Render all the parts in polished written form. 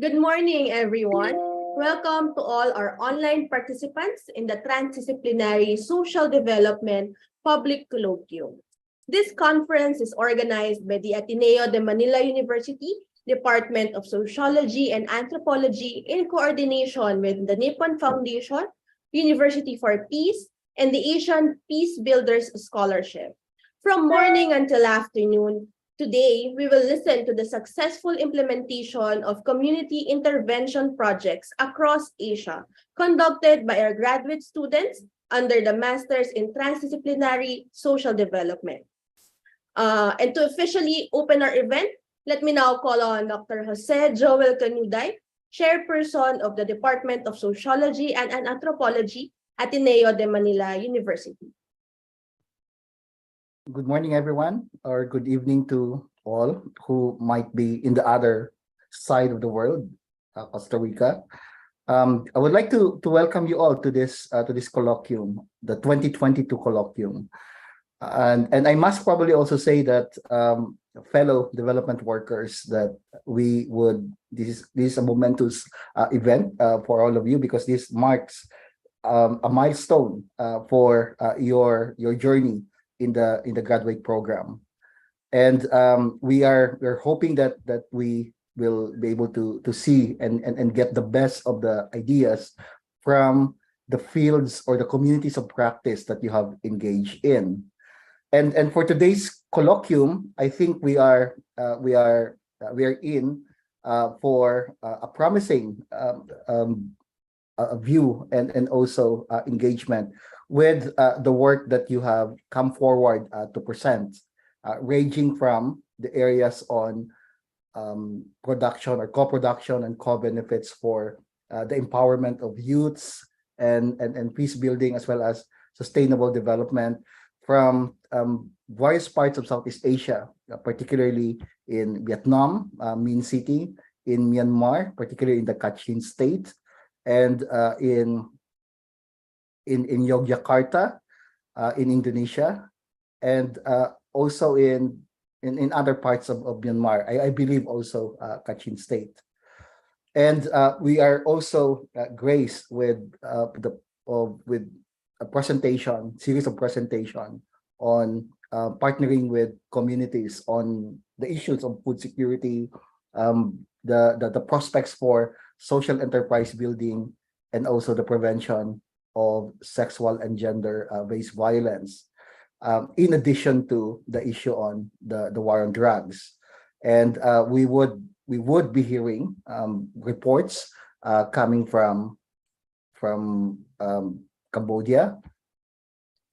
Good morning, everyone. Welcome to all our online participants in the Transdisciplinary Social Development Public Colloquium. This conference is organized by the Ateneo de Manila University, Department of Sociology and Anthropology in coordination with the Nippon Foundation, University for Peace, and the Asian Peacebuilders Scholarship. From morning until afternoon, today, we will listen to the successful implementation of community intervention projects across Asia, conducted by our graduate students under the Masters in Transdisciplinary Social Development. And to officially open our event, let me now call on Dr. Jose Joel Canuday, Chairperson of the Department of Sociology and Anthropology, Ateneo de Manila University. Good morning, everyone, or good evening to all who might be in the other side of the world, Costa Rica. I would like to welcome you all to this colloquium, the 2022 colloquium, and I must probably also say that fellow development workers that this is a momentous event for all of you, because this marks a milestone for your journey in the graduate program, and we're hoping that we will be able to see and get the best of the ideas from the fields or the communities of practice that you have engaged in. And for today's colloquium, I think we are in for a promising view and also engagement with the work that you have come forward to present, ranging from the areas on production or co-production and co-benefits for the empowerment of youths and peace building, as well as sustainable development from various parts of Southeast Asia, particularly in Vietnam, Minh City, in Myanmar, particularly in the Kachin state, and in Yogyakarta, in Indonesia, and also in other parts of Myanmar. I believe also Kachin state, and we are also graced with a series of presentation on partnering with communities on the issues of food security, the prospects for social enterprise building, and also the prevention of sexual and gender-based violence, in addition to the issue on the war on drugs. And we would be hearing reports coming from Cambodia,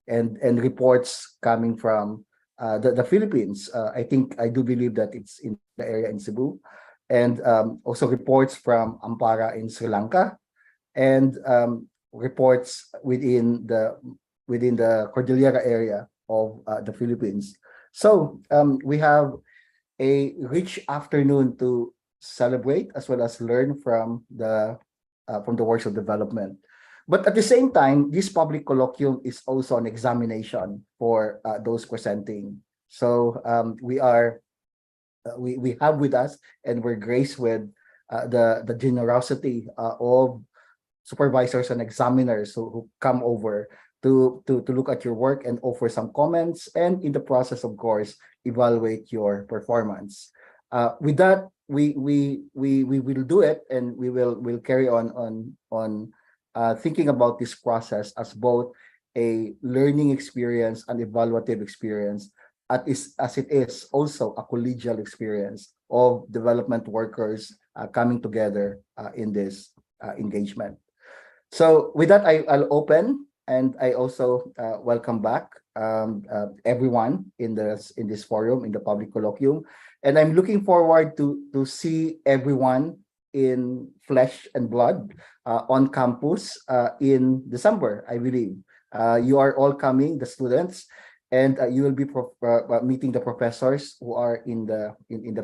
and reports coming from the Philippines. I do believe that it's in the area in Cebu, and also reports from Ampara in Sri Lanka, and reports within the Cordillera area of the Philippines. So we have a rich afternoon to celebrate as well as learn from the works of development. But at the same time, this public colloquium is also an examination for those presenting. So we have with us, and we're graced with the generosity of supervisors and examiners who come over to look at your work and offer some comments, and in the process, of course, evaluate your performance. With that, we will do it, and we'll carry on thinking about this process as both a learning experience and evaluative experience, as it is also a collegial experience of development workers coming together in this engagement. So with that, I'll open, and I also welcome back everyone in this forum, in the public colloquium, and I'm looking forward to see everyone in flesh and blood on campus in December. I believe you are all coming, the students, and you will be meeting the professors who are in the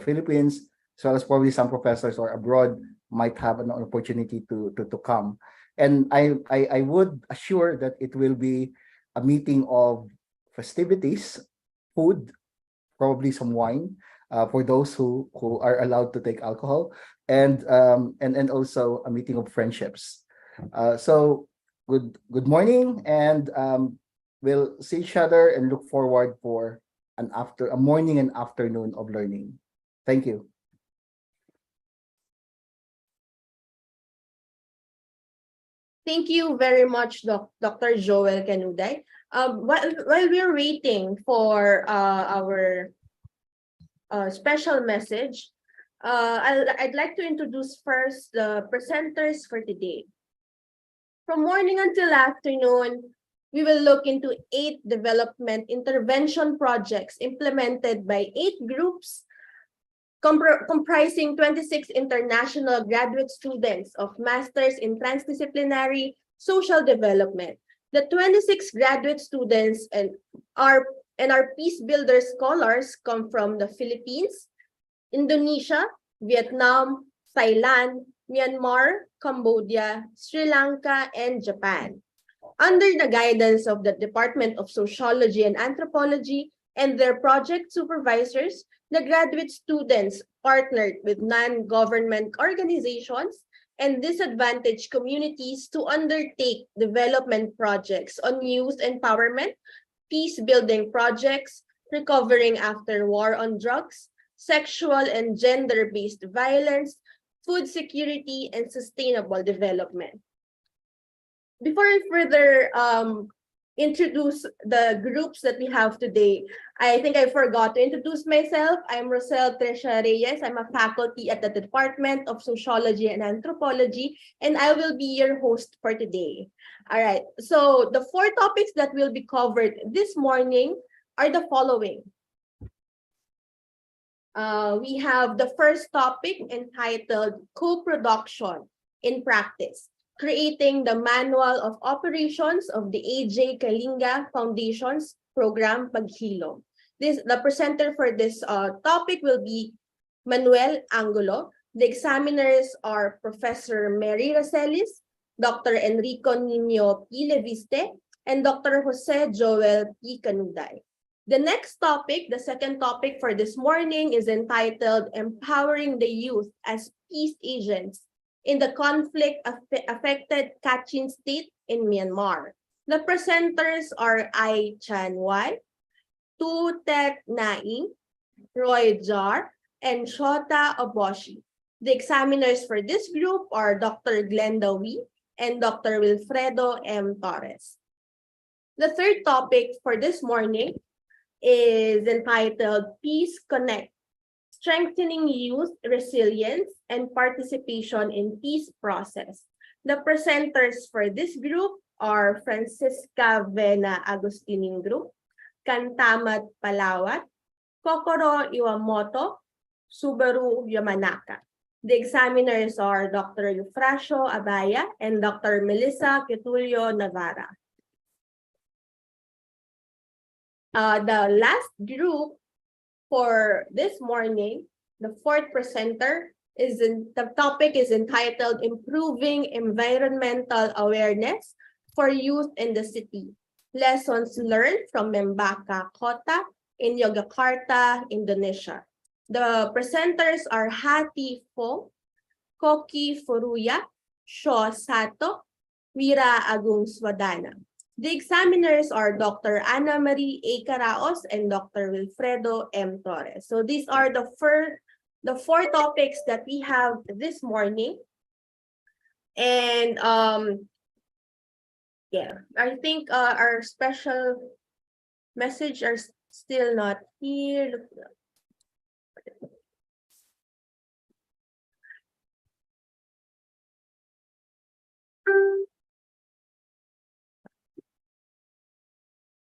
Philippines, as well as probably some professors who are abroad might have an opportunity to come. And I would assure that it will be a meeting of festivities, food, probably some wine, for those who are allowed to take alcohol, and also a meeting of friendships. So good morning, and we'll see each other and look forward for a morning and afternoon of learning. Thank you. Thank you very much, Dr. Joel Canuday. While we're waiting for our special message, I'd like to introduce first the presenters for today. From morning until afternoon, we will look into 8 development intervention projects implemented by 8 groups comprising 26 international graduate students of Masters in Transdisciplinary Social Development. The 26 graduate students and our Peacebuilders scholars come from the Philippines, Indonesia, Vietnam, Thailand, Myanmar, Cambodia, Sri Lanka, and Japan. Under the guidance of the Department of Sociology and Anthropology and their project supervisors, the graduate students partnered with non-government organizations and disadvantaged communities to undertake development projects on youth empowerment, peace-building projects, recovering after war on drugs, sexual and gender-based violence, food security, and sustainable development. Before I further introduce the groups that we have today, I think I forgot to introduce myself. I'm Rosel Tresha Reyes. I'm a faculty at the Department of Sociology and Anthropology, and I will be your host for today. All right, so the 4 topics that will be covered this morning are the following. We have the first topic entitled Co-Production in Practice, creating the Manual of Operations of the A.J. Kalinga Foundation's program Paghilom. The presenter for this topic will be Manuel Angulo. The examiners are Professor Mary Racelis, Dr. Enrico Niño P. Leviste, and Dr. Jose Joel P. Canuday. The next topic, the second topic for this morning, is entitled Empowering the Youth as Peace Agents in the conflict-affected Kachin state in Myanmar. The presenters are I. Chan Wai, Htet Naing, Roy Jar, and Shota Oboshi. The examiners for this group are Dr. Glenda L and Dr. Wilfredo M. Torres. The third topic for this morning is entitled Peace Connect, Strengthening Youth Resilience and Participation in Peace Process. The presenters for this group are Francisca Vena Agustinin Group, Kantamat Palawat, Kokoro Iwamoto, Subaru Yamanaka. The examiners are Dr. Eufrasio Abaya and Dr. Melissa Quetulio Navarra. The last group for this morning, the 4th presenter, the topic is entitled Improving Environmental Awareness for Youth in the City. Lessons learned from Mbaka Kota in Yogyakarta, Indonesia. The presenters are Hati Fo, Koki Furuya, Sho Sato, Wira Agung Swadana. The examiners are Dr. Ana Marie A. Caraos and Dr. Wilfredo M. Torres. So these are the 4 topics that we have this morning. And yeah, I think our special message are still not here.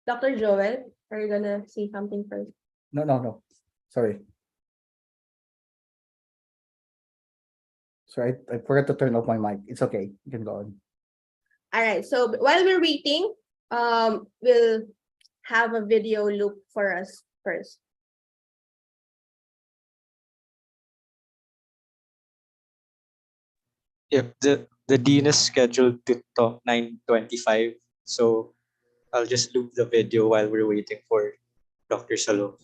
Dr. Joel, are you gonna say something first? No. Sorry. Sorry, I forgot to turn off my mic. It's okay. You can go on. All right. So while we're waiting, we'll have a video loop for us first. Yep, the dean is scheduled to talk 9:25, so I'll just loop the video while we're waiting for Dr. Salom.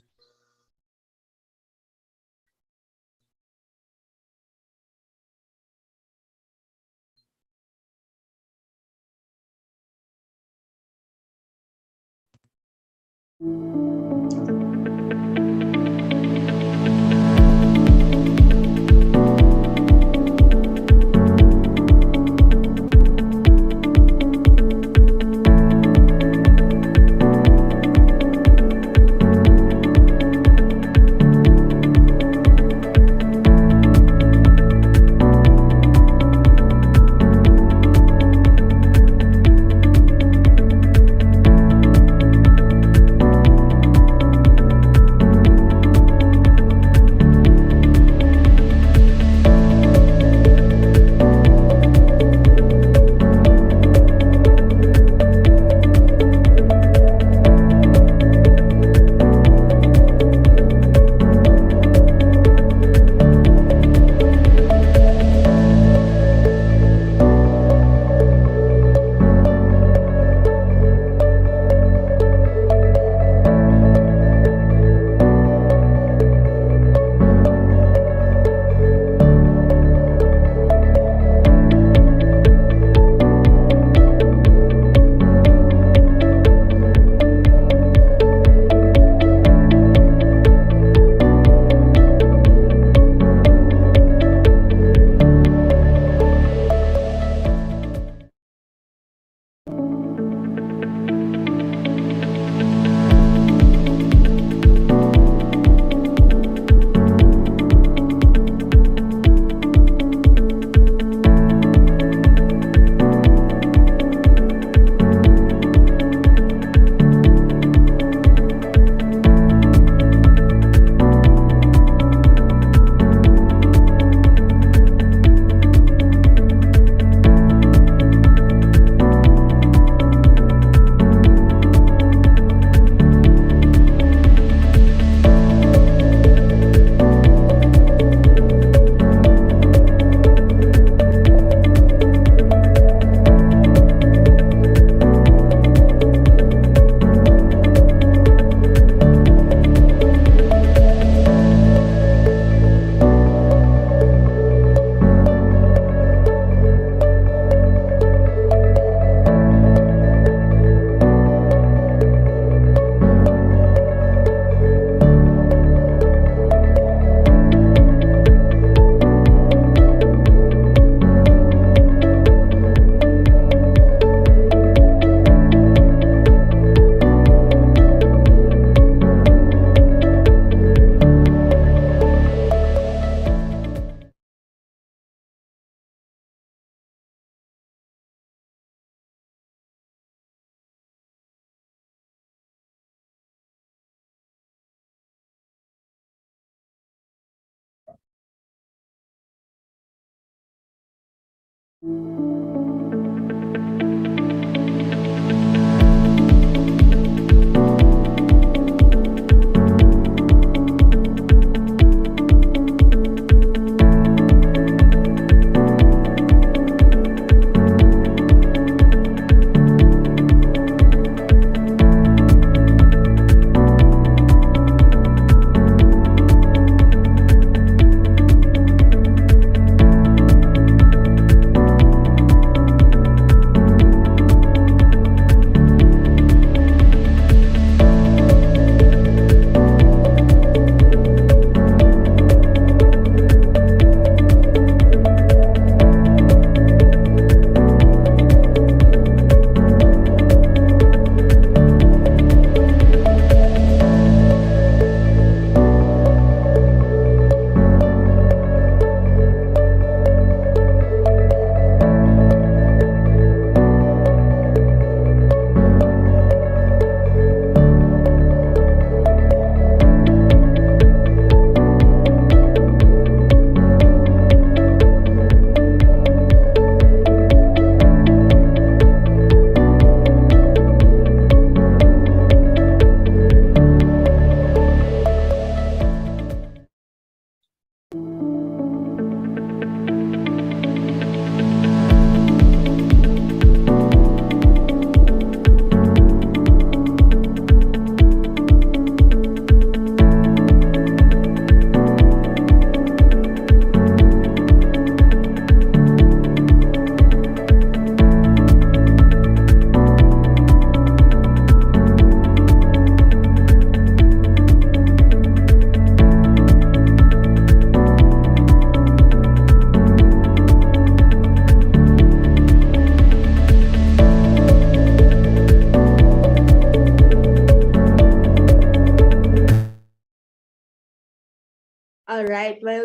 All right. Well,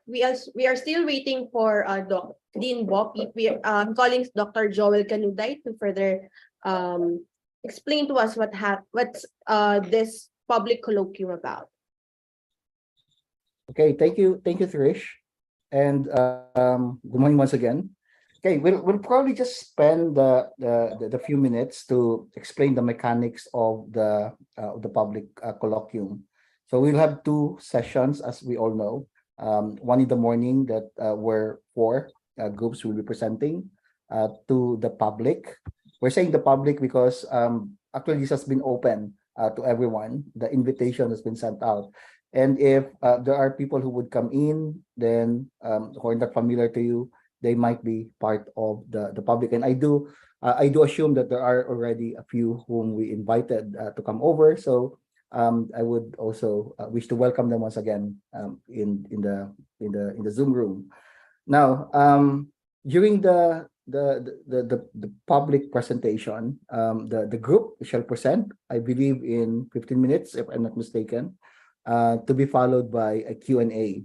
we are still waiting for Dean Boppy. We calling Dr. Joel Canuday to further explain to us what's this public colloquium about. Okay, thank you, Trish, and good morning once again. Okay, we'll probably just spend the few minutes to explain the mechanics of the public colloquium. So we'll have two sessions, as we all know. One in the morning that where four groups will be presenting to the public. We're saying the public because actually this has been open to everyone. The invitation has been sent out. And if there are people who would come in, then who are not familiar to you, they might be part of the public. And I do assume that there are already a few whom we invited to come over. So I would also wish to welcome them once again in the Zoom room. Now, during the public presentation, the group shall present, I believe, in 15 minutes, if I'm not mistaken, to be followed by a Q&A,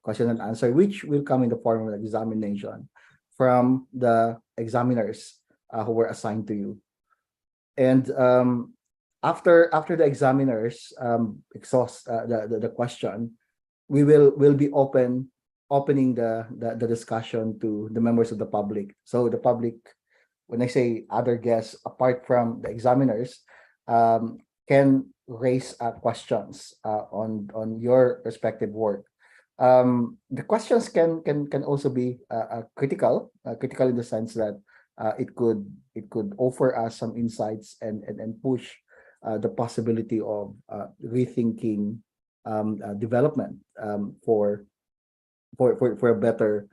question and answer, which will come in the form of examination from the examiners who were assigned to you. And after the examiners exhaust the question, will be opening the discussion to the members of the public. So the public, when I say other guests apart from the examiners, can raise questions on your respective work. The questions can also be critical in the sense that it could offer us some insights and push the possibility of rethinking development for a better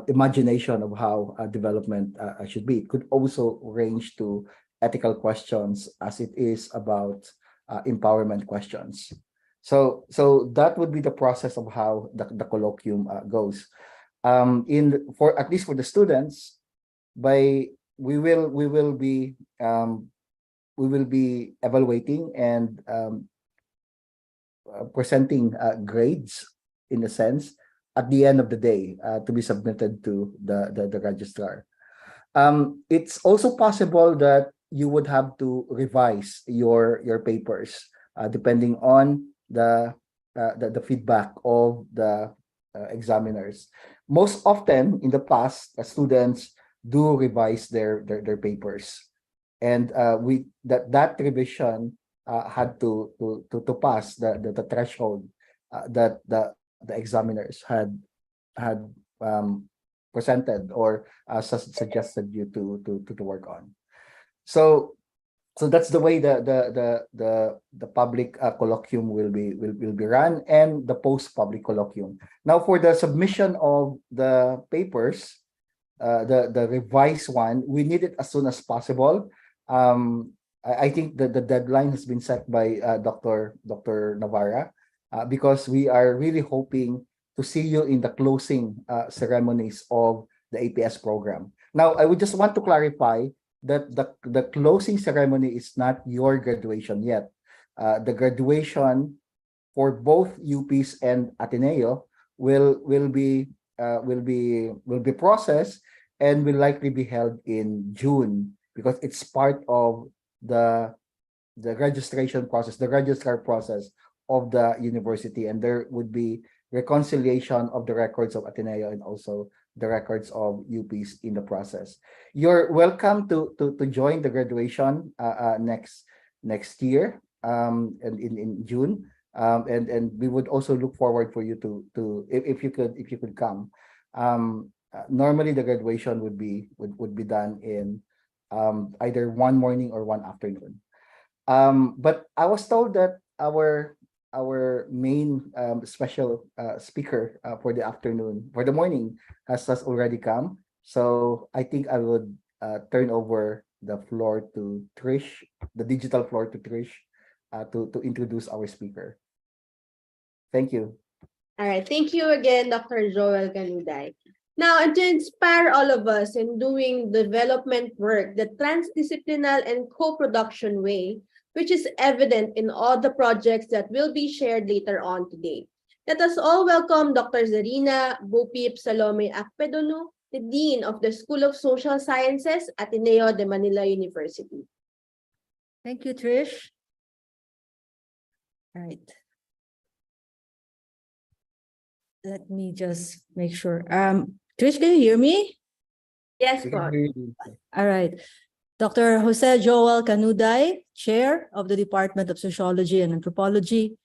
imagination of how development should be. It could also range to ethical questions as it is about empowerment questions. So that would be the process of how the colloquium goes. For at least for the students, we will be evaluating and presenting grades, in a sense, at the end of the day, to be submitted to the registrar. It's also possible that you would have to revise your papers depending on the feedback of the examiners. Most often in the past, students do revise their papers, and that revision had to pass the threshold that the examiners had presented or suggested you to work on. So that's the way the public colloquium will be run, and the post-public colloquium. Now, for the submission of the papers, the revised one, we need it as soon as possible. I think that the deadline has been set by Dr. Navarra, because we are really hoping to see you in the closing ceremonies of the APS program. Now, I would just want to clarify that the closing ceremony is not your graduation yet. The graduation for both UPs and Ateneo will be processed and will likely be held in June, because it's part of the registration process, the registrar process of the university, and there would be reconciliation of the records of Ateneo and also the records of UPs in the process. You're welcome to join the graduation next year, and in June, and we would also look forward for you to if you could come. Normally the graduation would be done in either one morning or one afternoon. But I was told that our main special speaker for the morning has already come. So I think I would turn over the floor to Trish, the digital floor to Trish, to introduce our speaker. Thank you. All right. Thank you again, Dr. Joel Canuday. Now, and to inspire all of us in doing development work the transdisciplinary and co-production way, which is evident in all the projects that will be shared later on today, Let us all welcome Dr. Zarina Bupip Salome Akpedolu, the Dean of the School of Social Sciences, Ateneo de Manila University. Thank you, Trish. All right. Let me just make sure. Trish, can you hear me? Yes, We can po. hear you. All right. Dr. Jose Joel Canuday, Chair of the Department of Sociology and Anthropology.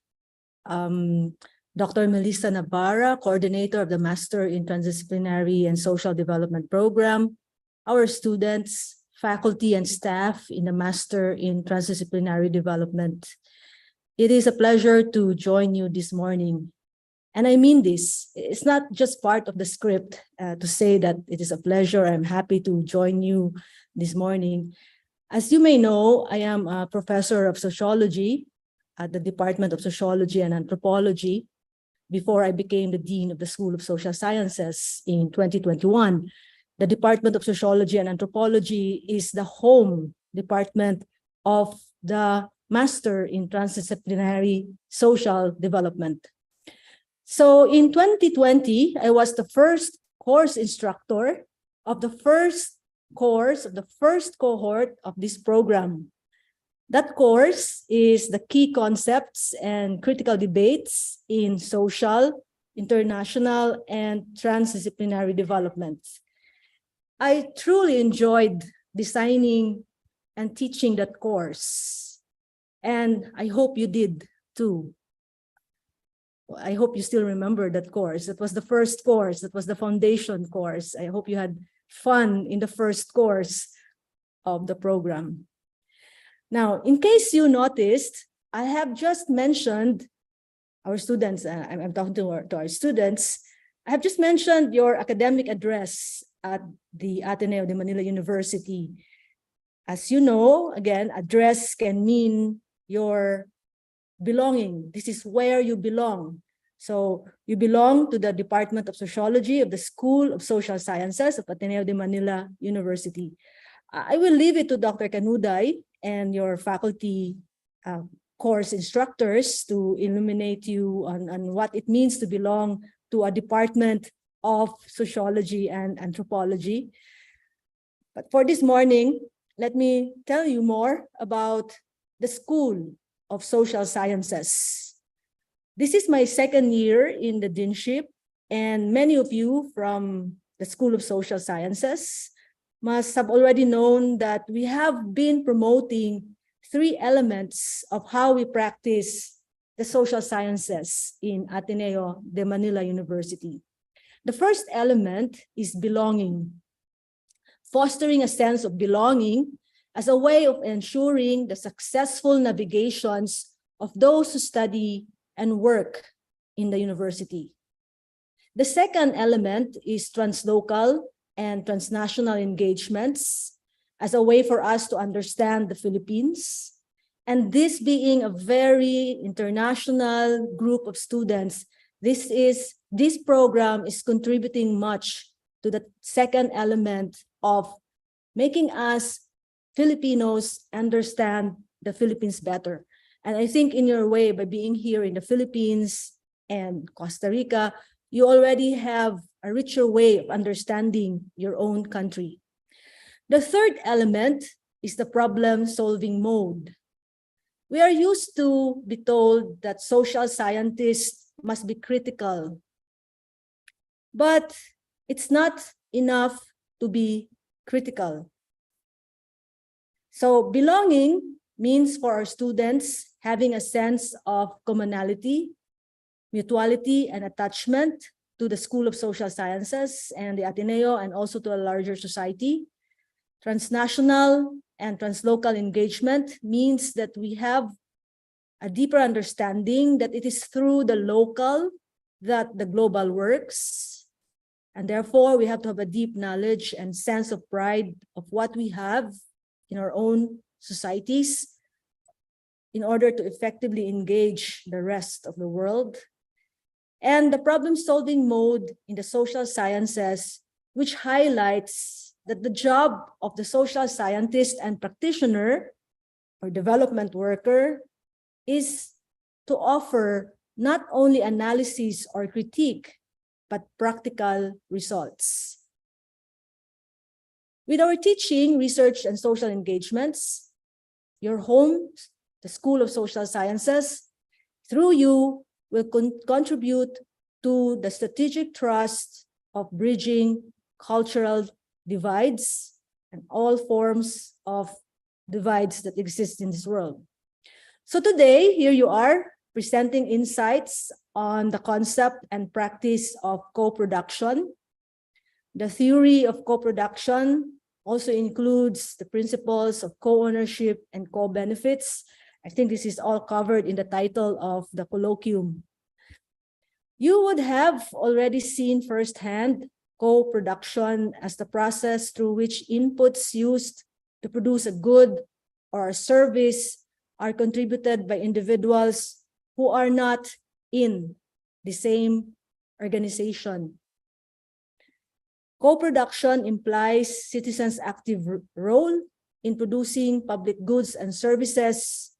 Dr. Melissa Navarra, Coordinator of the Master in Transdisciplinary and Social Development Program. Our students, faculty, and staff in the Master in Transdisciplinary Development. It is a pleasure to join you this morning. And I mean this, it's not just part of the script to say that it is a pleasure. I'm happy to join you this morning. As you may know, I am a professor of sociology at the Department of Sociology and Anthropology before I became the Dean of the School of Social Sciences in 2021. The Department of Sociology and Anthropology is the home department of the Master in Transdisciplinary Social Development. So in 2020, I was the first course instructor of the first course of the first cohort of this program. That course is the key concepts and critical debates in social, international, and transdisciplinary development. I truly enjoyed designing and teaching that course, and I hope you did too. I hope you still remember that course. That was the first course. That was the foundation course. I hope you had fun in the first course of the program. Now, in case you noticed, I have just mentioned our students, I'm talking to our students, I have just mentioned your academic address at the Ateneo de Manila University. As you know, again, address can mean your belonging. This is where you belong. So you belong to the Department of Sociology of the School of Social Sciences of Ateneo de Manila University. I will leave it to Dr. Canuday and your faculty course instructors to illuminate you on what it means to belong to a department of sociology and anthropology. But for this morning, let me tell you more about the School of Social Sciences. This is my second year in the deanship, and many of you from the School of Social Sciences must have already known that we have been promoting 3 elements of how we practice the social sciences in Ateneo de Manila University. The first element is belonging, fostering a sense of belonging as a way of ensuring the successful navigations of those who study and work in the university. The second element is translocal and transnational engagements as a way for us to understand the Philippines. And this being a very international group of students, this program is contributing much to the second element of making us Filipinos understand the Philippines better. And I think in your way, by being here in the Philippines and Costa Rica, you already have a richer way of understanding your own country. The third element is the problem-solving mode. We are used to be told that social scientists must be critical, but it's not enough to be critical. So belonging means for our students having a sense of commonality, mutuality, and attachment to the School of Social Sciences and the Ateneo, and also to a larger society. Transnational and translocal engagement means that we have a deeper understanding that it is through the local that the global works. And therefore, we have to have a deep knowledge and sense of pride of what we have in our own societies in order to effectively engage the rest of the world. And the problem-solving mode in the social sciences, which highlights that the job of the social scientist and practitioner or development worker is to offer not only analysis or critique, but practical results. With our teaching, research, and social engagements, your home, the School of Social Sciences, through you, will contribute to the strategic thrust of bridging cultural divides and all forms of divides that exist in this world. So today, here you are, presenting insights on the concept and practice of co-production. The theory of co-production also includes the principles of co-ownership and co-benefits. I think this is all covered in the title of the colloquium. You would have already seen firsthand co-production as the process through which inputs used to produce a good or a service are contributed by individuals who are not in the same organization. Co-production implies citizens' active role in producing public goods and services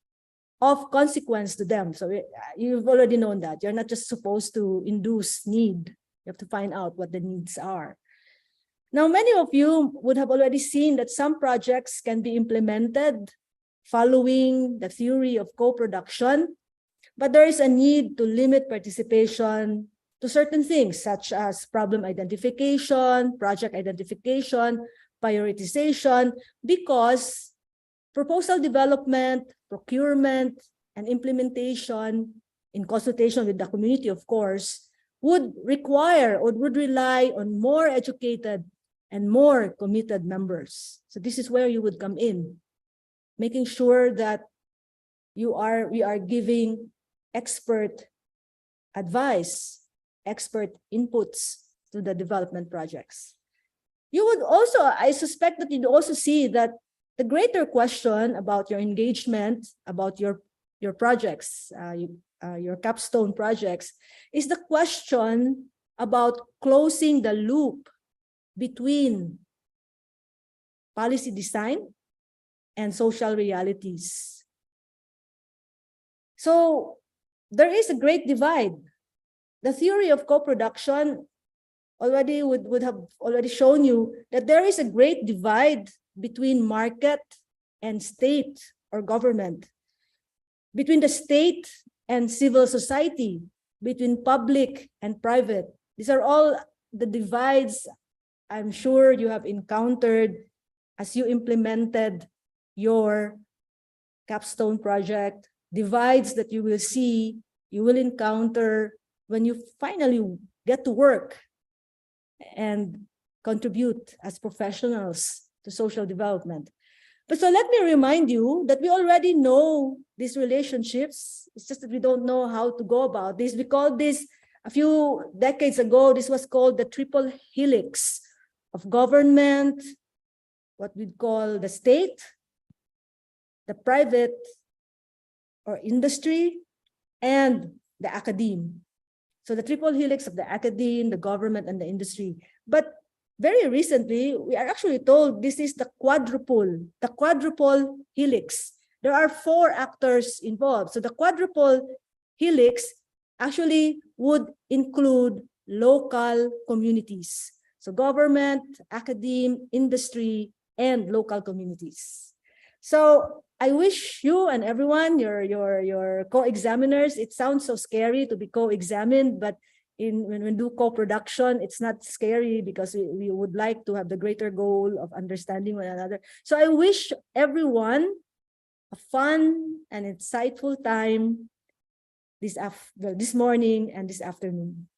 of consequence to them. So you've already known that. You're not just supposed to induce need. You have to find out what the needs are. Now, many of you would have already seen that some projects can be implemented following the theory of co-production, but there is a need to limit participation to certain things such as problem identification, project identification, prioritization, because proposal development, procurement, and implementation in consultation with the community, of course, would require or would rely on more educated and more committed members. So this is where you would come in, making sure that we are giving expert advice, expert inputs to the development projects. You would also, I suspect that you'd also see that the greater question about your engagement, about your projects, your capstone projects, is the question about closing the loop between policy design and social realities. So there is a great divide. The theory of co-production already would have already shown you that there is a great divide between market and state or government, between the state and civil society, between public and private. These are all the divides I'm sure you have encountered as you implemented your capstone project, divides that you will see, you will encounter when you finally get to work and contribute as professionals to social development. But so let me remind you that we already know these relationships. It's just that we don't know how to go about this. We called this a few decades ago, this was called the triple helix of government, what we'd call the state, the private or industry, and the academe. So the triple helix of the academe, the government, and the industry. But very recently, we are actually told this is the quadruple helix. There are 4 actors involved. So the quadruple helix actually would include local communities. So government, academe, industry, and local communities. So I wish you and everyone, your co-examiners, it sounds so scary to be co-examined, but when we do co-production, it's not scary because we would like to have the greater goal of understanding one another. So I wish everyone a fun and insightful time this morning and this afternoon.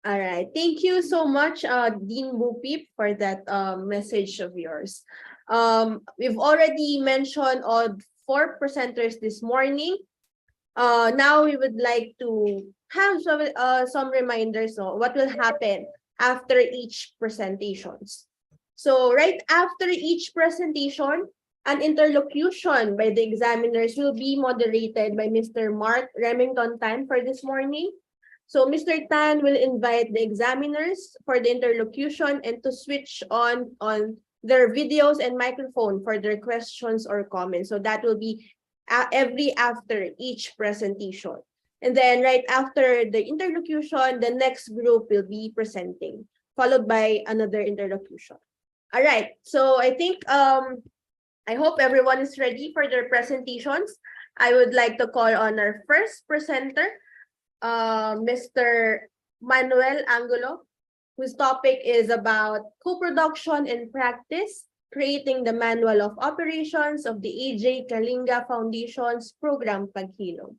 All right. Thank you so much, Dean Bupip, for that message of yours. We've already mentioned all 4 presenters this morning. Now we would like to have some reminders on what will happen after each presentations. So right after each presentation, an interlocution by the examiners will be moderated by Mr. Mark Remington Tan for this morning. So Mr. Tan will invite the examiners for the interlocution and to switch on their videos and microphone for their questions or comments. So that will be after each presentation. And then right after the interlocution, the next group will be presenting, followed by another interlocution. All right, so I think I hope everyone is ready for their presentations. I would like to call on our first presenter, Mr. Manuel Angulo, whose topic is about co-production and practice, creating the manual of operations of the A.J. Kalinga Foundation's program Paghilom.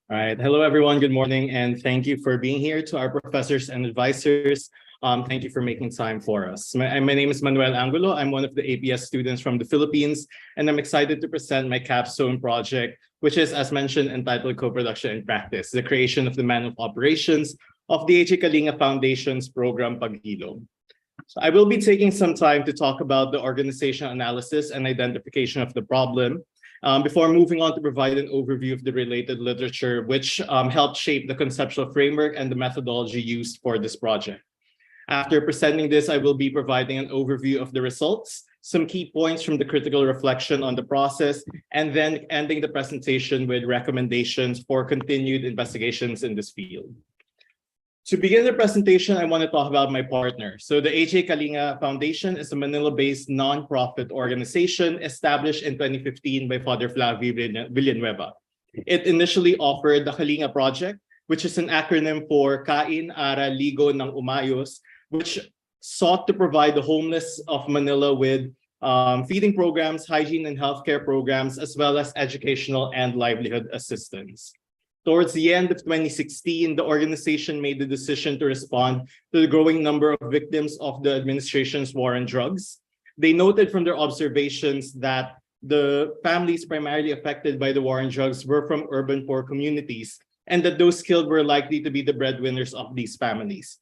All right. Hello, everyone. Good morning, and thank you for being here. To our professors and advisors, thank you for making time for us. My name is Manuel Angulo. I'm one of the APS students from the Philippines, and I'm excited to present my capstone project, which is, as mentioned, entitled Co-Production and Practice, the creation of the manual of operations of the A.J. Kalinga Foundation's program Paghilom. So I will be taking some time to talk about the organizational analysis and identification of the problem, before moving on to provide an overview of the related literature, which helped shape the conceptual framework and the methodology used for this project. After presenting this, I will be providing an overview of the results, some key points from the critical reflection on the process, and then ending the presentation with recommendations for continued investigations in this field. To begin the presentation, I want to talk about my partner. So the A.J. Kalinga Foundation is a Manila-based nonprofit organization established in 2015 by Father Flavio Villanueva. It initially offered the Kalinga Project, which is an acronym for Kain, Ara, Ligo ng Umayos, which sought to provide the homeless of Manila with feeding programs, hygiene and healthcare programs, as well as educational and livelihood assistance. Towards the end of 2016, the organization made the decision to respond to the growing number of victims of the administration's war on drugs. They noted from their observations that the families primarily affected by the war on drugs were from urban poor communities, and that those killed were likely to be the breadwinners of these families.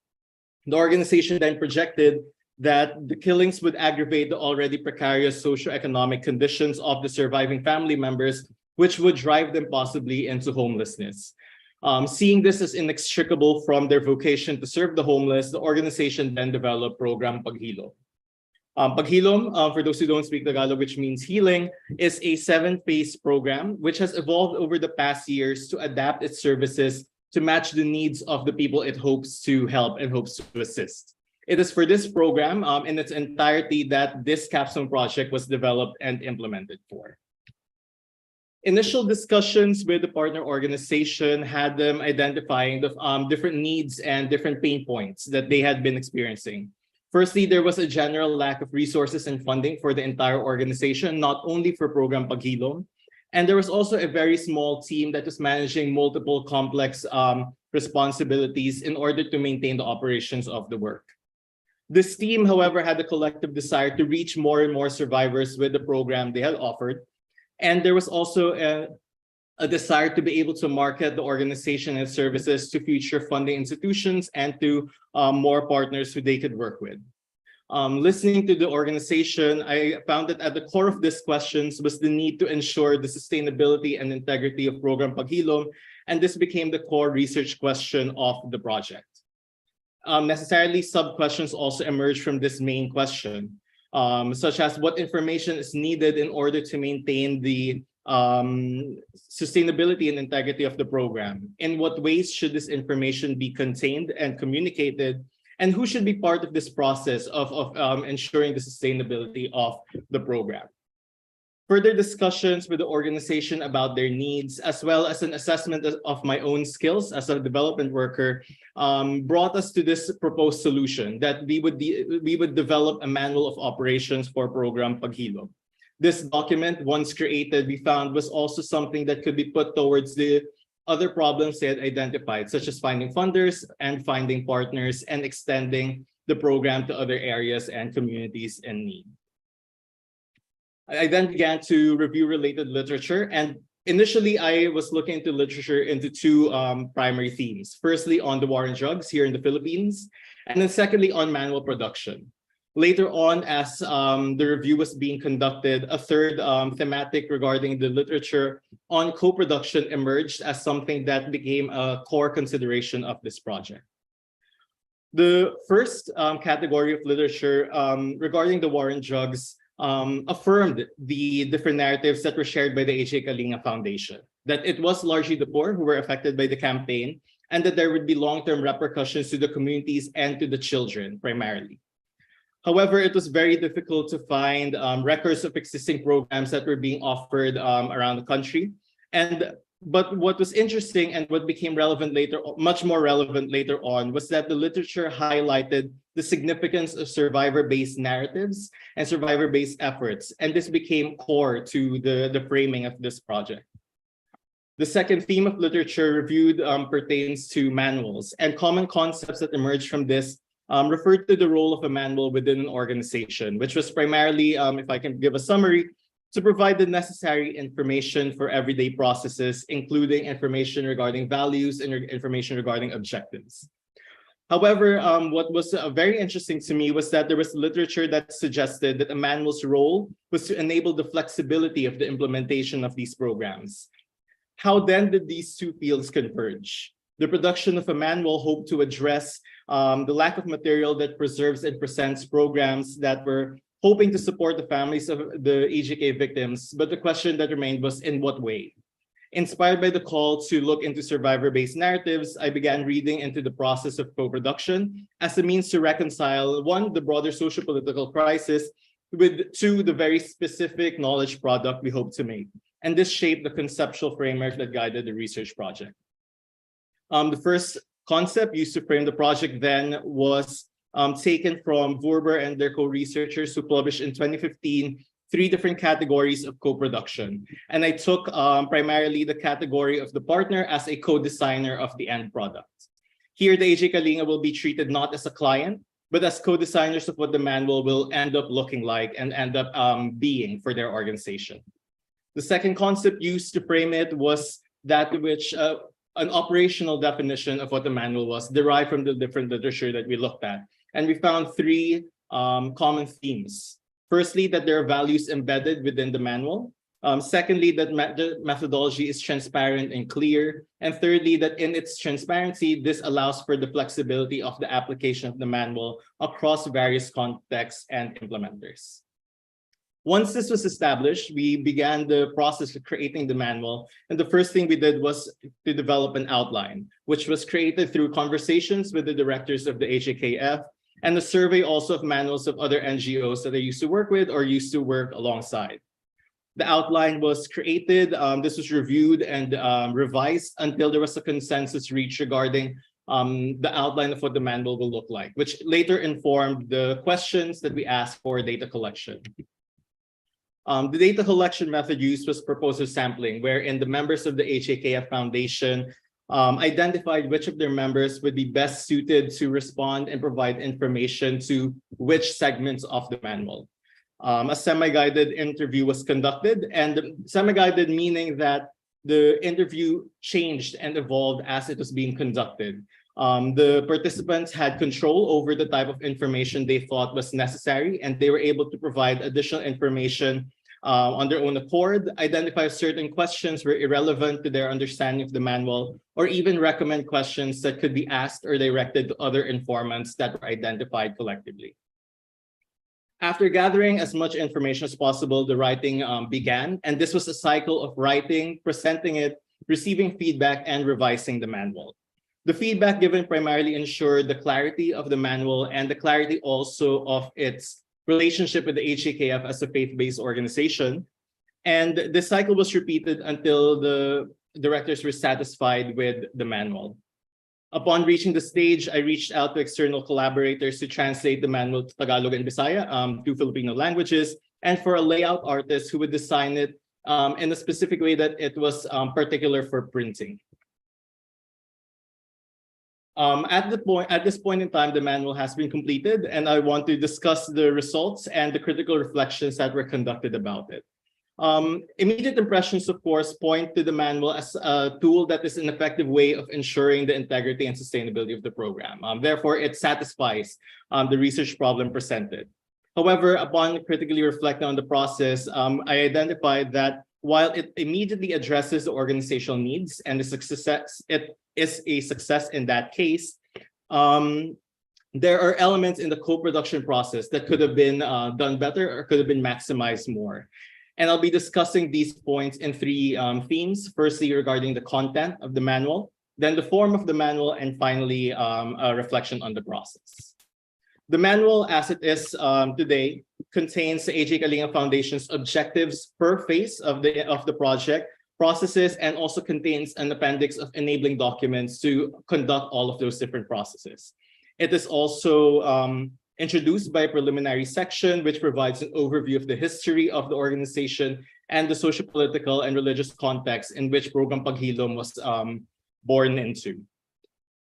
The organization then projected that the killings would aggravate the already precarious socioeconomic conditions of the surviving family members, which would drive them possibly into homelessness. Seeing this as inextricable from their vocation to serve the homeless, the organization then developed program Paghilom. Paghilom, for those who don't speak Tagalog, which means healing, is a 7-phase program which has evolved over the past years to adapt its services to match the needs of the people it hopes to help and hopes to assist. It is for this program in its entirety that this capstone project was developed and implemented for. Initial discussions with the partner organization had them identifying the different needs and different pain points that they had been experiencing. Firstly, there was a general lack of resources and funding for the entire organization, not only for program Paghilom, and there was also a very small team that was managing multiple complex responsibilities in order to maintain the operations of the work. This team, however, had a collective desire to reach more and more survivors with the program they had offered. And there was also a desire to be able to market the organization and services to future funding institutions and to more partners who they could work with. Listening to the organization, I found that at the core of these questions was the need to ensure the sustainability and integrity of program Paghilom, and this became the core research question of the project. Necessarily, sub-questions also emerged from this main question. Such as what information is needed in order to maintain the sustainability and integrity of the program. In what ways should this information be contained and communicated? And who should be part of this process of ensuring the sustainability of the program? Further discussions with the organization about their needs, as well as an assessment of my own skills as a development worker, brought us to this proposed solution that we would develop a manual of operations for program Paghilom. This document, once created, we found was also something that could be put towards the other problems they had identified, such as finding funders and finding partners and extending the program to other areas and communities in need. I then began to review related literature, and initially I was looking into literature into two primary themes. Firstly, on the war on drugs here in the Philippines, and then secondly, on manual production. Later on, as the review was being conducted, a third thematic regarding the literature on co-production emerged as something that became a core consideration of this project. The first category of literature regarding the war on drugs affirmed the different narratives that were shared by the A.J. Kalinga Foundation, that it was largely the poor who were affected by the campaign, and that there would be long-term repercussions to the communities and to the children primarily. However, it was very difficult to find records of existing programs that were being offered around the country. But what was interesting and what became relevant later, much more relevant later on, was that the literature highlighted the significance of survivor-based narratives and survivor-based efforts, and this became core to the framing of this project. The second theme of literature reviewed pertains to manuals, and common concepts that emerged from this referred to the role of a manual within an organization, which was primarily, if I can give a summary, to provide the necessary information for everyday processes, including information regarding values and information regarding objectives. However, what was very interesting to me was that there was literature that suggested that a manual's role was to enable the flexibility of the implementation of these programs. How then did these two fields converge? The production of a manual hoped to address the lack of material that preserves and presents programs that were hoping to support the families of the EJK victims, but the question that remained was, in what way? Inspired by the call to look into survivor-based narratives, I began reading into the process of co-production as a means to reconcile, one, the broader socio-political crisis, with two, the very specific knowledge product we hope to make. And this shaped the conceptual framework that guided the research project. The first concept used to frame the project then was taken from Vorber and their co-researchers who published in 2015 3 different categories of co-production. And I took primarily the category of the partner as a co-designer of the end product. Here, the AJ Kalinga will be treated not as a client, but as co-designers of what the manual will end up looking like and end up being for their organization. The second concept used to frame it was that which an operational definition of what the manual was, derived from the different literature that we looked at. And we found 3 common themes. Firstly, that there are values embedded within the manual. Secondly, that the methodology is transparent and clear. And thirdly, that in its transparency, this allows for the flexibility of the application of the manual across various contexts and implementers. Once this was established, we began the process of creating the manual. And the first thing we did was to develop an outline, which was created through conversations with the directors of the HAKF and a survey also of manuals of other NGOs that I used to work with or used to work alongside. The outline was created, this was reviewed and revised until there was a consensus reached regarding the outline of what the manual will look like, which later informed the questions that we asked for data collection. The data collection method used was proposal sampling, wherein the members of the HAKF Foundation identified which of their members would be best suited to respond and provide information to which segments of the manual. A semi-guided interview was conducted, and semi-guided meaning that the interview changed and evolved as it was being conducted. The participants had control over the type of information they thought was necessary, and they were able to provide additional information on their own accord, identify certain questions were irrelevant to their understanding of the manual, or even recommend questions that could be asked or directed to other informants that were identified collectively. After gathering as much information as possible, the writing began, and this was a cycle of writing, presenting it, receiving feedback, and revising the manual. The feedback given primarily ensured the clarity of the manual and the clarity also of its relationship with the HAKF as a faith-based organization. And the cycle was repeated until the directors were satisfied with the manual. Upon reaching the stage, I reached out to external collaborators to translate the manual to Tagalog and Bisaya, 2 Filipino languages, and for a layout artist who would design it in a specific way that it was particular for printing. At this point in time, the manual has been completed, and I want to discuss the results and the critical reflections that were conducted about it. Immediate impressions, of course, point to the manual as a tool that is an effective way of ensuring the integrity and sustainability of the program. Therefore, it satisfies the research problem presented. However, upon critically reflecting on the process, I identified that while it immediately addresses the organizational needs and it is a success in that case, there are elements in the co-production process that could have been done better or could have been maximized more. And I'll be discussing these points in three themes. Firstly, regarding the content of the manual, then the form of the manual, and finally, a reflection on the process. The manual, as it is today, contains the AJ Kalinga Foundation's objectives per phase of the project, processes, and also contains an appendix of enabling documents to conduct all of those different processes. It is also introduced by a preliminary section, which provides an overview of the history of the organization and the socio-political and religious context in which Program Paghilom was born into.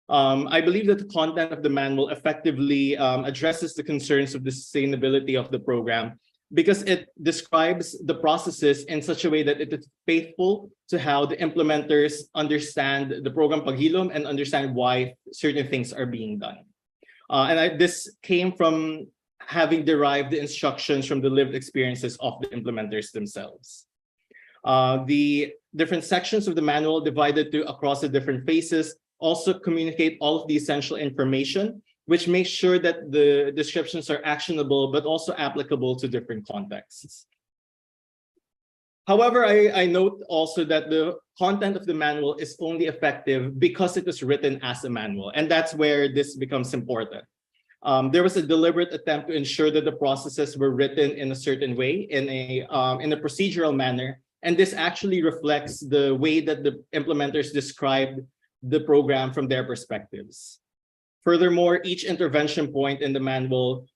I believe that the content of the manual effectively addresses the concerns of the sustainability of the program because it describes the processes in such a way that it is faithful to how the implementers understand the Program Paghilom and understand why certain things are being done. This came from having derived the instructions from the lived experiences of the implementers themselves. The different sections of the manual divided across the different phases also communicate all of the essential information, which makes sure that the descriptions are actionable, but also applicable to different contexts. However, I note also that the content of the manual is only effective because it was written as a manual, and that's where this becomes important. There was a deliberate attempt to ensure that the processes were written in a certain way, in a procedural manner, and this actually reflects the way that the implementers described the program from their perspectives. Furthermore, each intervention point in the manual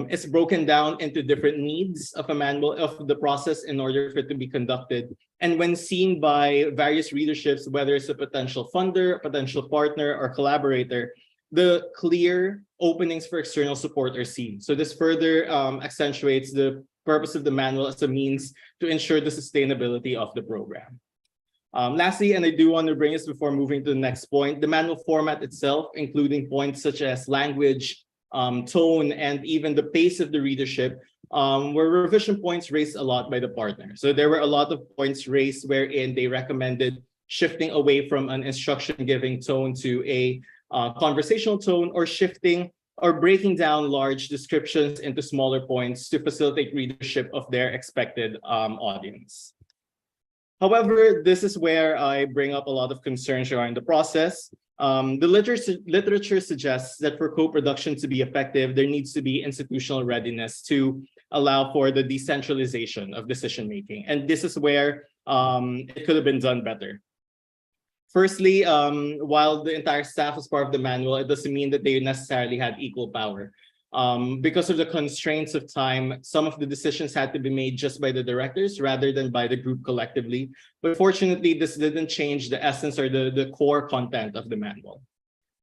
is broken down into different needs of a manual of the process in order for it to be conducted. And when seen by various readerships, whether it's a potential funder, a potential partner, or collaborator, the clear openings for external support are seen. So this further accentuates the purpose of the manual as a means to ensure the sustainability of the program. Lastly, and I do want to bring this before moving to the next point, the manual format itself, including points such as language, tone, and even the pace of the readership, were revision points raised a lot by the partner. So there were a lot of points raised wherein they recommended shifting away from an instruction-giving tone to a conversational tone, or shifting or breaking down large descriptions into smaller points to facilitate readership of their expected audience. However, this is where I bring up a lot of concerns around the process. The literature suggests that for co-production to be effective, there needs to be institutional readiness to allow for the decentralization of decision-making. And this is where it could have been done better. Firstly, while the entire staff was part of the manual, it doesn't mean that they necessarily had equal power. Because of the constraints of time, some of the decisions had to be made just by the directors rather than by the group collectively. But fortunately, this didn't change the essence or the core content of the manual.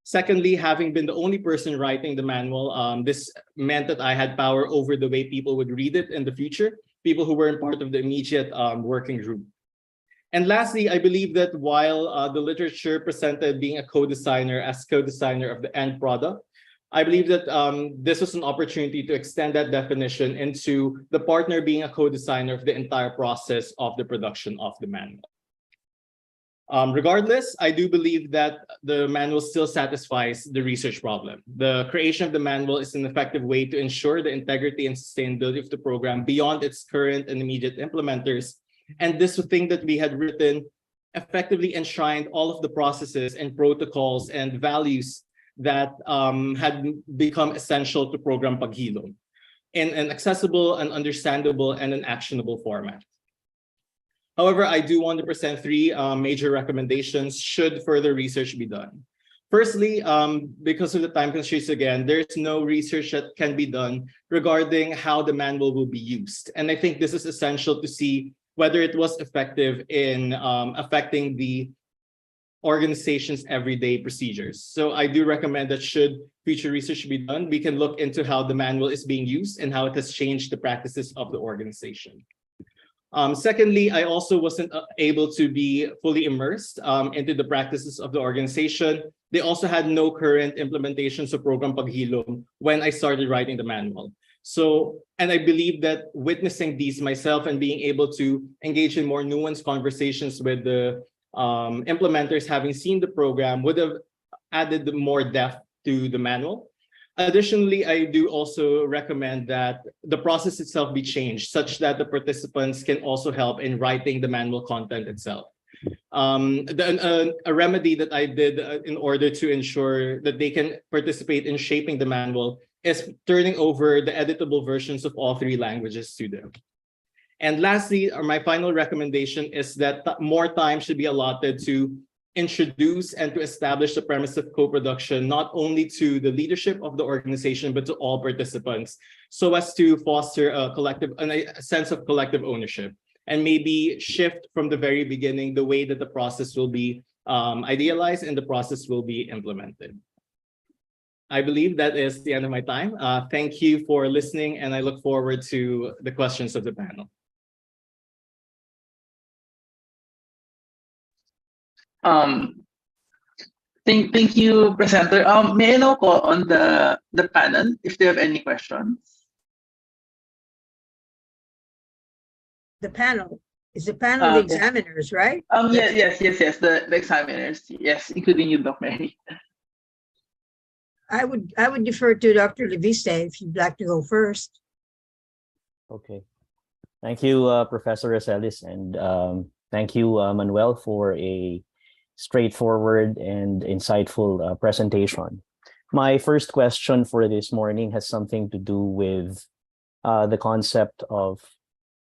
Secondly, having been the only person writing the manual, this meant that I had power over the way people would read it in the future, people who weren't part of the immediate working group. And lastly, I believe that while the literature presented being a co-designer as co-designer of the end product, I believe that this was an opportunity to extend that definition into the partner being a co-designer of the entire process of the production of the manual. Regardless, I do believe that the manual still satisfies the research problem. The creation of the manual is an effective way to ensure the integrity and sustainability of the program beyond its current and immediate implementers. And this thing that we had written effectively enshrined all of the processes and protocols and values that had become essential to Program Paghilom in an accessible, an understandable, and an actionable format. However, I do want to present three major recommendations should further research be done. Firstly, because of the time constraints again, there's no research that can be done regarding how the manual will be used. And I think this is essential to see whether it was effective in affecting the organization's everyday procedures. So I do recommend that should future research be done, we can look into how the manual is being used and how it has changed the practices of the organization. Secondly, I also wasn't able to be fully immersed into the practices of the organization. They also had no current implementations of Program Paghilom when I started writing the manual. So, and I believe that witnessing these myself and being able to engage in more nuanced conversations with the implementers having seen the program would have added more depth to the manual. Additionally, I do also recommend that the process itself be changed such that the participants can also help in writing the manual content itself. A remedy that I did in order to ensure that they can participate in shaping the manual is turning over the editable versions of all 3 languages to them. And lastly, my final recommendation is that more time should be allotted to introduce and to establish the premise of co-production, not only to the leadership of the organization, but to all participants, so as to foster a sense of collective ownership, and maybe shift from the very beginning the way that the process will be idealized and the process will be implemented. I believe that is the end of my time. Thank you for listening, and I look forward to the questions of the panel. Thank you, presenter. May I know po on the panel if they have any questions? The panel is the panel the examiners, right? Yes. The examiners, yes, including you, Doc Mary. I would defer to Dr. Leviste if you'd like to go first. Okay. Thank you, Professor Rosales, and thank you, Manuel, for a straightforward and insightful presentation. My first question for this morning has something to do with the concept of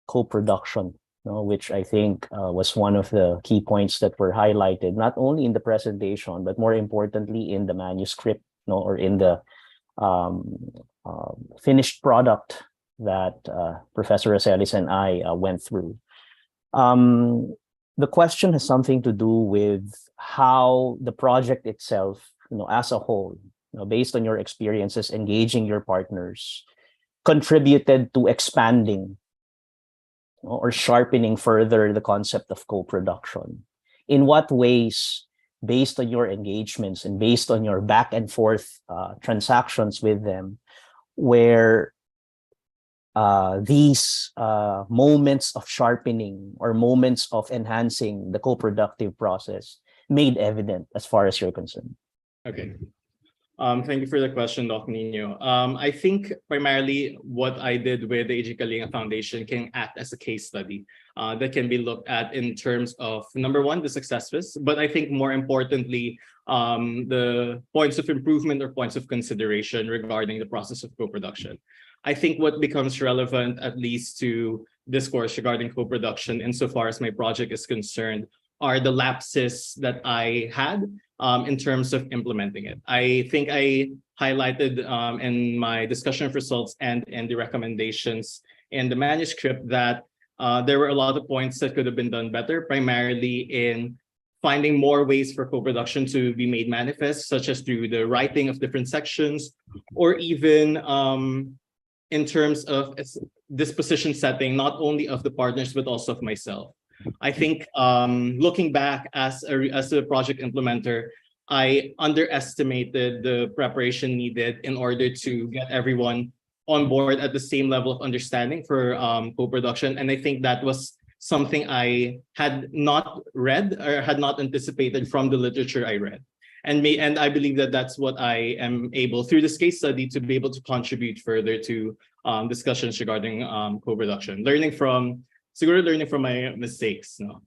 co-production, which I think was one of the key points that were highlighted, not only in the presentation, but more importantly in the manuscript, or in the finished product that Professor Rosales and I went through. The question has something to do with how the project itself, as a whole, based on your experiences engaging your partners, contributed to expanding or sharpening further the concept of co-production. In what ways, based on your engagements and based on your back and forth transactions with them, where these moments of sharpening or moments of enhancing the co-productive process made evident as far as you're concerned? Okay. Thank you for the question, Doc Niño. I think primarily what I did with the AG Kalinga Foundation can act as a case study that can be looked at in terms of, number one, the successes, but I think more importantly, the points of improvement or points of consideration regarding the process of co-production. I think what becomes relevant, at least to discourse regarding co-production insofar as my project is concerned, are the lapses that I had in terms of implementing it. I think I highlighted in my discussion of results and in the recommendations in the manuscript that there were a lot of points that could have been done better, primarily in finding more ways for co-production to be made manifest, such as through the writing of different sections, or even in terms of disposition setting, not only of the partners, but also of myself. I think looking back as a project implementer, I underestimated the preparation needed in order to get everyone on board at the same level of understanding for co-production. And I think that was something I had not read or had not anticipated from the literature I read. And I believe that that's what I am able, through this case study, to be able to contribute further to discussions regarding co-production, learning from my mistakes. No?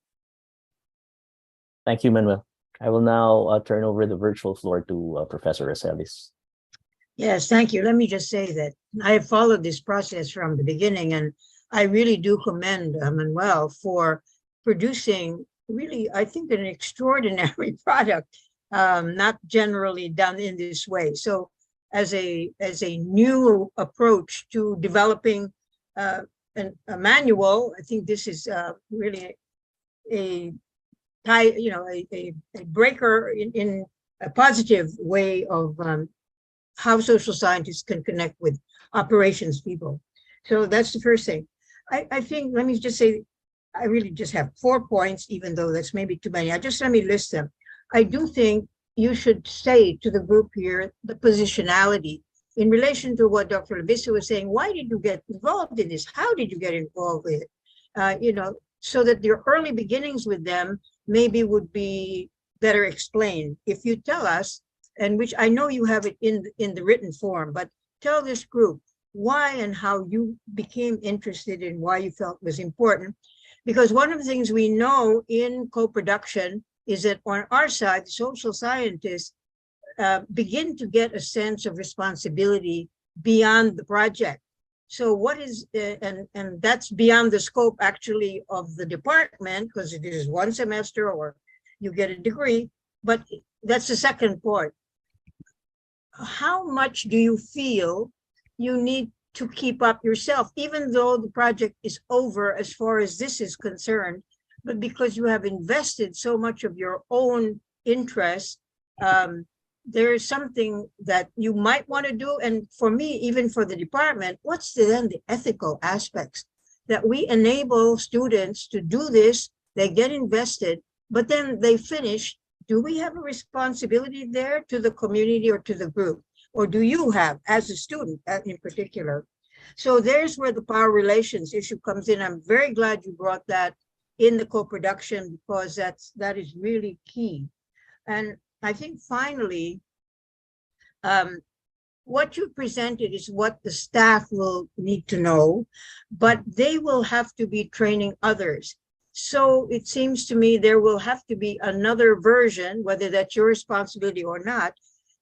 Thank you, Manuel. I will now turn over the virtual floor to Professor Rosales. Yes, thank you. Let me just say that I have followed this process from the beginning, and I really do commend Manuel for producing really, I think, an extraordinary product, not generally done in this way. So as a new approach to developing a manual, I think this is really a breaker in a positive way of how social scientists can connect with operations people. So that's the first thing. I think, let me just say, I really just have 4 points, even though that's maybe too many. Let me list them. I do think you should say to the group here the positionality in relation to what Dr. Leviste was saying. Why did you get involved in this? How did you get involved with it? So that your early beginnings with them maybe would be better explained. If you tell us and which I know you have it in the written form, but tell this group why and how you became interested in why you felt was important. Because one of the things we know in co-production is that on our side, the social scientists begin to get a sense of responsibility beyond the project. So what is, and that's beyond the scope actually of the department, because it is one semester or you get a degree, but that's the second part. How much do you feel you need to keep up yourself, even though the project is over as far as this is concerned, but because you have invested so much of your own interest, there is something that you might want to do. And for me, even for the department, what's then the ethical aspects that we enable students to do this, they get invested, but then they finish. Do we have a responsibility there to the community or to the group? Or do you have as a student in particular? So there's where the power relations issue comes in. I'm very glad you brought that in the co-production, because that is really key. And I think finally, what you presented is what the staff will need to know, but they will have to be training others. So it seems to me there will have to be another version, whether that's your responsibility or not,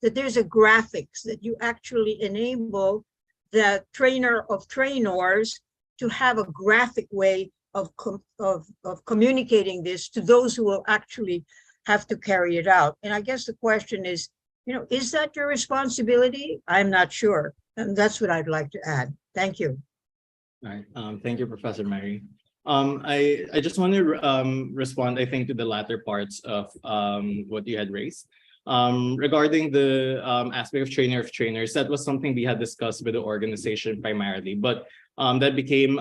that there's a graphics that you actually enable the trainer of trainers to have a graphic way of communicating this to those who will actually have to carry it out. And I guess the question is, is that your responsibility? I'm not sure. And that's what I'd like to add. Thank you. All right. Thank you, Professor Mary. I just want to respond, I think, to the latter parts of what you had raised. Regarding the aspect of trainer of trainers, that was something we had discussed with the organization primarily, but that became,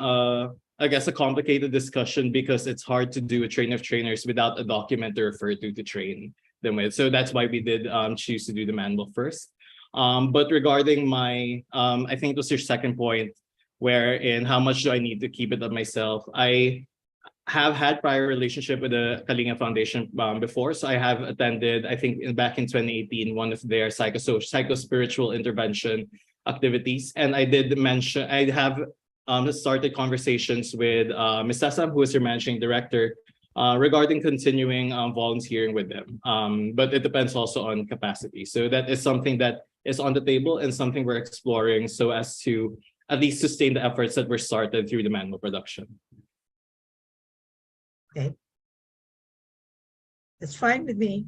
I guess, a complicated discussion because it's hard to do a trainer of trainers without a document to refer to train them with. So that's why we did choose to do the manual first. But regarding my, I think it was your second point, wherein how much do I need to keep it up myself? I have had prior relationship with the Niño Foundation before. So I have attended, I think back in 2018, one of their psycho-spiritual intervention activities. And I did mention, I have started conversations with Ms. Sassam, who is your managing director, regarding continuing volunteering with them. But it depends also on capacity. So that is something that is on the table and something we're exploring so as to at least sustain the efforts that were started through the manual production. Okay. That's fine with me.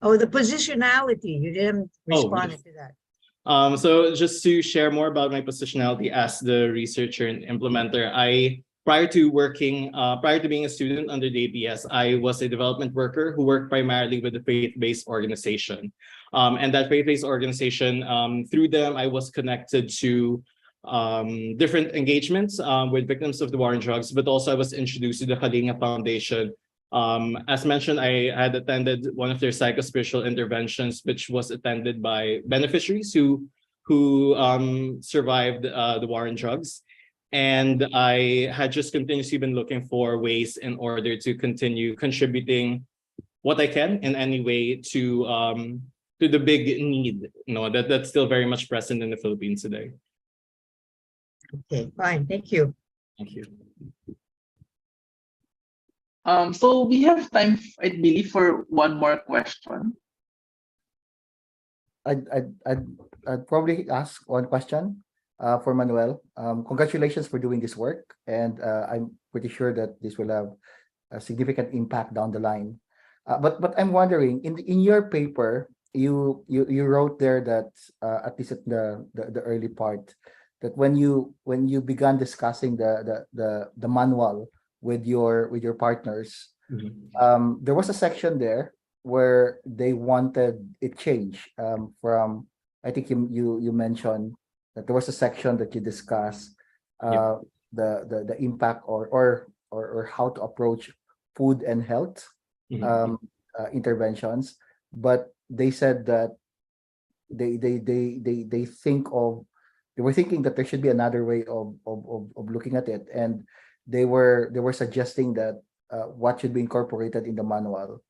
Oh, the positionality, you didn't respond to that. So just to share more about my positionality as the researcher and implementer, prior to being a student under the APS, I was a development worker who worked primarily with a faith-based organization. And that faith-based organization, through them, I was connected to different engagements with victims of the war on drugs, but also I was introduced to the Niño Foundation. As mentioned, I had attended one of their psycho-spiritual interventions, which was attended by beneficiaries who survived the war on drugs. And I had just continuously been looking for ways in order to continue contributing what I can in any way to the big need, that's still very much present in the Philippines today. Okay, fine. Thank you. Thank you. So we have time, I believe, for one more question. I'd probably ask one question for Manuel. Congratulations for doing this work, and I'm pretty sure that this will have a significant impact down the line. But I'm wondering, in your paper, you wrote there that at least at the early part, that when you began discussing the manual with your partners, there was a section there where they wanted it changed from, I think you mentioned that there was a section that you discussed the impact or how to approach food and health interventions, but they said that they were thinking that there should be another way of looking at it, and they were suggesting that what should be incorporated in the manual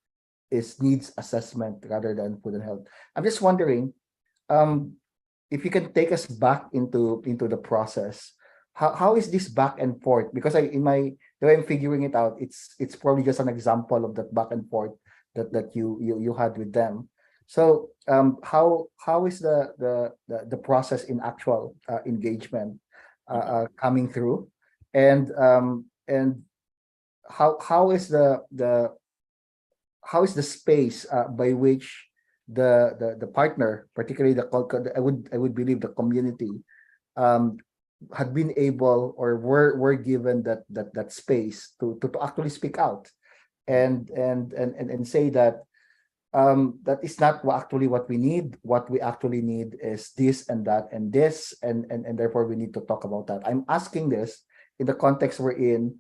is needs assessment rather than food and health. I'm just wondering, if you can take us back into the process. How is this back and forth? Because the way I'm figuring it out, it's probably just an example of that back and forth that you had with them. So how is the process in actual engagement coming through, and how is the space by which the partner, particularly I would believe the community, had been able or were given that space to actually speak out and say that that is not actually what we need. What we actually need is this and that and this, and therefore we need to talk about that. I'm asking this in the context we're in.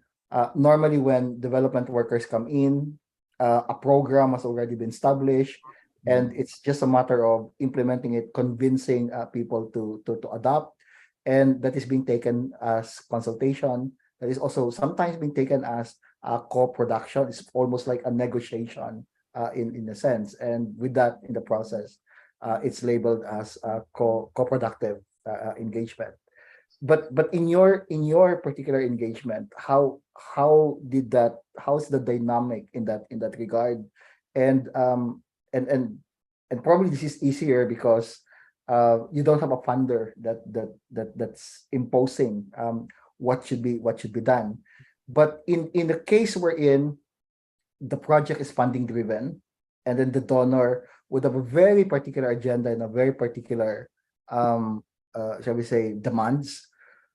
Normally, when development workers come in, a program has already been established, and it's just a matter of implementing it, convincing people to adopt, and that is being taken as consultation. That is also sometimes being taken as co-production. It's almost like a negotiation in a sense, and with that in the process, it's labeled as co-productive engagement. But in your particular engagement, how's the dynamic in that regard, and probably this is easier because you don't have a funder that's imposing what should be done. But in the case we're in, the project is funding driven, and then the donor would have a very particular agenda and a very particular shall we say demands.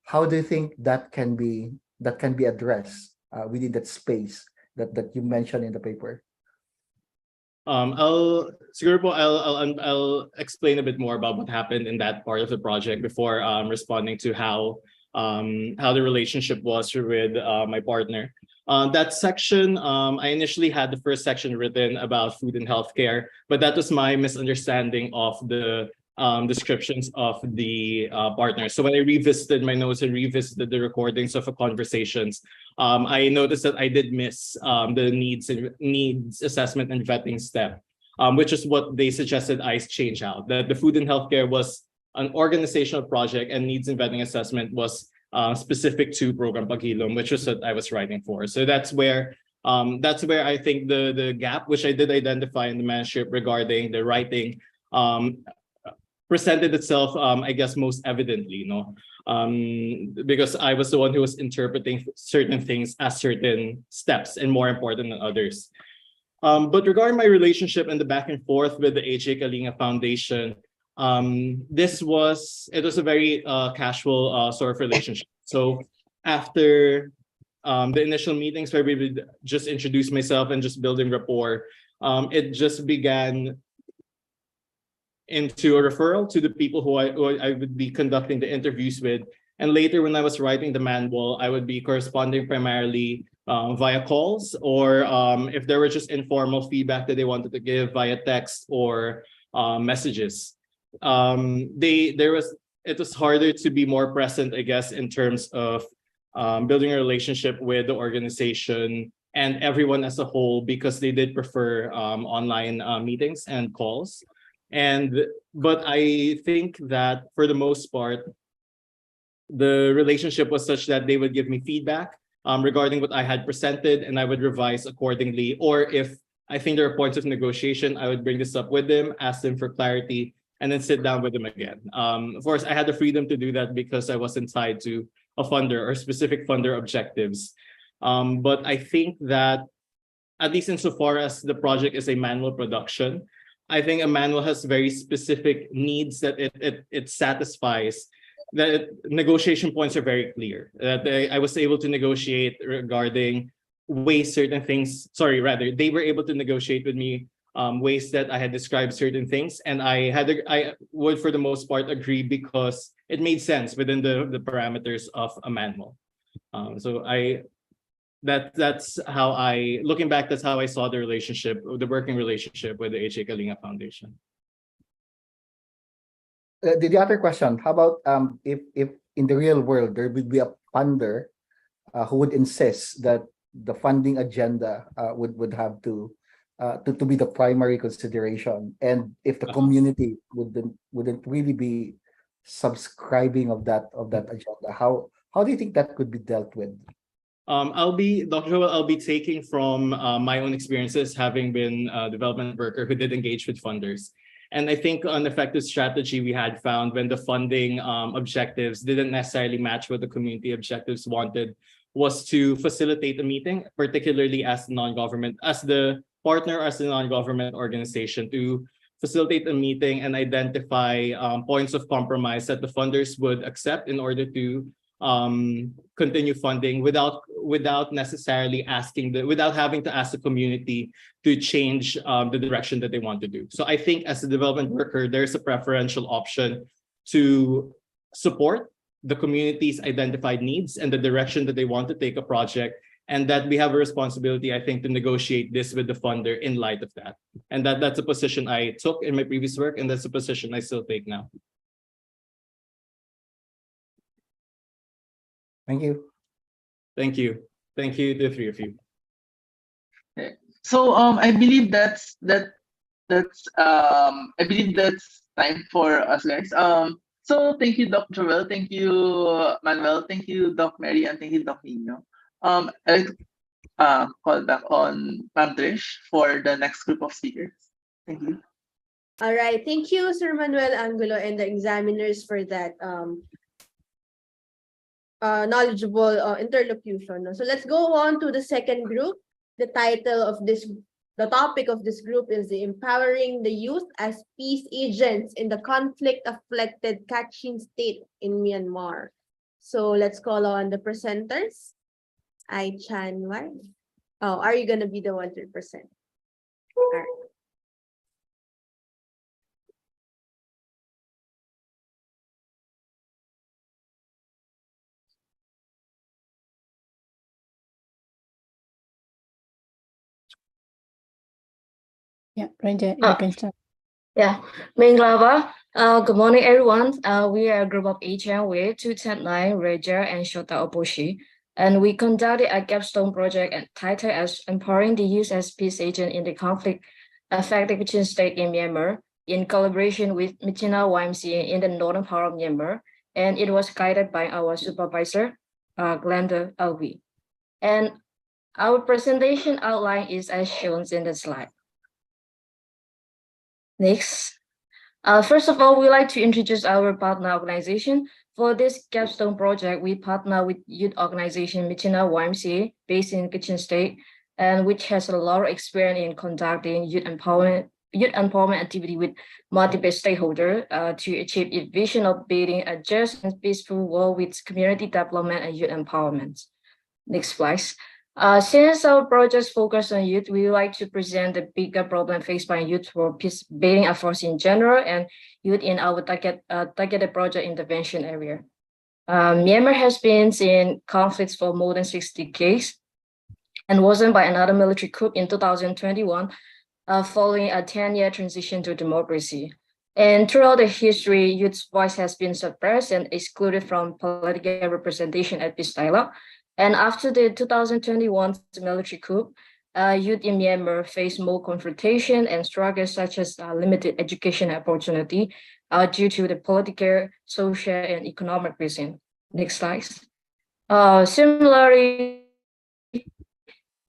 How do you think that can be addressed within that space that you mentioned in the paper? I'll explain a bit more about what happened in that part of the project before responding to how the relationship was with my partner. That section, I initially had the first section written about food and healthcare, but that was my misunderstanding of the descriptions of the partners. So when I revisited my notes and revisited the recordings of the conversations, I noticed that I did miss the needs assessment and vetting step, which is what they suggested I change out. That the food and healthcare was an organizational project, and needs and vetting assessment was specific to program Pagilom, which was what I was writing for. So that's where I think the gap, which I did identify in the manuscript regarding the writing, presented itself, I guess, most evidently, because I was the one who was interpreting certain things as certain steps and more important than others. But regarding my relationship and the back and forth with the H.A. Kalinga Foundation, it was a very casual sort of relationship. So after the initial meetings where we would just introduce myself and just building rapport, it just began into a referral to the people who I would be conducting the interviews with. And later, when I was writing the manual, I would be corresponding primarily via calls, or if there were just informal feedback that they wanted to give via text or messages. It was harder to be more present, I guess, in terms of building a relationship with the organization and everyone as a whole, because they did prefer online meetings and calls. But I think that for the most part, the relationship was such that they would give me feedback regarding what I had presented, and I would revise accordingly. Or if I think there are points of negotiation, I would bring this up with them, ask them for clarity, and then sit down with them again. Of course, I had the freedom to do that because I wasn't tied to a funder or specific funder objectives. But I think that, at least insofar as the project is a manual production, I think a manual has very specific needs that it satisfies. That negotiation points are very clear. That I was able to negotiate regarding ways certain things. Sorry, rather, they were able to negotiate with me ways that I had described certain things, and I would for the most part agree because it made sense within the parameters of a manual. That's how looking back, that's how I saw the working relationship with the H.A. Kalinga Foundation. The other question, how about if in the real world there would be a funder who would insist that the funding agenda would have to to be the primary consideration. And if the community wouldn't really be subscribing of that agenda, how do you think that could be dealt with? Dr. Joel, I'll be taking from my own experiences, having been a development worker who did engage with funders. And I think an effective strategy we had found when the funding objectives didn't necessarily match what the community objectives wanted was to facilitate a meeting, particularly as the partner, as the non-government organization, to facilitate a meeting and identify points of compromise that the funders would accept in order to continue funding without necessarily without having to ask the community to change the direction that they want to do. So I think as a development worker, there's a preferential option to support the community's identified needs and the direction that they want to take a project, and that we have a responsibility, I think, to negotiate this with the funder in light of that. And that's a position I took in my previous work, and that's a position I still take now. Thank you. Thank you. Thank you to the three of you. So I believe that's time for us, guys. So thank you, Dr. Joel, thank you, Manuel, thank you, Doc Mary, and thank you, Doc Niño. I'd like to call back on Ma'am Trish for the next group of speakers. Thank you. All right. Thank you, Sir Manuel Angulo and the examiners for that knowledgeable interlocution. So let's go on to the second group. The topic of this group is the empowering the youth as peace agents in the conflict-afflicted Kachin state in Myanmar. So let's call on the presenters. Chan, what? Oh, are you gonna be the one to present? All right. Yeah, Ranger, you can start. Yeah, Minh Lava. Good morning, everyone. We are a group of Htoo with 210 Ranger and Shota Oboshi, and we conducted a capstone project entitled as Empowering the Youth as Peace Agent in the Conflict-Affected Kachin State in Myanmar, in collaboration with Michina YMCA in the northern part of Myanmar, and it was guided by our supervisor, Glenda L. And our presentation outline is as shown in the slide. Next. First of all, we'd like to introduce our partner organization. For this capstone project, we partner with youth organization Michina YMCA, based in Kachin State, and which has a lot of experience in conducting youth empowerment activity with multiple stakeholders to achieve its vision of building a just and peaceful world with community development and youth empowerment. Next slide. Since our projects focus on youth, we would like to present the bigger problem faced by youth for peace building efforts in general and youth in our targeted project intervention area. Myanmar has been in conflicts for more than 6 decades and wasn't by another military coup in 2021, following a 10-year transition to democracy. And throughout the history, youth's voice has been suppressed and excluded from political representation at peace dialogue. And after the 2021 military coup, youth in Myanmar face more confrontation and struggles such as limited education opportunity due to the political, social, and economic reason. Next slide. Similarly,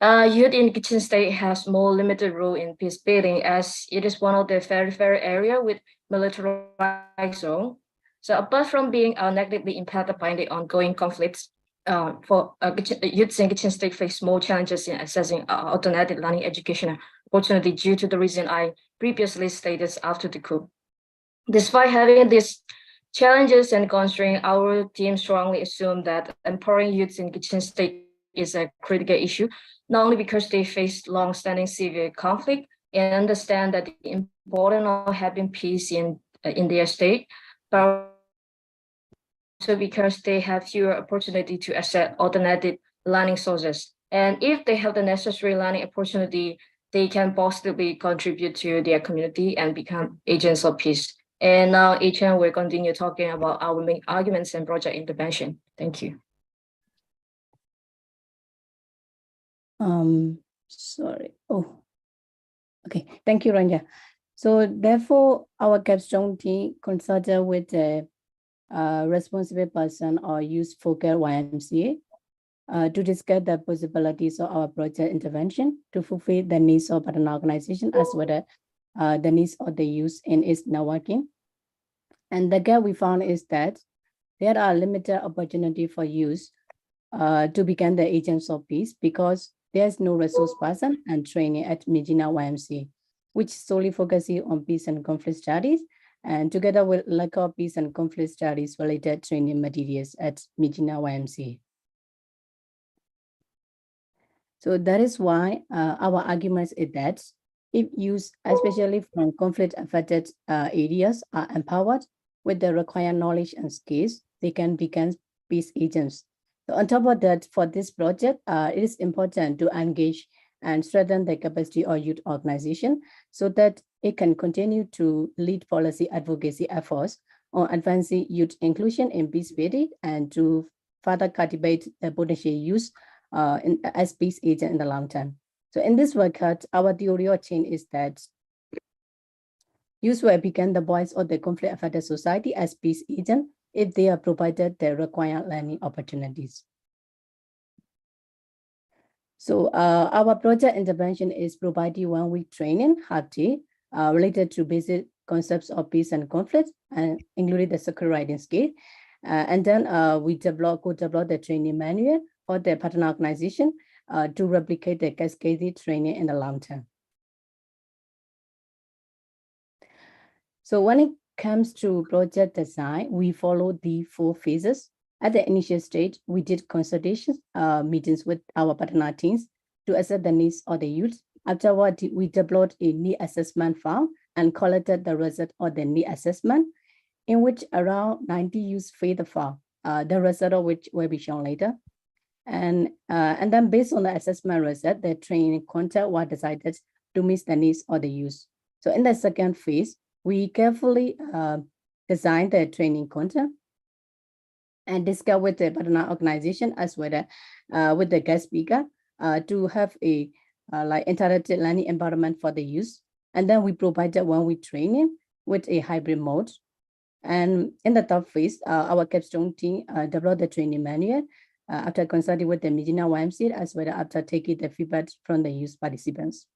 youth in Kachin State has more limited role in peace building as it is one of the very area with militarized zone. So apart from being negatively impacted by the ongoing conflicts, youth in Kachin State face more challenges in accessing alternative learning education opportunity due to the reason I previously stated after the coup. Despite having these challenges and constraints, our team strongly assume that empowering youth in Kachin State is a critical issue, not only because they face long-standing civil conflict and understand that the importance of having peace in their state, but also because they have fewer opportunity to access alternative learning sources. And if they have the necessary learning opportunity, they can positively contribute to their community and become agents of peace. And now Etienne will continue talking about our main arguments and project intervention. Thank you. Sorry. Oh, Okay, thank you, Ranja. So therefore, our capstone team consulted with the responsible person or youth focused YMCA to discuss the possibilities of our project intervention to fulfill the needs of an organization as well as the needs of the youth in its networking. And the gap we found is that there are limited opportunity for youth to become the agents of peace because there's no resource person and training at Mijina YMCA, which solely focusing on peace and conflict studies, and together with lack of peace and conflict studies related training materials at Mijina YMCA. So that is why our argument is that if youth, especially from conflict-affected areas, are empowered with the required knowledge and skills, they can become peace agents. So on top of that, for this project, it is important to engage and strengthen the capacity of youth organization so that it can continue to lead policy advocacy efforts on advancing youth inclusion in peace building and to further cultivate the potential youth as peace agent in the long term. So in this workout, our theory or chain is that youth will become the voice of the conflict-affected society as peace agent if they are provided the required learning opportunities. So our project intervention is providing 1-week training, Htoo, related to basic concepts of peace and conflict, and including the secure writing skill. And then we co-develop the training manual for the partner organization to replicate the cascaded training in the long term. So when it comes to project design, we follow the 4 phases. At the initial stage, we did consultations, meetings with our partner teams to assess the needs of the youth. Afterward, we developed a need assessment form and collected the result of the need assessment, in which around 90 youth filled the form, the result of which will be shown later. And then based on the assessment result, the training content was decided to meet the needs of the youth. So in the second phase, we carefully designed the training content and discuss with the partner organization as well as with the guest speaker to have a like interactive learning environment for the youth. And then we provided 1-week training with a hybrid mode. And in the third phase, our capstone team developed the training manual after consulting with the Mijina YMCA as well as after taking the feedback from the youth participants.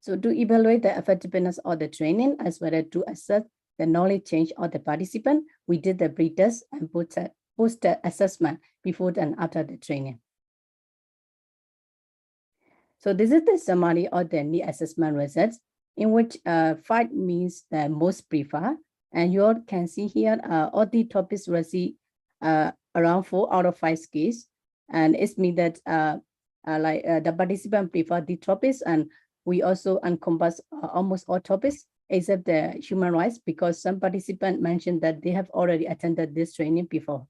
So to evaluate the effectiveness of the training as well as to assess the knowledge change of the participant, we did the pre-test and post assessment before and after the training. So this is the summary of the need assessment results, in which 5 means the most preferred. And you all can see here, all the topics receive around 4 out of 5 scales. And it means that the participant prefer the topics, and we also encompass almost all topics except the human rights, because some participants mentioned that they have already attended this training before.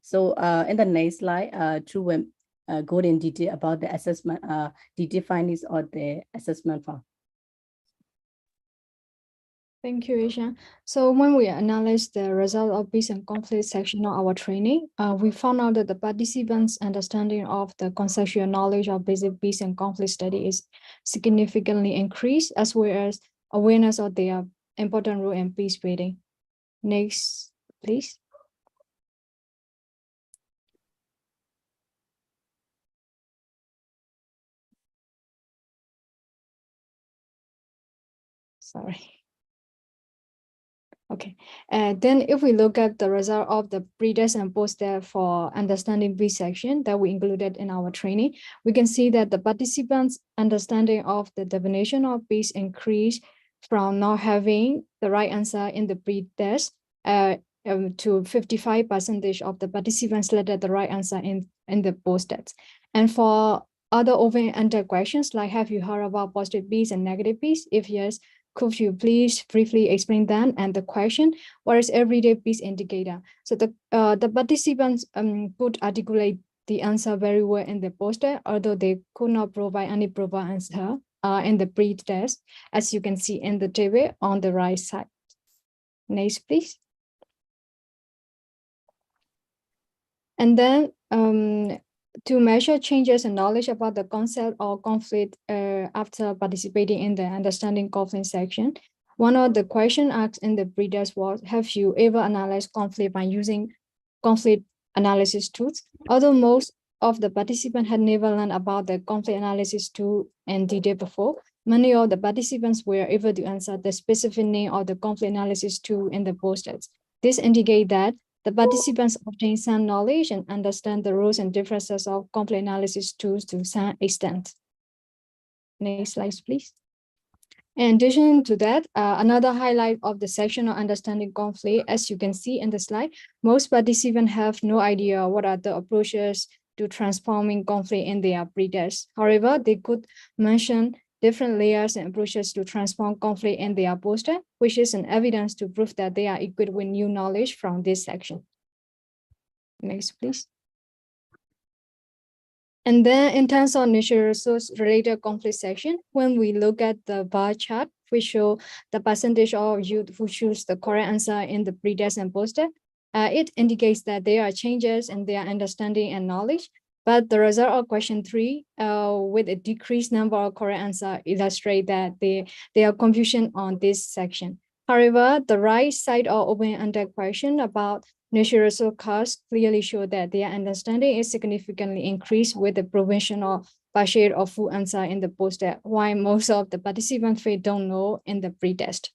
So in the next slide, Htoo will go in detail about the assessment, detailed findings of the assessment form. Thank you, Isha. So when we analyzed the result of peace and conflict section of our training, we found out that the participants' understanding of the conceptual knowledge of basic peace and conflict study is significantly increased, as well as awareness of their important role in peace building. Next, please. Sorry. Okay, and then if we look at the result of the pre-test and post-test for understanding peace section that we included in our training, we can see that the participants' understanding of the definition of peace increased from not having the right answer in the pre-test to 55% of the participants selected the right answer in the post-test. And for other open-ended questions, like have you heard about positive peace and negative peace? If yes, could you please briefly explain that? And the question, what is everyday peace indicator? So the participants could articulate the answer very well in the poster, although they could not provide any proper answer in the pre-test, as you can see in the table on the right side. Next, please. And then to measure changes in knowledge about the concept of conflict after participating in the understanding conflict section. One of the questions asked in the pre-test was, have you ever analyzed conflict by using conflict analysis tools? Although most of the participants had never learned about the conflict analysis tool in detail before, many of the participants were able to answer the specific name of the conflict analysis tool in the posters. This indicates that the participants obtain some knowledge and understand the rules and differences of conflict analysis tools to some extent. Next slide, please. In addition to that, another highlight of the section on understanding conflict, as you can see in the slide, most participants have no idea what are the approaches to transforming conflict in their pre-test. However, they could mention different layers and approaches to transform conflict in their poster, which is an evidence to prove that they are equipped with new knowledge from this section. Next, please. And then in terms of natural resource related conflict section, when we look at the bar chart, we show the percentage of youth who choose the correct answer in the pre-test and poster. It indicates that there are changes in their understanding and knowledge, but the result of question 3 with a decreased number of correct answers illustrate that there are confusion on this section. However, the right side of open-ended question about natural resource costs clearly show that their understanding is significantly increased with the provision of partial or full answer in the poster, while most of the participants don't know in the pre-test.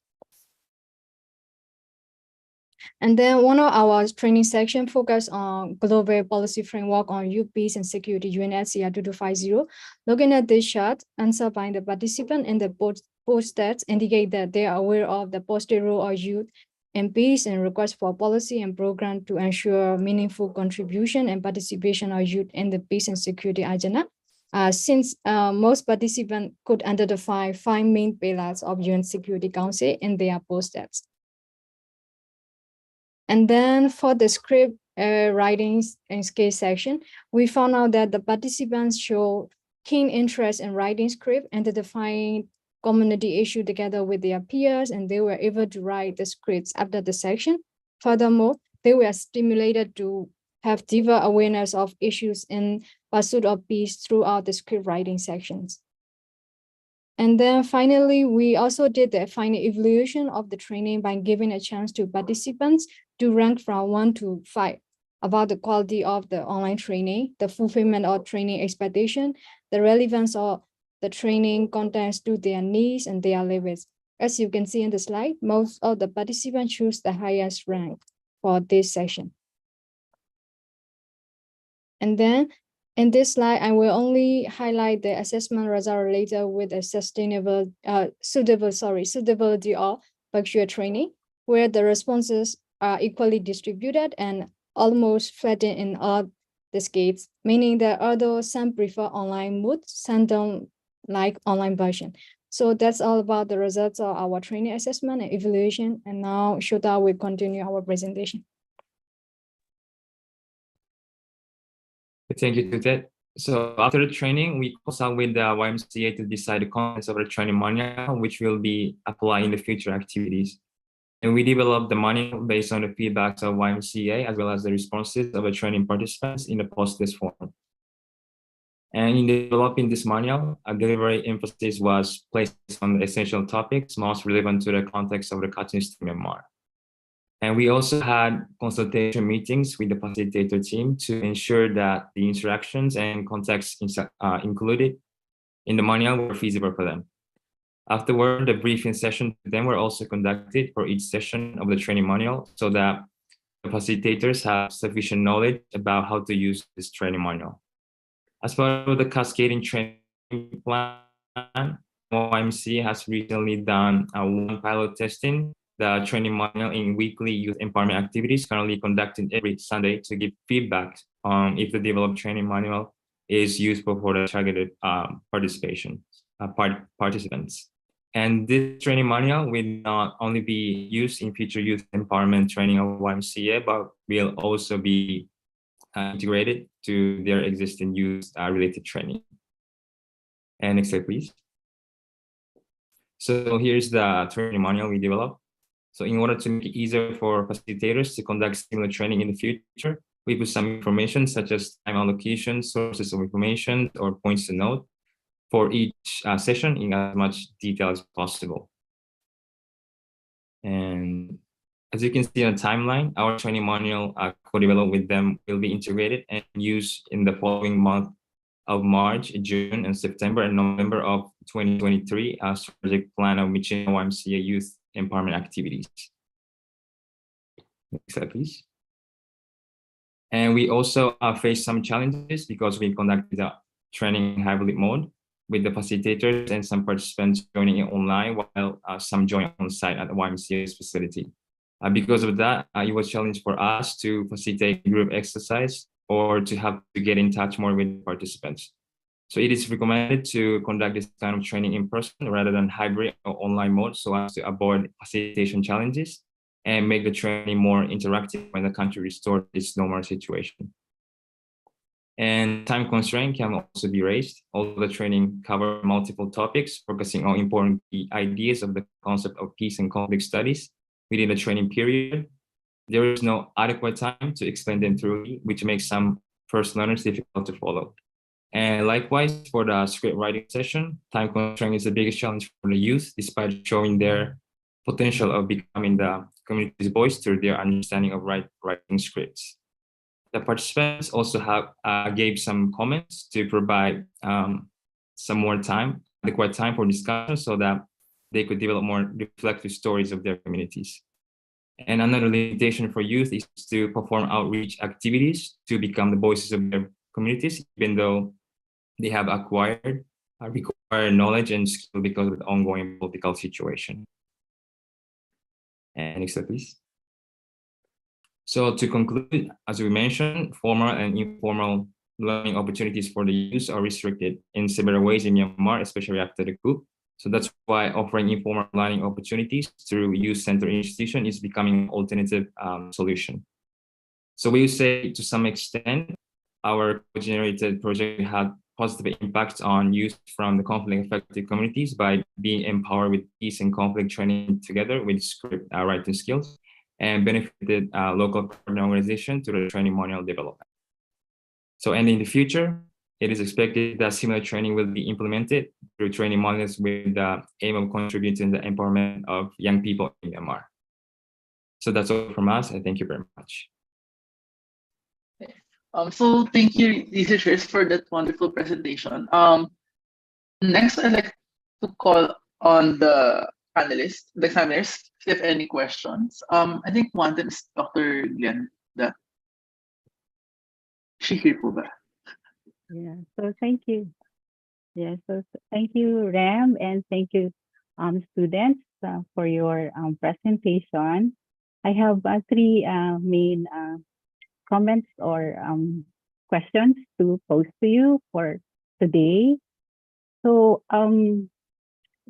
And then one of our training section focused on global policy framework on youth peace and security, UNSCR 2250. Looking at this chart, answer by the participant in the post-stats indicate that they are aware of the posted role of youth in peace and request for policy and program to ensure meaningful contribution and participation of youth in the peace and security agenda. Since most participants could identify 5 main pillars of UN Security Council in their post-stats. And then for the script writings and skills section, we found out that the participants show keen interest in writing script, identifying community issue together with their peers, and they were able to write the scripts after the section. Furthermore, they were stimulated to have deeper awareness of issues in pursuit of peace throughout the script writing sections. And then finally, we also did the final evaluation of the training by giving a chance to participants to rank from 1 to 5 about the quality of the online training, the fulfillment of training expectation, the relevance of the training contents to their needs and their levels. As you can see in the slide, most of the participants choose the highest rank for this session. And then in this slide, I will only highlight the assessment result related with a suitability of virtual training, where the responses are equally distributed and almost flattened in all the scales, meaning that although some prefer online mode, some don't like online version. So that's all about the results of our training assessment and evaluation. And now Shota will continue our presentation. Thank you, Htet. So after the training, we consult with the YMCA to decide the contents of the training manual, which will be applied in the future activities. And we developed the manual based on the feedbacks of YMCA, as well as the responses of the training participants in the post-test form. And in developing this manual, a delivery emphasis was placed on the essential topics most relevant to the context of the Kachin State, Myanmar. And we also had consultation meetings with the facilitator team to ensure that the interactions and context included in the manual were feasible for them. Afterward, the briefing sessions then were also conducted for each session of the training manual so that the facilitators have sufficient knowledge about how to use this training manual. As part of the cascading training plan, YMCA has recently done one pilot testing the training manual in weekly youth empowerment activities currently conducted every Sunday to give feedback on if the developed training manual is useful for the targeted participants. And this training manual will not only be used in future youth empowerment training of YMCA, but will also be integrated to their existing youth-related training. And next slide, please. So here's the training manual we developed. So in order to make it easier for facilitators to conduct similar training in the future, We put some information such as time allocation, sources of information, or points to note for each session in as much detail as possible. And as you can see on the timeline, our training manual co-developed with them will be integrated and used in the following month of March, June, and September and November of 2023 as project plan of Michino YMCA youth empowerment activities. Next slide, please. And we also face some challenges because we conducted the training in hybrid mode with the facilitators and some participants joining in online while some join on site at the YMCA's facility. Because of that, it was a challenge for us to facilitate group exercise or to have to get in touch more with participants. So it is recommended to conduct this kind of training in person rather than hybrid or online mode so as to avoid facilitation challenges and make the training more interactive when the country restores its normal situation. And time constraint can also be raised. Although the training covers multiple topics, focusing on important key ideas of the concept of peace and conflict studies within the training period, there is no adequate time to explain them thoroughly, which makes some first learners difficult to follow. And likewise, for the script writing session, time constraint is the biggest challenge for the youth, despite showing their potential of becoming the community's voice through their understanding of writing scripts. The participants also gave some comments to provide some more time, adequate time for discussion so that they could develop more reflective stories of their communities. And another limitation for youth is to perform outreach activities to become the voices of their communities, even though they have acquired required knowledge and skill because of the ongoing political situation. And next slide, please. So to conclude, as we mentioned, formal and informal learning opportunities for the youth are restricted in several ways in Myanmar, especially after the coup. So that's why offering informal learning opportunities through youth-centered institution is becoming an alternative solution. So we say to some extent, our generated project had positive impacts on youth from the conflict-affected communities by being empowered with peace and conflict training together with script writing skills, and benefited local partner organization to the training manual development. So, and in the future, it is expected that similar training will be implemented through training manuals with the aim of contributing to the empowerment of young people in Myanmar. So that's all from us, and thank you very much. So thank you, researchers, for that wonderful presentation. Next, I'd like to call on the panelists, the examiners, if they have any questions. I think one of them is Dr. Glenda. She here po ba? Yeah, so thank you. Yeah, so thank you, Ram, and thank you, students, for your presentation. I have three main comments or questions to pose to you for today. So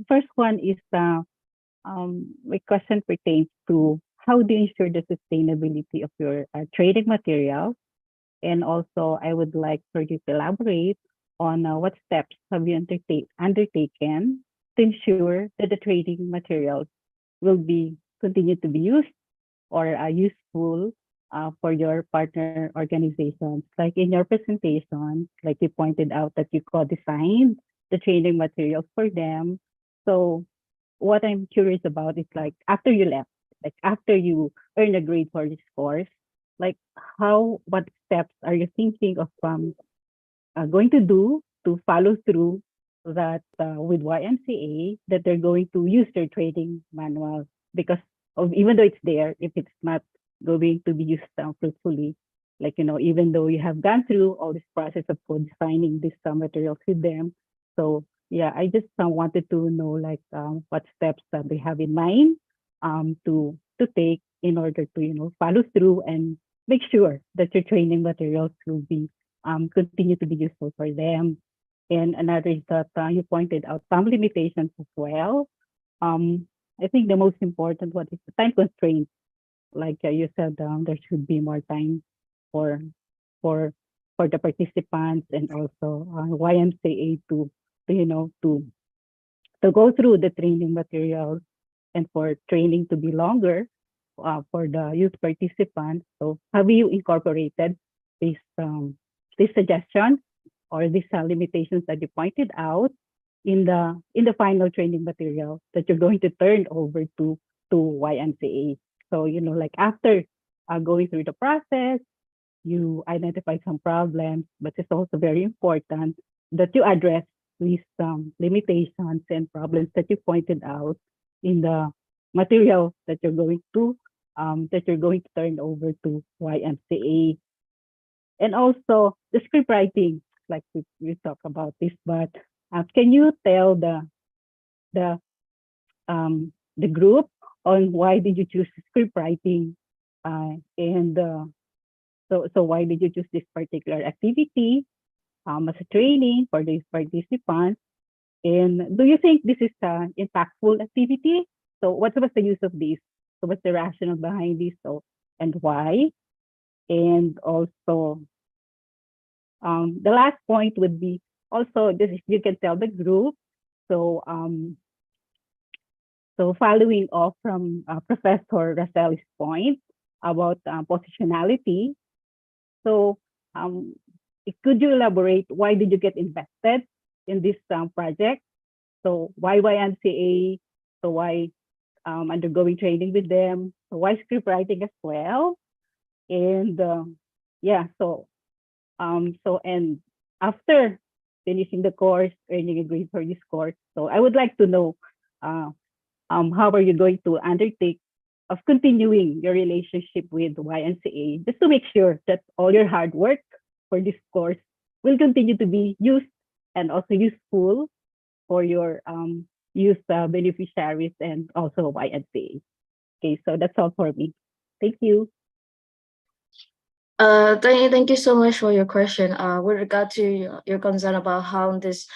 first one is my question pertains to how do you ensure the sustainability of your training materials? And also I would like for you to elaborate on what steps have you undertaken to ensure that the training materials will be continue to be used or useful for your partner organizations. Like in your presentation, like you pointed out that you co-designed the training materials for them. So what I'm curious about is like after you left, like after you earn a grade for this course, like what steps are you thinking of going to do to follow through that with YMCA that they're going to use their training manual, because even though it's there, if it's not going to be used fruitfully, like, you know, even though you have gone through all this process of co-designing these materials with them. So yeah, I just wanted to know like what steps that they have in mind to take in order to, you know, follow through and make sure that your training materials will be continue to be useful for them. And another is that you pointed out some limitations as well. I think the most important one is the time constraint. Like you said, there should be more time for the participants and also YMCA to you know to go through the training materials and for training to be longer. for the youth participants. So have you incorporated these suggestions or these limitations that you pointed out in the final training material that you're going to turn over to YMCA? So, you know, like after going through the process, you identify some problems, but it's also very important that you address these limitations and problems that you pointed out in the material that you're going to turn over to YMCA. And also the script writing, like we talk about this, but can you tell the group on why did you choose script writing, and so why did you choose this particular activity as a training for these participants? And do you think this is an impactful activity? So what was the use of this? So what's the rationale behind this? So, and why? And also, the last point would be also this, you can tell the group. So, so following off from Professor Raselli's point about positionality. So, could you elaborate why did you get invested in this project? So why YMCA? So why undergoing training with them? So why script writing as well? And yeah, so and after finishing the course, earning a grade for this course, so I would like to know how are you going to undertake of continuing your relationship with YMCA, just to make sure that all your hard work for this course will continue to be used and also useful for your youth beneficiaries and also YMCA. Okay, so that's all for me. Thank you. Thank you so much for your question. With regard to your concern about how this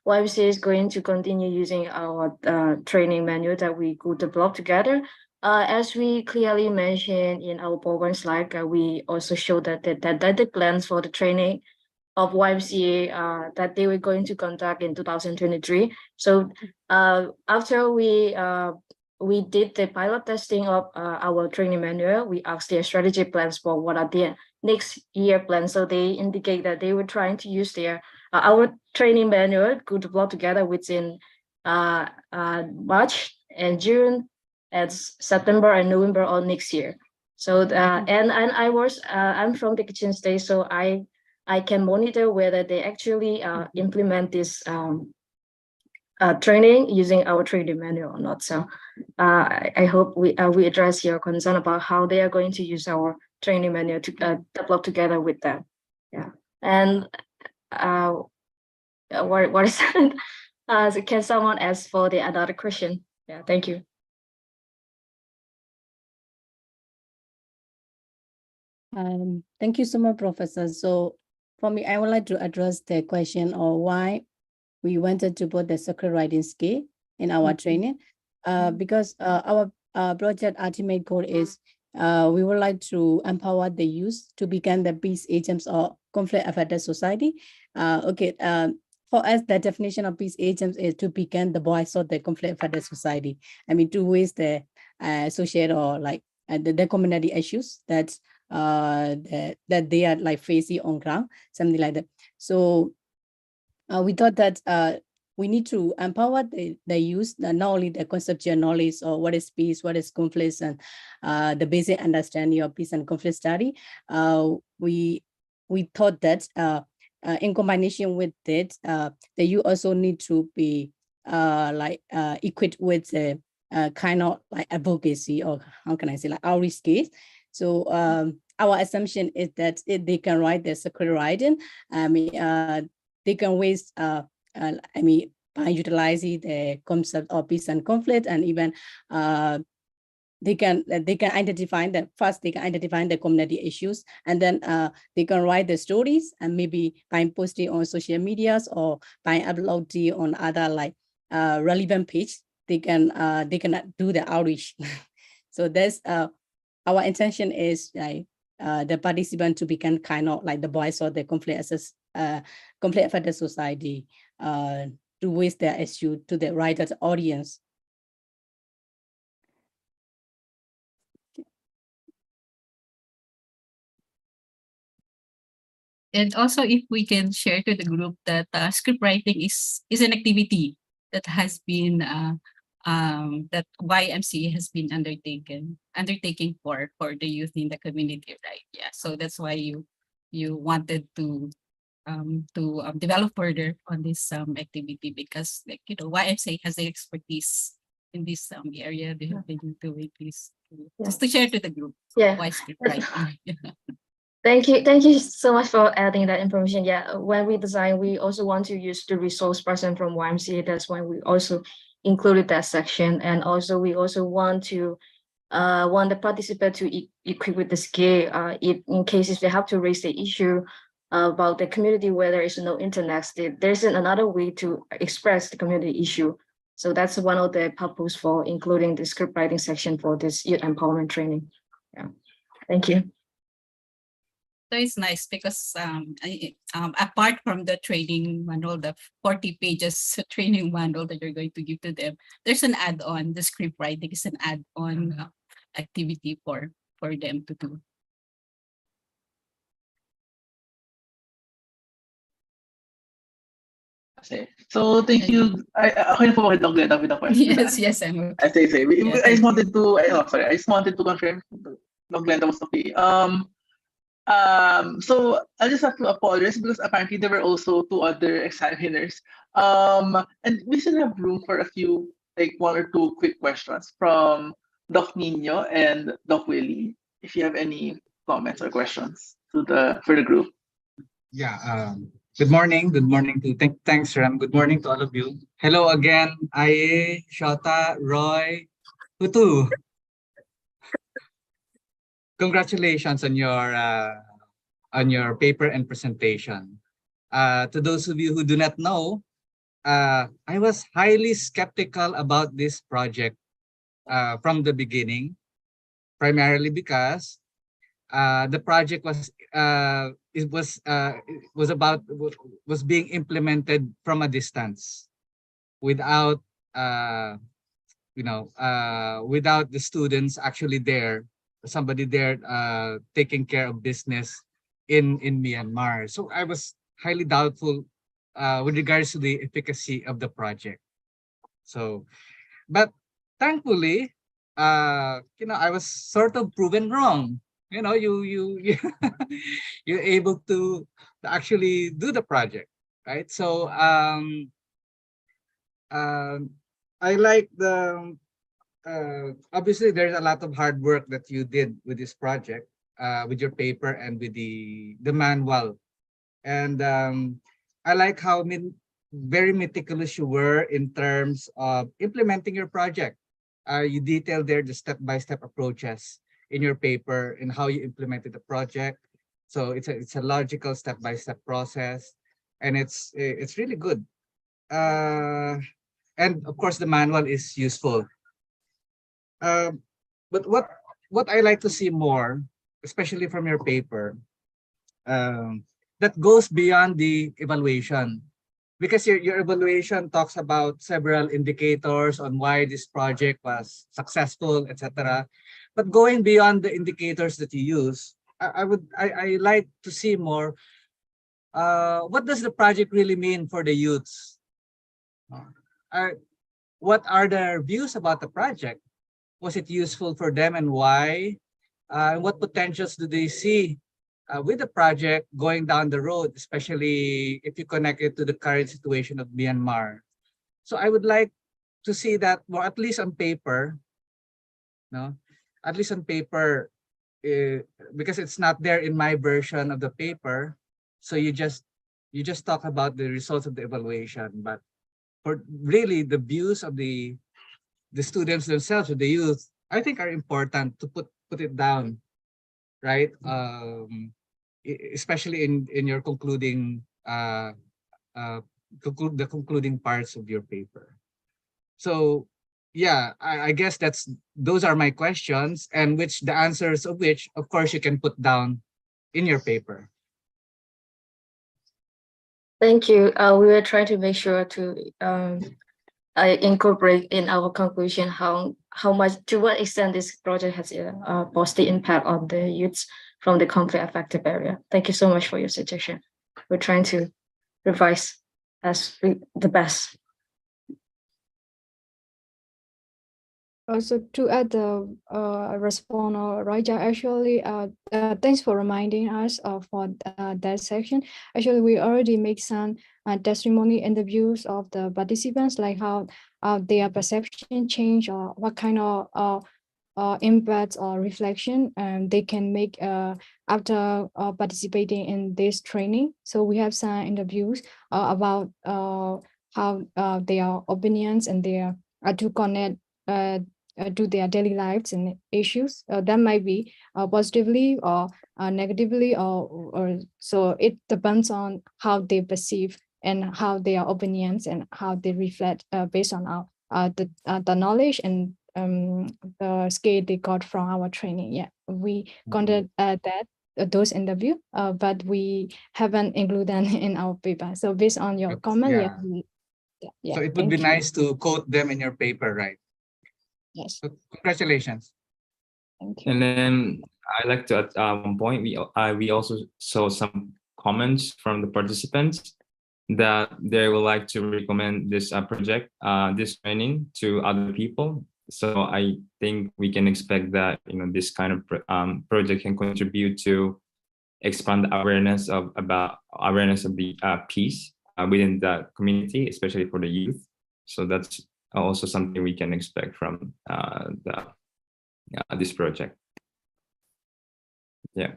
YMCA is going to continue using our training manual that we could develop together. As we clearly mentioned in our PowerPoint slide, we also showed that the plans for the training of YMCA that they were going to conduct in 2023. So after we did the pilot testing of our training manual, we asked their strategy plans for what are their next year plans. So they indicate that they were trying to use their our training manual could develop together within March and June and September and November of next year. So and I'm from the Kachin state, so I can monitor whether they actually implement this training using our training manual or not. So I hope we address your concern about how they are going to use our training manual to develop together with them. Yeah, and what is that? So can someone ask for the another question? Yeah, thank you. Thank you so much, Professor. So for me, I would like to address the question of why we wanted to put the sacred writing skill in our training. Because our project ultimate goal is we would like to empower the youth to become the peace agents of conflict-affected society. For us, the definition of peace agents is to become the voice of the conflict-affected society. I mean, to raise the social or like the community issues that they are like facing on ground, something like that. So we thought that we need to empower the youth, not only the conceptual knowledge of what is peace, what is conflict, and the basic understanding of peace and conflict study. We thought that in combination with it, that you also need to be equipped with a kind of like advocacy, or how can I say, like outreach skills. So our assumption is that if they can write their sacred writing, they can waste, by utilizing the concept of peace and conflict, and even they can identify that first they can identify the community issues, and then they can write the stories, and maybe by posting on social medias or by uploading on other like relevant page, they can do the outreach. So that's our intention is like the participant to become kind of like the voice of the conflict-affected society to raise their issue to the writer's audience. And also, if we can share to the group that script writing is an activity that has been that YMCA has been undertaking for the youth in the community, right? Yeah. So that's why you wanted to develop further on this activity, because, like, YMCA has the expertise in this area. They have been doing this just to share to the group. Yeah. Why script writing? Thank you so much for adding that information. Yeah, when we design, we also want to use the resource person from YMCA. That's why we also included that section. And also we also want the participant to equip with the skill if in cases they have to raise the issue about the community where there is no internet. There's another way to express the community issue. So that's one of the purpose for including the script writing section for this youth empowerment training. Yeah, thank you. So it's nice because apart from the training manual, the 40 pages training manual that you're going to give to them, there's an add-on. The script writing is an add-on activity for them to do. So thank you. Okay na po ba Doc Glenda with the question? Yes, I'm okay. I say. Yeah, I just wanted to. I just wanted to confirm Doc Glenda was okay. So I just have to apologize because apparently there were also two other examiners. And we still have room for a few, like one or two quick questions from Doc Niño and Doc Willie. If you have any comments or questions for the group. Yeah. Good morning. Good morning to thanks, Ram. Good morning to all of you. Hello again, Aye, Shota, Roy, Htoo. Congratulations on your paper and presentation. To those of you who do not know, I was highly skeptical about this project from the beginning, primarily because the project was being implemented from a distance, without without the students actually there, somebody there taking care of business in Myanmar. So I was highly doubtful with regards to the efficacy of the project. So, but thankfully, I was sort of proven wrong. You're able to actually do the project, right? So I like the obviously there's a lot of hard work that you did with this project, with your paper and with the manual, and I like how very meticulous you were in terms of implementing your project. You detailed there the step-by-step approaches in your paper and how you implemented the project. So it's a logical step-by-step process, and it's really good. And of course the manual is useful. But what I like to see more, especially from your paper, that goes beyond the evaluation, because your evaluation talks about several indicators on why this project was successful, etc. But going beyond the indicators that you use, I like to see more. What does the project really mean for the youths? What are their views about the project? Was it useful for them, and why? What potentials do they see with the project going down the road, especially if you connect it to the current situation of Myanmar? So I would like to see that more, at least on paper, at least on paper, because it's not there in my version of the paper. So you just talk about the results of the evaluation, but for really the views of the students themselves, or the youth, I think are important to put it down, right? Especially in your concluding the concluding parts of your paper. So yeah, I guess those are my questions, and the answers of which, of course, you can put down in your paper. Thank you. We were trying to make sure to incorporate in our conclusion how much, to what extent this project has a positive impact on the youths from the conflict affected area. Thank you so much for your suggestion. We're trying to revise the best. Also, to add the response, Raja, actually, thanks for reminding us for that section. Actually, we already make some testimony interviews of the participants, like how their perception change or what kind of impacts or reflection they can make after participating in this training. So we have some interviews about how their opinions and their to connect to their daily lives and issues that might be positively or negatively, or so it depends on how they perceive and how their opinions and how they reflect based on our the knowledge and the skill they got from our training. Yeah, we conduct those interview, but we haven't included them in our paper. So based on your comment, yeah, So it would be nice to quote them in your paper, right? Yes. So congratulations. Thank you. And then I like to at one point we also saw some comments from the participants that they would like to recommend this project, this training to other people. So I think we can expect that this kind of project can contribute to expand the awareness of the peace within the community, especially for the youth. So that's also something we can expect from this project. Yeah.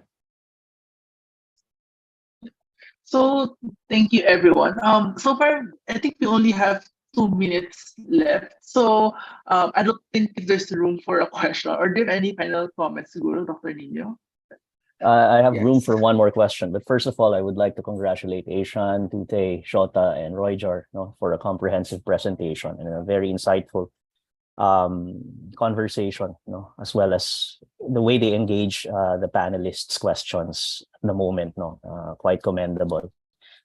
So thank you, everyone. So far, I think we only have 2 minutes left. So I don't think if there's room for a question. Or do you have any final comments, Guru, Dr. Niño? I have room Yes. for one more question, but first of all, I would like to congratulate Aishan, Tute, Shota, and Royjar for a comprehensive presentation and a very insightful conversation, as well as the way they engage the panelists' questions in the moment, quite commendable.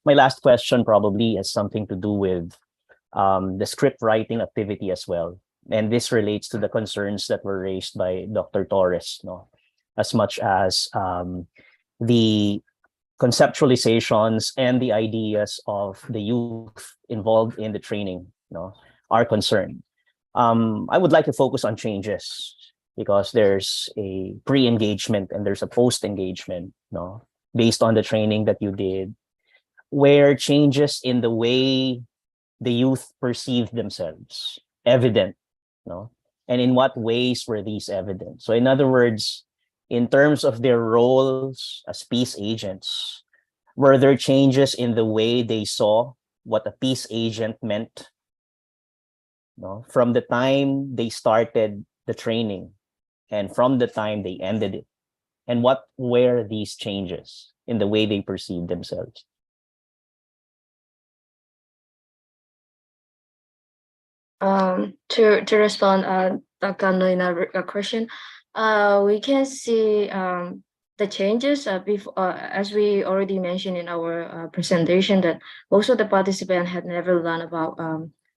My last question probably has something to do with the script writing activity as well. And this relates to the concerns that were raised by Dr. Torres, as much as the conceptualizations and the ideas of the youth involved in the training, are concerned. I would like to focus on changes because there's a pre-engagement and there's a post-engagement, based on the training that you did, where changes in the way the youth perceive themselves evident, and in what ways were these evident? So in other words, in terms of their roles as peace agents, were there changes in the way they saw what a peace agent meant, from the time they started the training and from the time they ended it? And what were these changes in the way they perceived themselves? To respond, Dr. Noina, question, we can see the changes before, as we already mentioned in our presentation, that most of the participants had never learned about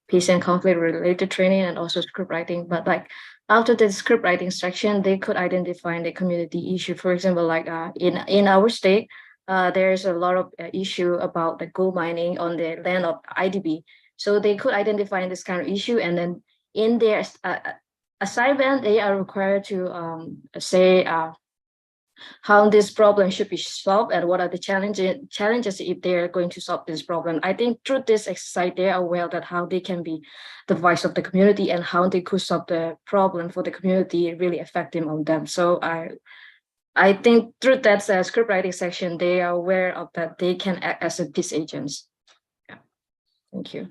peace and conflict related training and also script writing. But like after the script writing section, they could identify the community issue. For example, like in our state, there's a lot of issue about the gold mining on the land of IDB. So they could identify this kind of issue, and then in their assignment, they are required to say how this problem should be solved and what are the challenges if they're going to solve this problem. I think through this exercise, they are aware that how they can be the voice of the community and how they could solve the problem for the community really affecting on them. So I think through that script writing section, they are aware of that they can act as a peace agents. Yeah. Thank you.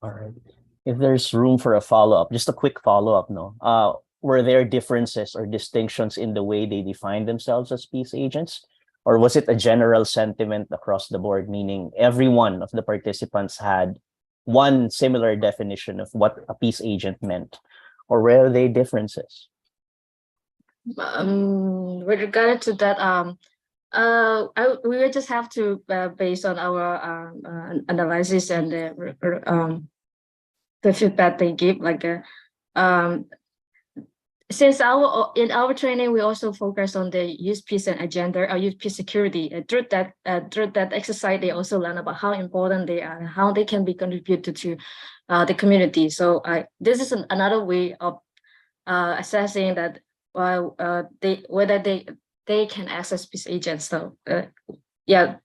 All right. If there's room for a follow-up, just a quick follow-up, were there differences or distinctions in the way they define themselves as peace agents? Or was it a general sentiment across the board, meaning every one of the participants had one similar definition of what a peace agent meant? Or were there differences? With regard to that, we will just have to, based on our analysis and the feedback they give, like since in our training, we also focus on the youth peace and agenda, or youth peace security. Through that exercise, they also learn about how important they are and how they can be contributed to the community. So this is another way of assessing that whether they can access peace agents. So yeah,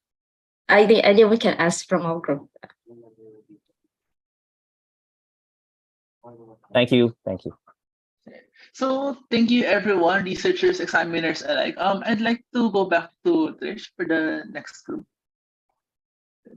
I think we can ask from our group. Thank you. Thank you. So thank you everyone, researchers, examiners alike. I'd like to go back to Trish for the next group.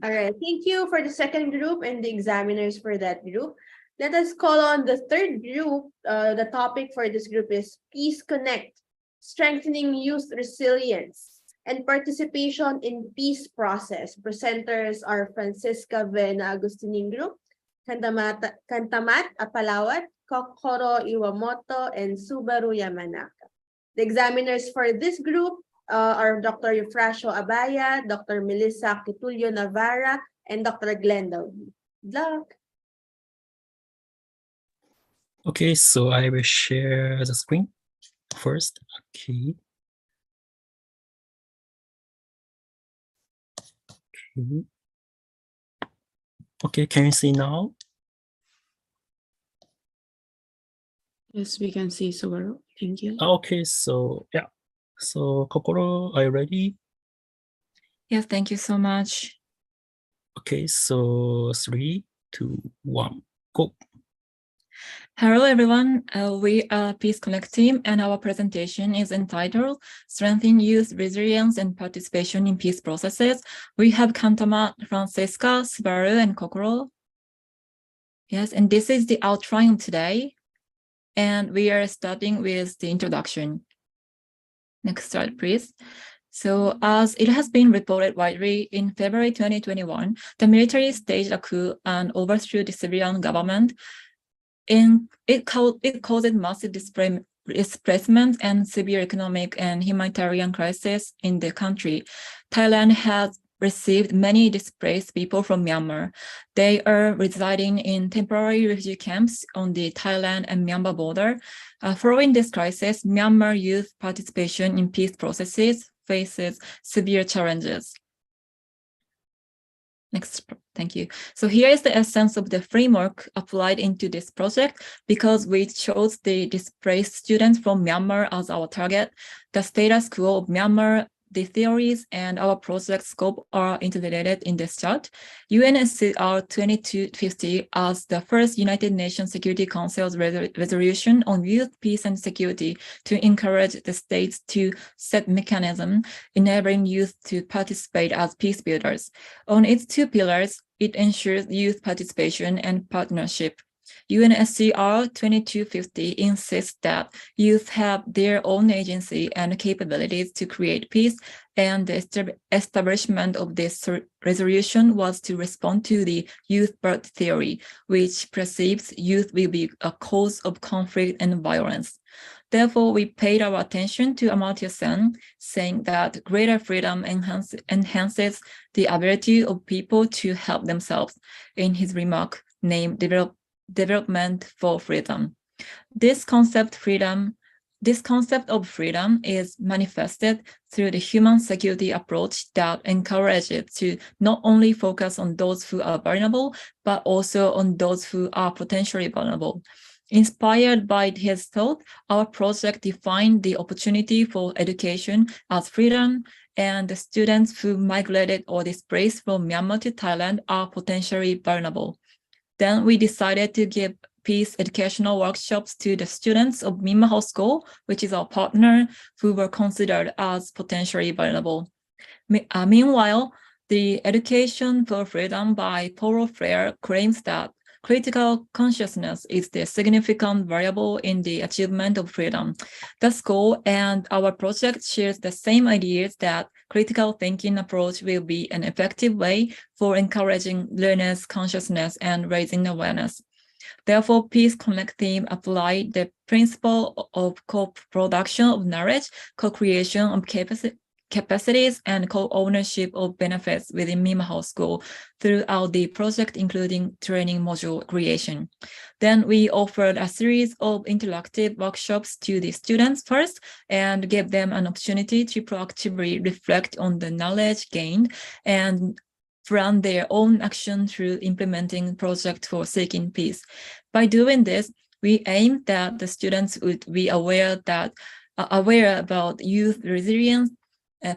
All right, thank you for the second group and the examiners for that group. Let us call on the third group. The topic for this group is Peace Connect, Strengthening Youth Resilience and Participation in Peace Process. Presenters are Francisca Vena Agustining Group, Kantamat Apalawat, Kokoro Iwamoto, and Subaru Yamanaka. The examiners for this group are Dr. Eufrasio Abaya, Dr. Melissa Kitulio Navarra, and Dr. Glenda L. Good luck. Okay, so I will share the screen first. Okay. Okay, can you see now? Yes, we can see Subaru. Thank you. Okay, so yeah. So Kokoro, are you ready? Yes, thank you so much. Okay, so 3, 2, 1, go. Hello, everyone. We are Peace Connect team, and our presentation is entitled Strengthening Youth Resilience and Participation in Peace Processes. We have Kantama, Francisca, Subaru, and Kokoro. Yes, and this is the outline today. And we are starting with the introduction. Next slide, please. So as it has been reported widely, in February 2021, the military staged a coup and overthrew the civilian government. It caused massive displacement and severe economic and humanitarian crisis in the country. Thailand has received many displaced people from Myanmar. They are residing in temporary refugee camps on the Thailand and Myanmar border. Following this crisis, Myanmar youth participation in peace processes faces severe challenges. Next, thank you. So here is the essence of the framework applied into this project. Because we chose the displaced students from Myanmar as our target, the status quo of Myanmar, the theories, and our project scope are interrelated in this chart. UNSCR 2250 as the first United Nations Security Council's resolution on youth, peace, and security to encourage the states to set mechanisms enabling youth to participate as peace builders. On its two pillars, it ensures youth participation and partnership. UNSCR 2250 insists that youth have their own agency and capabilities to create peace, and the establishment of this resolution was to respond to the youth birth theory, which perceives youth will be a cause of conflict and violence. Therefore, we paid our attention to Amartya Sen, saying that greater freedom enhances the ability of people to help themselves, in his remark named Development for Freedom. This concept of freedom is manifested through the human security approach that encourages to not only focus on those who are vulnerable, but also on those who are potentially vulnerable. Inspired by his thought, our project defined the opportunity for education as freedom, and the students who migrated or displaced from Myanmar to Thailand are potentially vulnerable. Then we decided to give peace educational workshops to the students of Minma High School, which is our partner, who were considered as potentially vulnerable. Meanwhile, the Education for Freedom by Paulo Freire claims that critical consciousness is the significant variable in the achievement of freedom. The school and our project shares the same ideas that critical thinking approach will be an effective way for encouraging learners' consciousness and raising awareness. Therefore, Peace Connect team applied the principle of co-production of knowledge, co-creation of capacities and co-ownership of benefits within Myanmar School throughout the project, including training module creation. Then we offered a series of interactive workshops to the students first and gave them an opportunity to proactively reflect on the knowledge gained and plan their own action through implementing projects for seeking peace. By doing this, we aim that the students would be aware about youth resilience,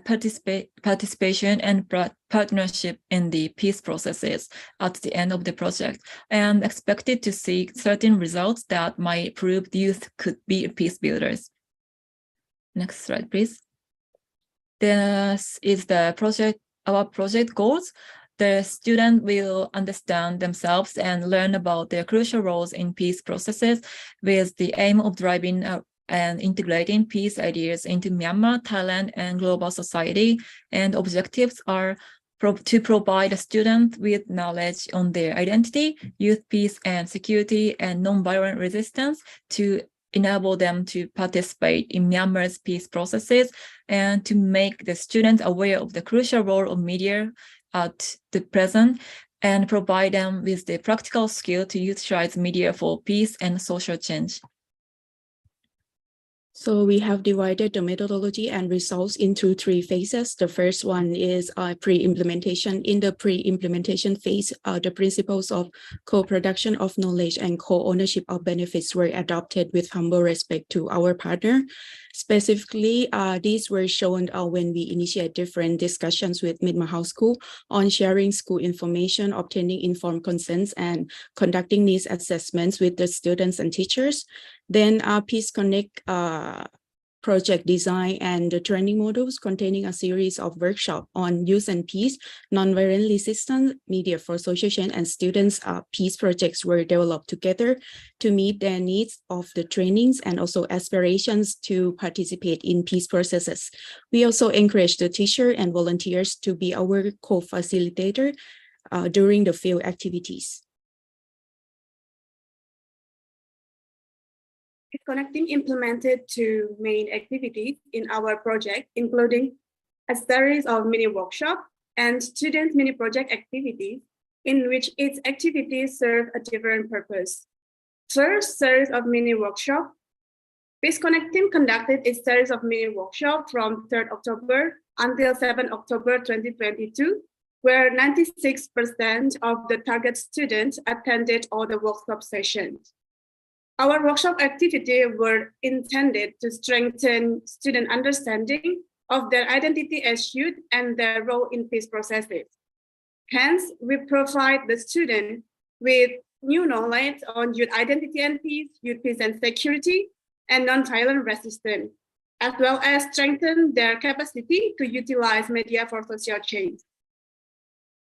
participation and partnership in the peace processes at the end of the project, and expected to see certain results that might prove youth could be peace builders. Next slide, please. This is our project goals. The student will understand themselves and learn about their crucial roles in peace processes with the aim of driving and integrating peace ideas into Myanmar, Thailand, and global society. And objectives are to provide a student with knowledge on their identity, youth peace and security, and nonviolent resistance to enable them to participate in Myanmar's peace processes, and to make the students aware of the crucial role of media at the present, and provide them with the practical skill to utilize media for peace and social change. So we have divided the methodology and results into 3 phases. The first one is pre-implementation. In the pre-implementation phase, the principles of co-production of knowledge and co-ownership of benefits were adopted with humble respect to our partner. Specifically, these were shown when we initiate different discussions with Myanmar School on sharing school information, obtaining informed consents, and conducting needs assessments with the students and teachers. Then Peace Connect project design and the training modules containing a series of workshops on youth and peace, nonviolent resistance, media for social change, and students' peace projects were developed together to meet their needs of the trainings and also aspirations to participate in peace processes. We also encourage the teacher and volunteers to be our co-facilitator during the field activities. Connecting implemented 2 main activities in our project, including a series of mini workshops and student mini project activities, in which each activity serves a different purpose. First series of mini workshop. Peace Connect team conducted a series of mini workshops from 3rd October until 7 October 2022, where 96% of the target students attended all the workshop sessions. Our workshop activities were intended to strengthen student understanding of their identity as youth and their role in peace processes. Hence, we provide the student with new knowledge on youth identity and peace and security, and nonviolent resistance, as well as strengthen their capacity to utilize media for social change.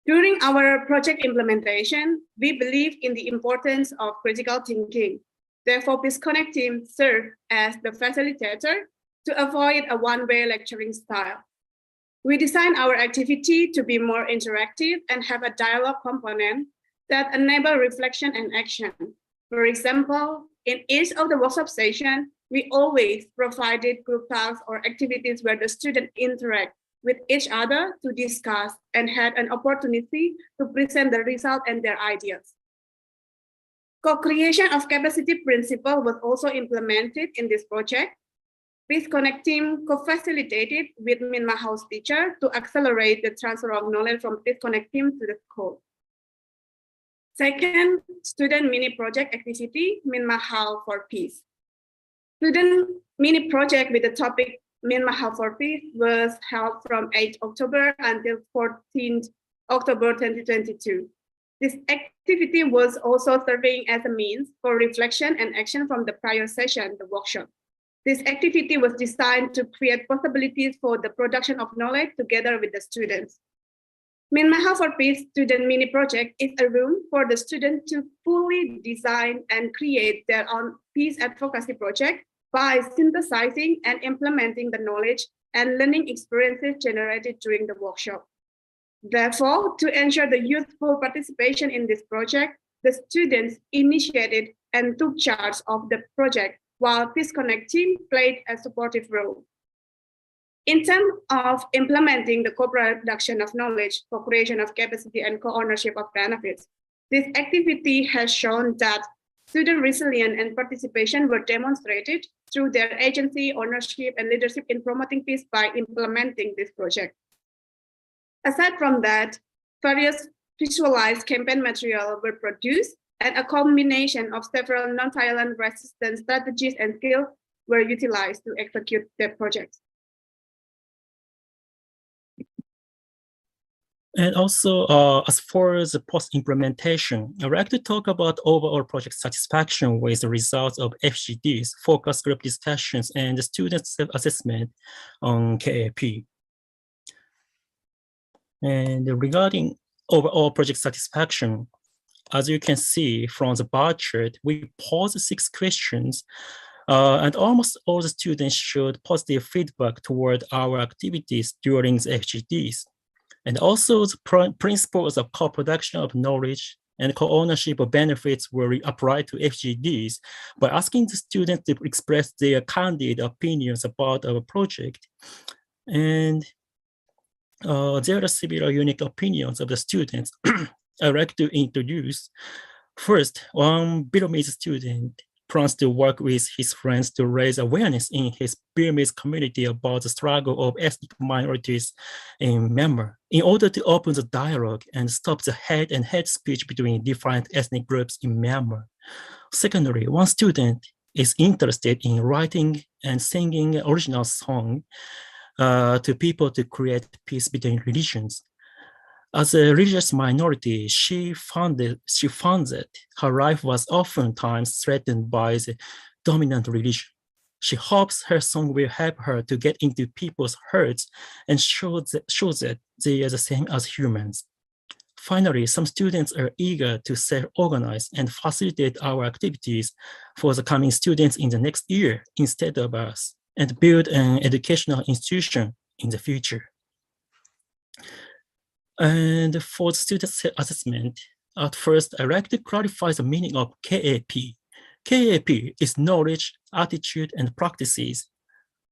During our project implementation, we believe in the importance of critical thinking. Therefore, Peace Connect team served as the facilitator to avoid a one-way lecturing style. We designed our activity to be more interactive and have a dialogue component that enable reflection and action. For example, in each of the workshop sessions, we always provided group tasks or activities where the students interact with each other to discuss and had an opportunity to present the result and their ideas. Co-creation of capacity principle was also implemented in this project. Peace Connect team co-facilitated with Myanmar House teacher to accelerate the transfer of knowledge from Peace Connect team to the school. Second, student mini project activity, Myanmar House for Peace. Student mini project with the topic Myanmar House for Peace was held from 8 October until 14 October 2022. This activity was also serving as a means for reflection and action from the prior session, the workshop. This activity was designed to create possibilities for the production of knowledge together with the students. Myanmar House for Peace student mini project is a room for the students to fully design and create their own peace advocacy project by synthesizing and implementing the knowledge and learning experiences generated during the workshop. Therefore, to ensure the youthful participation in this project, the students initiated and took charge of the project, while Peace Connect team played a supportive role. In terms of implementing the co-production of knowledge for creation of capacity and co-ownership of benefits, this activity has shown that student resilience and participation were demonstrated through their agency, ownership, and leadership in promoting peace by implementing this project. Aside from that, various visualized campaign material were produced, and a combination of several non-violent resistance strategies and skills were utilized to execute the project. And also, as far as the post-implementation, I'd like to talk about overall project satisfaction with the results of FGDs, focus group discussions, and the student self-assessment on KAP. And regarding overall project satisfaction, as you can see from the bar chart, we posed 6 questions, and almost all the students showed positive feedback toward our activities during the FGDs. And also the principles of co-production of knowledge and co-ownership of benefits were applied to FGDs by asking the students to express their candid opinions about our project. And there are several unique opinions of the students I'd like to introduce. First, one Burmese student plans to work with his friends to raise awareness in his Burmese community about the struggle of ethnic minorities in Myanmar in order to open the dialogue and stop the hate and hate speech between different ethnic groups in Myanmar. Secondly, one student is interested in writing and singing an original song to people to create peace between religions. As a religious minority, she found that her life was oftentimes threatened by the dominant religion. She hopes her song will help her to get into people's hearts and show that they are the same as humans. Finally, some students are eager to self-organize and facilitate our activities for the coming students in the next year instead of us, and build an educational institution in the future. And for the student assessment, at first, I'd like to clarify the meaning of KAP. KAP is knowledge, attitude, and practices.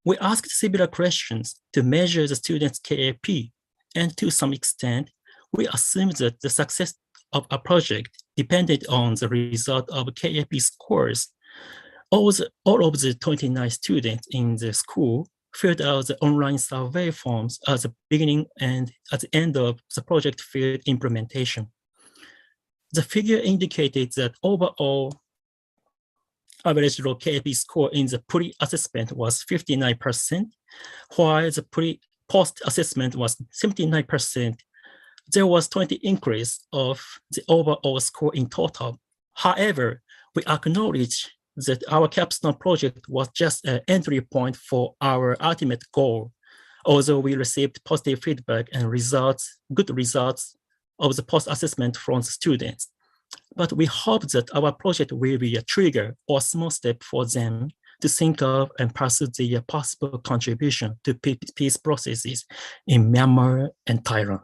We asked several questions to measure the students' KAP, and to some extent, we assumed that the success of a project depended on the result of KAP scores. All of the 29 students in the school filled out the online survey forms at the beginning and at the end of the project field implementation. The figure indicated that overall average low KAP score in the pre-assessment was 59%, while the post-assessment was 79%. There was 20 increase of the overall score in total. However, we acknowledge that our capstone project was just an entry point for our ultimate goal, although we received positive feedback and good results of the post-assessment from the students. But we hope that our project will be a trigger or small step for them to think of and pursue their possible contribution to peace processes in Myanmar and Thailand.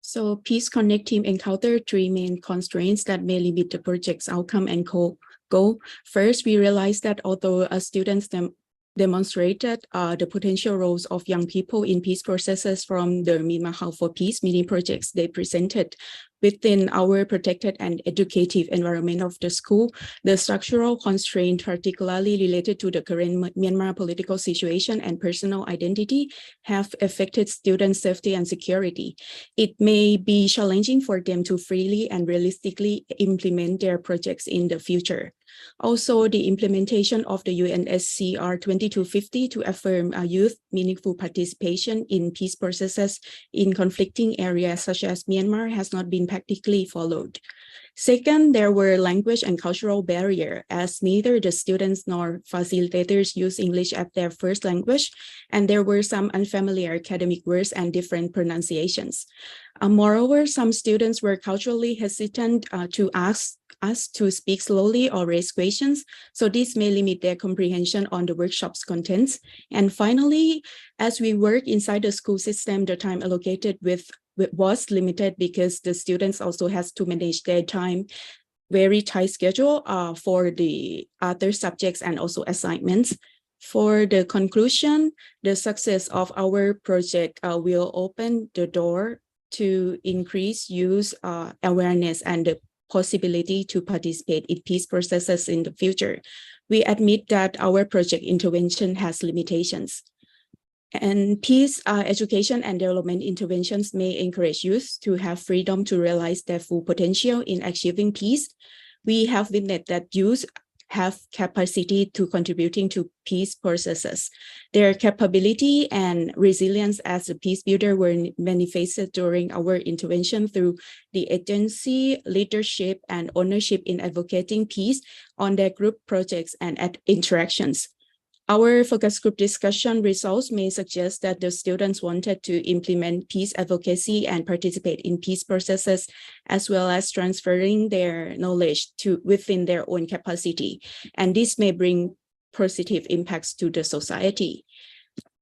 So Peace Connect team encountered 3 main constraints that may limit the project's outcome and goal. First, we realized that although students demonstrated the potential roles of young people in peace processes from the Myanmar House for Peace mini projects they presented within our protected and educative environment of the school, the structural constraint particularly related to the current Myanmar political situation and personal identity have affected student safety and security. It may be challenging for them to freely and realistically implement their projects in the future. Also, the implementation of the UNSCR 2250 to affirm youth meaningful participation in peace processes in conflicting areas such as Myanmar has not been practically followed. Second, there were language and cultural barriers, as neither the students nor facilitators use English as their first language, and there were some unfamiliar academic words and different pronunciations. Moreover, some students were culturally hesitant to ask us to speak slowly or raise questions, so this may limit their comprehension on the workshop's contents. And finally, as we work inside the school system, the time allocated was limited because the students also has to manage their time very tight schedule for the other subjects and also assignments. For the conclusion, the success of our project will open the door to increase youth awareness and the possibility to participate in peace processes in the future. We admit that our project intervention has limitations. And peace education and development interventions may encourage youth to have freedom to realize their full potential in achieving peace. We have witnessed that youth have capacity to contributing to peace processes. Their capability and resilience as a peace builder were manifested during our intervention through the agency, leadership, and ownership in advocating peace on their group projects and interactions. Our focus group discussion results may suggest that the students wanted to implement peace advocacy and participate in peace processes, as well as transferring their knowledge to within their own capacity. And this may bring positive impacts to the society.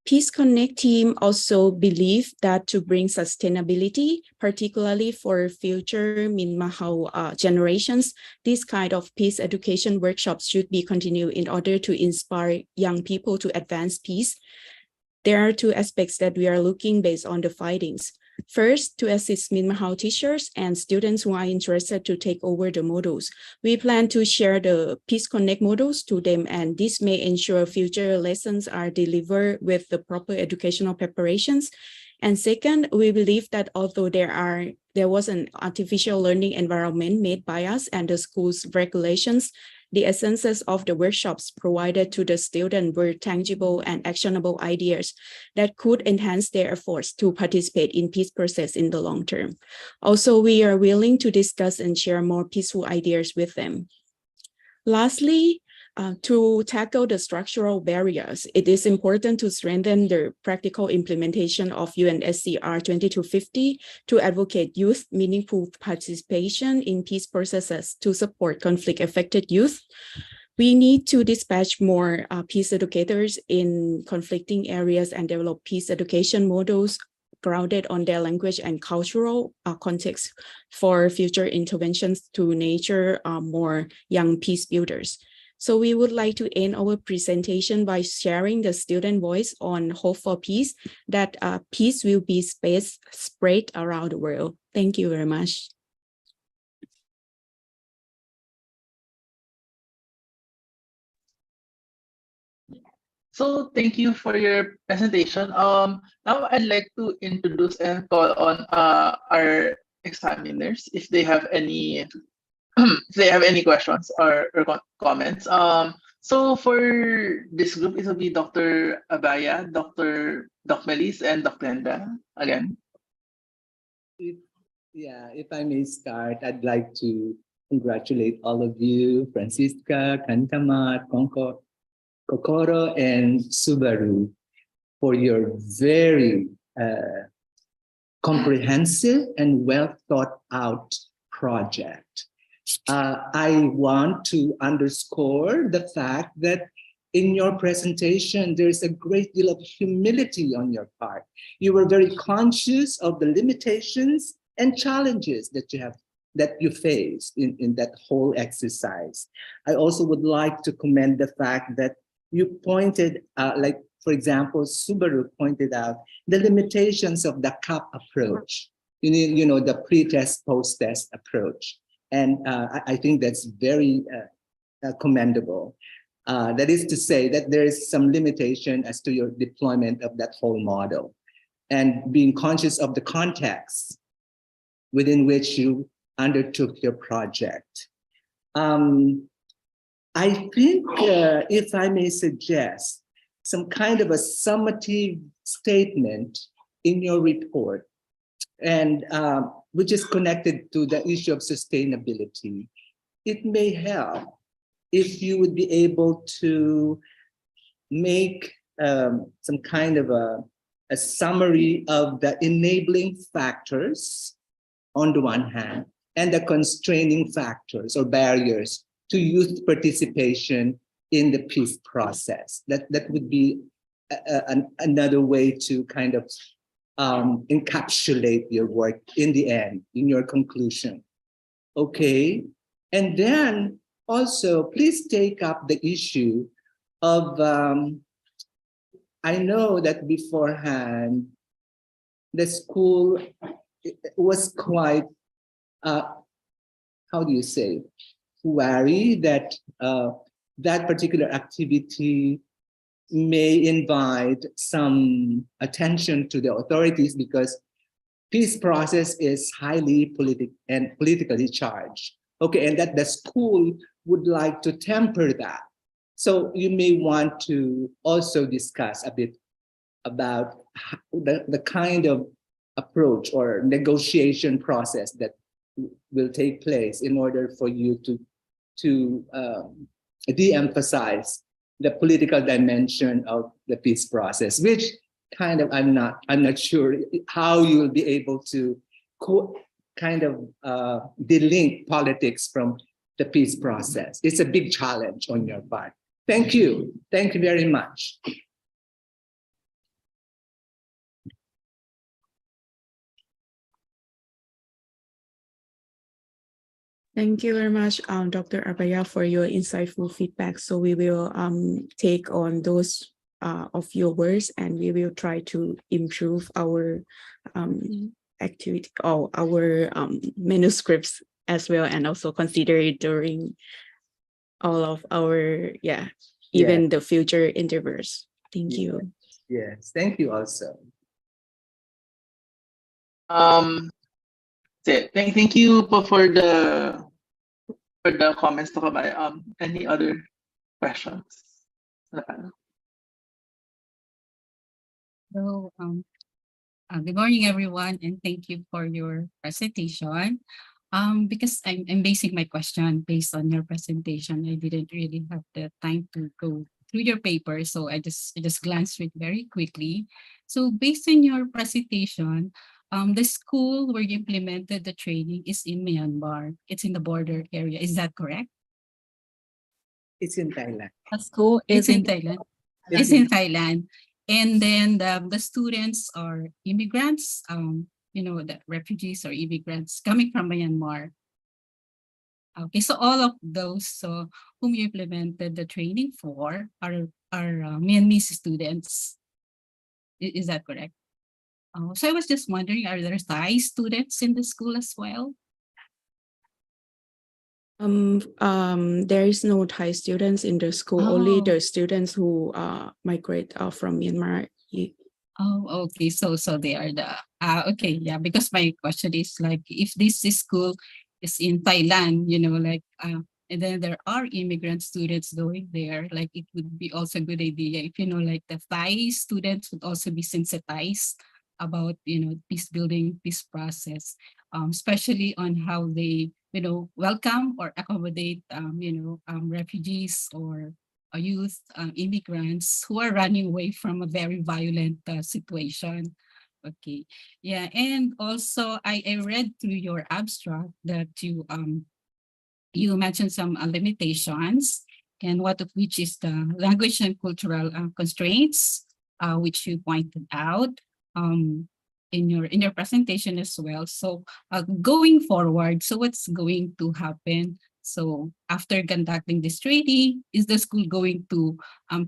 Peace Connect team also believe that to bring sustainability, particularly for future Minmahao generations, this kind of peace education workshops should be continued in order to inspire young people to advance peace. There are two aspects that we are looking based on the findings. First, to assist Minmahao teachers and students who are interested to take over the modules. We plan to share the Peace Connect modules to them, and this may ensure future lessons are delivered with the proper educational preparations. And second, we believe that although there was an artificial learning environment made by us and the school's regulations, the essences of the workshops provided to the student were tangible and actionable ideas that could enhance their efforts to participate in peace process in the long term. Also, we are willing to discuss and share more peaceful ideas with them. Lastly, to tackle the structural barriers, it is important to strengthen the practical implementation of UNSCR 2250 to advocate youth meaningful participation in peace processes to support conflict-affected youth. We need to dispatch more peace educators in conflicting areas and develop peace education models grounded on their language and cultural context for future interventions to nurture more young peace builders. So we would like to end our presentation by sharing the student voice on hope for peace, that peace will be spread around the world. Thank you very much. So thank you for your presentation. Now I'd like to introduce and call on our examiners if they have any questions or comments. So for this group, it will be Dr. Abaya, Dr. Doc Melis, and Dr. Glenda again. If I may start, I'd like to congratulate all of you, Francisca, Kantamat, Kokoro, and Subaru, for your very comprehensive and well thought out project. I want to underscore the fact that in your presentation, there is a great deal of humility on your part. You were very conscious of the limitations and challenges that you face in that whole exercise. I also would like to commend the fact that you pointed, like, for example, Subaru pointed out the limitations of the CAP approach, you know, the pre-test, post-test approach. And I think that's very commendable. That is to say that there is some limitation as to your deployment of that whole model, and being conscious of the context within which you undertook your project. I think if I may suggest some kind of a summative statement in your report, and which is connected to the issue of sustainability, it may help if you would be able to make some kind of a summary of the enabling factors on the one hand, and the constraining factors or barriers to youth participation in the peace process. That would be another way to kind of encapsulate your work in the end, in your conclusion. Okay, And then also, please take up the issue of, I know that beforehand, the school was quite, how do you say, wary that that particular activity may invite some attention to the authorities because peace process is highly politically charged. Okay, and that the school would like to temper that. So you may want to also discuss a bit about the kind of approach or negotiation process that will take place in order for you to de-emphasize the political dimension of the peace process, which kind of I'm not sure how you will be able to kind of delink politics from the peace process. It's a big challenge on your part. Thank you. Thank you very much. Thank you very much, Dr. Abaya, for your insightful feedback. So we will take on those of your words, and we will try to improve our activity or our manuscripts as well, and also consider it during all of our even the future interviews. Thank you. Yes, thank you also. Thank you for the comments, Dr. Abaya. Any other questions? So, good morning, everyone, and thank you for your presentation. Because I'm basing my question based on your presentation. I didn't really have the time to go through your paper, so I just glanced through it very quickly. So based on your presentation, the school where you implemented the training is in Myanmar. It's in the border area. Is that correct? It's in Thailand. The school It's is in Thailand. It's in Thailand. And then the students are immigrants, the refugees or immigrants coming from Myanmar. Okay, so all of those whom you implemented the training for are Myanmar students. Is that correct? So I was just wondering, are there Thai students in the school as well? There is no Thai students in the school, only the students who migrate from Myanmar. Oh, okay. So they are the okay, yeah. Because my question is like, if this school is in Thailand, and then there are immigrant students going there, like it would be also a good idea if like the Thai students would also be sensitized about peace building, peace process, especially on how they welcome or accommodate refugees or youth, immigrants who are running away from a very violent situation. Okay, yeah, and also I read through your abstract that you mentioned some limitations, and one of which is the language and cultural constraints, which you pointed out in your presentation as well. So going forward, so what's going to happen? So after conducting this training, is the school going to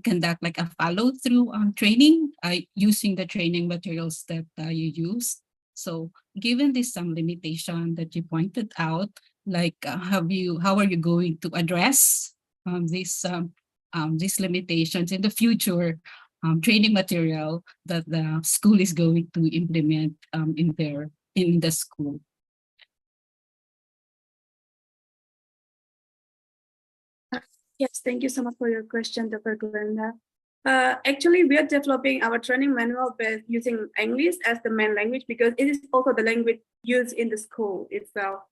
conduct like a follow-through training using the training materials that you use? So given this some limitation that you pointed out, like how are you going to address these limitations in the future training material that the school is going to implement in the school? Yes, thank you so much for your question, Dr. Glenda. Actually, we are developing our training manual based using English as the main language because it is also the language used in the school itself.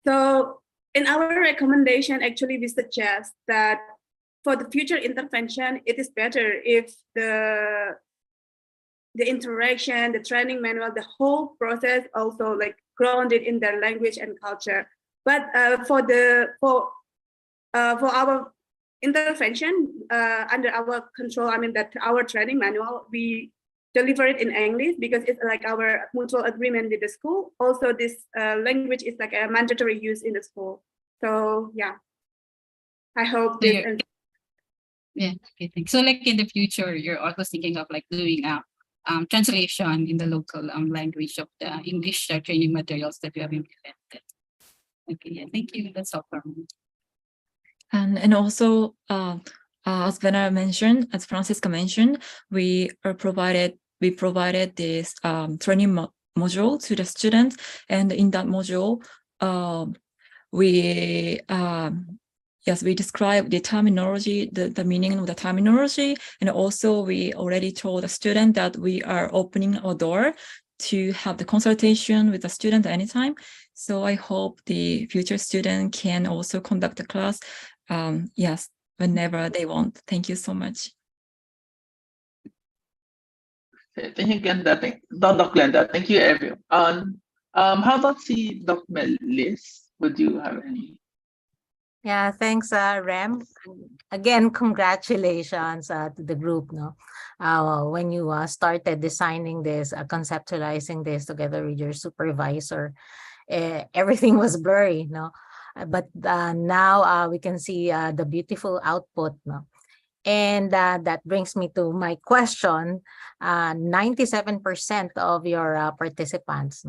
So in our recommendation, actually, we suggest that for the future intervention, it is better if the interaction, the training manual, the whole process also like grounded in their language and culture. But for our intervention under our control, I mean that our training manual, we deliver it in English because it's like our mutual agreement with the school. Also, this language is like a mandatory use in the school. So yeah, I hope So this. yeah, okay, thanks. So like in the future, you're also thinking of like doing a translation in the local language of the English training materials that you have implemented. Okay, yeah, thank you. That's all for me. And also, as Venera mentioned, as Francisca mentioned, we provided this training module to the students, and in that module, we describe the terminology, the meaning of the terminology, and also we already told the student that we are opening a door to have the consultation with the student anytime. So I hope the future student can also conduct the class, yes, whenever they want. Thank you so much. Thank you, Glenda. Doc Glenda. Thank you, everyone. How about Doc Melis? Would you have any? Yeah, thanks, Rem. Again, congratulations to the group. When you started designing this, conceptualizing this together with your supervisor, everything was blurry. But now we can see the beautiful output. And that brings me to my question. 97% of your participants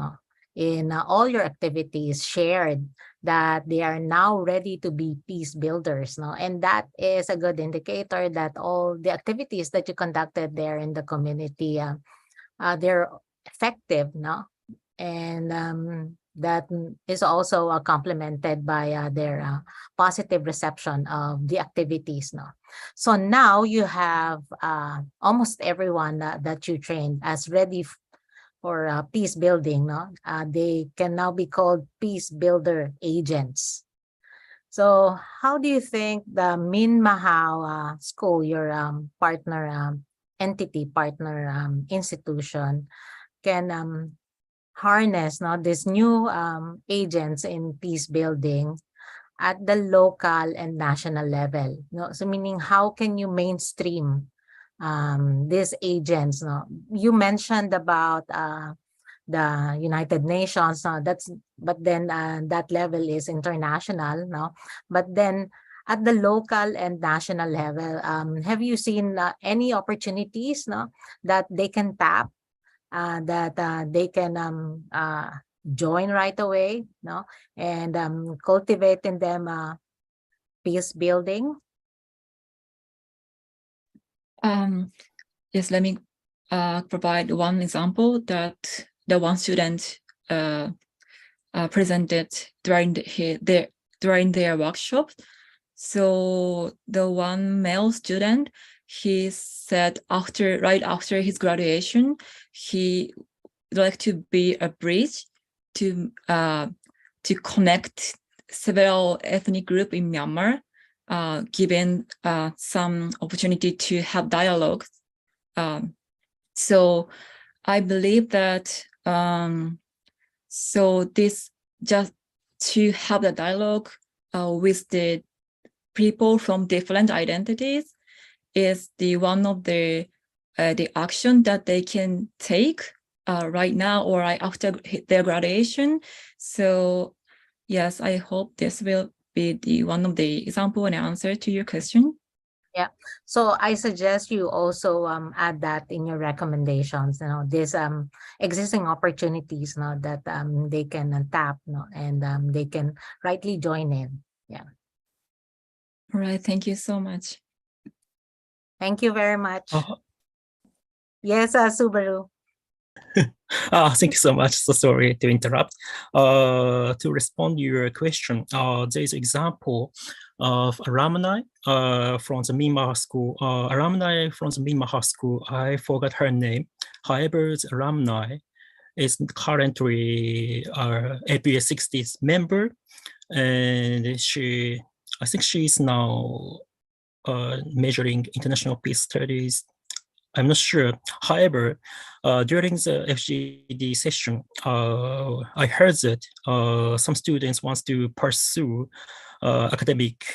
in all your activities shared that they are now ready to be peace builders. And that is a good indicator that all the activities that you conducted there in the community, they're effective. And that is also complemented by their positive reception of the activities. So now you have almost everyone that you trained as ready for peace building. They can now be called peace builder agents. So how do you think the Minh Mahao School, your partner institution, can harness these new agents in peace building at the local and national level? So meaning, how can you mainstream these agents? You mentioned about the United Nations. But then that level is international. But then at the local and national level, have you seen any opportunities that they can tap, that they can join right away, and cultivate in them peace building? Yes, let me provide one example that the one student presented during their workshop. So the one male student, he said right after his graduation, he would like to be a bridge to connect several ethnic groups in Myanmar, given some opportunity to have dialogue. So I believe that so this just to have the dialogue with the people from different identities is the one of the action that they can take right now or right after their graduation. So yes, I hope this will be the one of the example and answer to your question. Yeah. So I suggest you also add that in your recommendations, these existing opportunities that they can tap and they can rightly join in. Yeah. All right. Thank you so much. Thank you very much. Yes, Subaru. Thank you so much. So sorry to interrupt. To respond to your question, there is an example of alumni from the Myanmar school. Alumni from the Myanmar school, I forgot her name. However, the alumni is currently APS 60's member, and I think she is now majoring international peace studies. I'm not sure. However, during the FGD session, I heard that some students want to pursue academic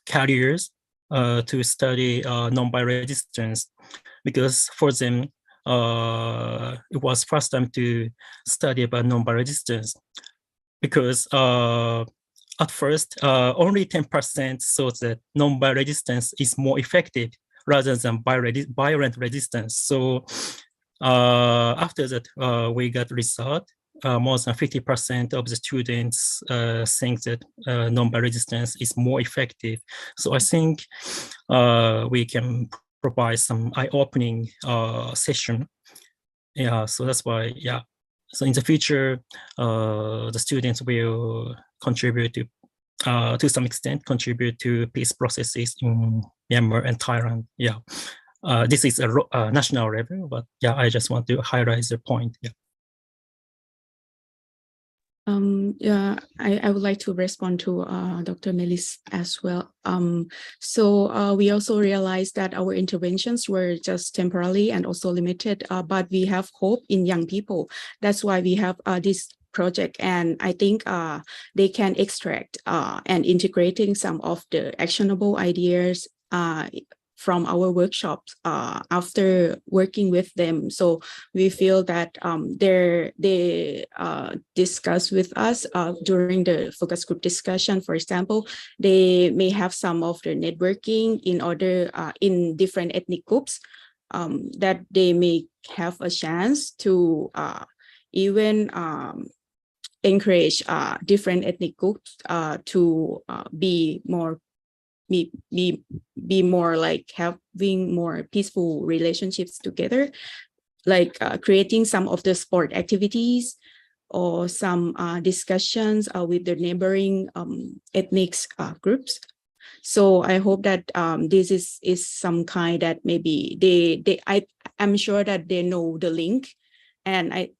careers to study nonviolent resistance, because for them it was first time to study about nonviolent resistance. because at first, only 10% thought that non-violent resistance is more effective rather than violent resistance. So after that, we got result. More than 50% of the students think that non-violent resistance is more effective. So I think we can provide some eye-opening session. Yeah, so that's why, yeah. So in the future, the students will contribute to some extent, contribute to peace processes in Myanmar and Thailand. Yeah, this is a national level, but yeah, I just want to highlight the point. Yeah. Yeah, I would like to respond to Dr. Melis as well. So we also realized that our interventions were just temporarily and also limited, but we have hope in young people. That's why we have this project, and I think they can extract and integrating some of the actionable ideas from our workshops after working with them. So we feel that they discuss with us during the focus group discussion. For example, they may have some of the networking in order in different ethnic groups that they may have a chance to even encourage different ethnic groups to be more like having more peaceful relationships together, like creating some of the sport activities or some discussions with the neighboring ethnic groups. So I hope that this is some kind that maybe I'm sure that they know the link, and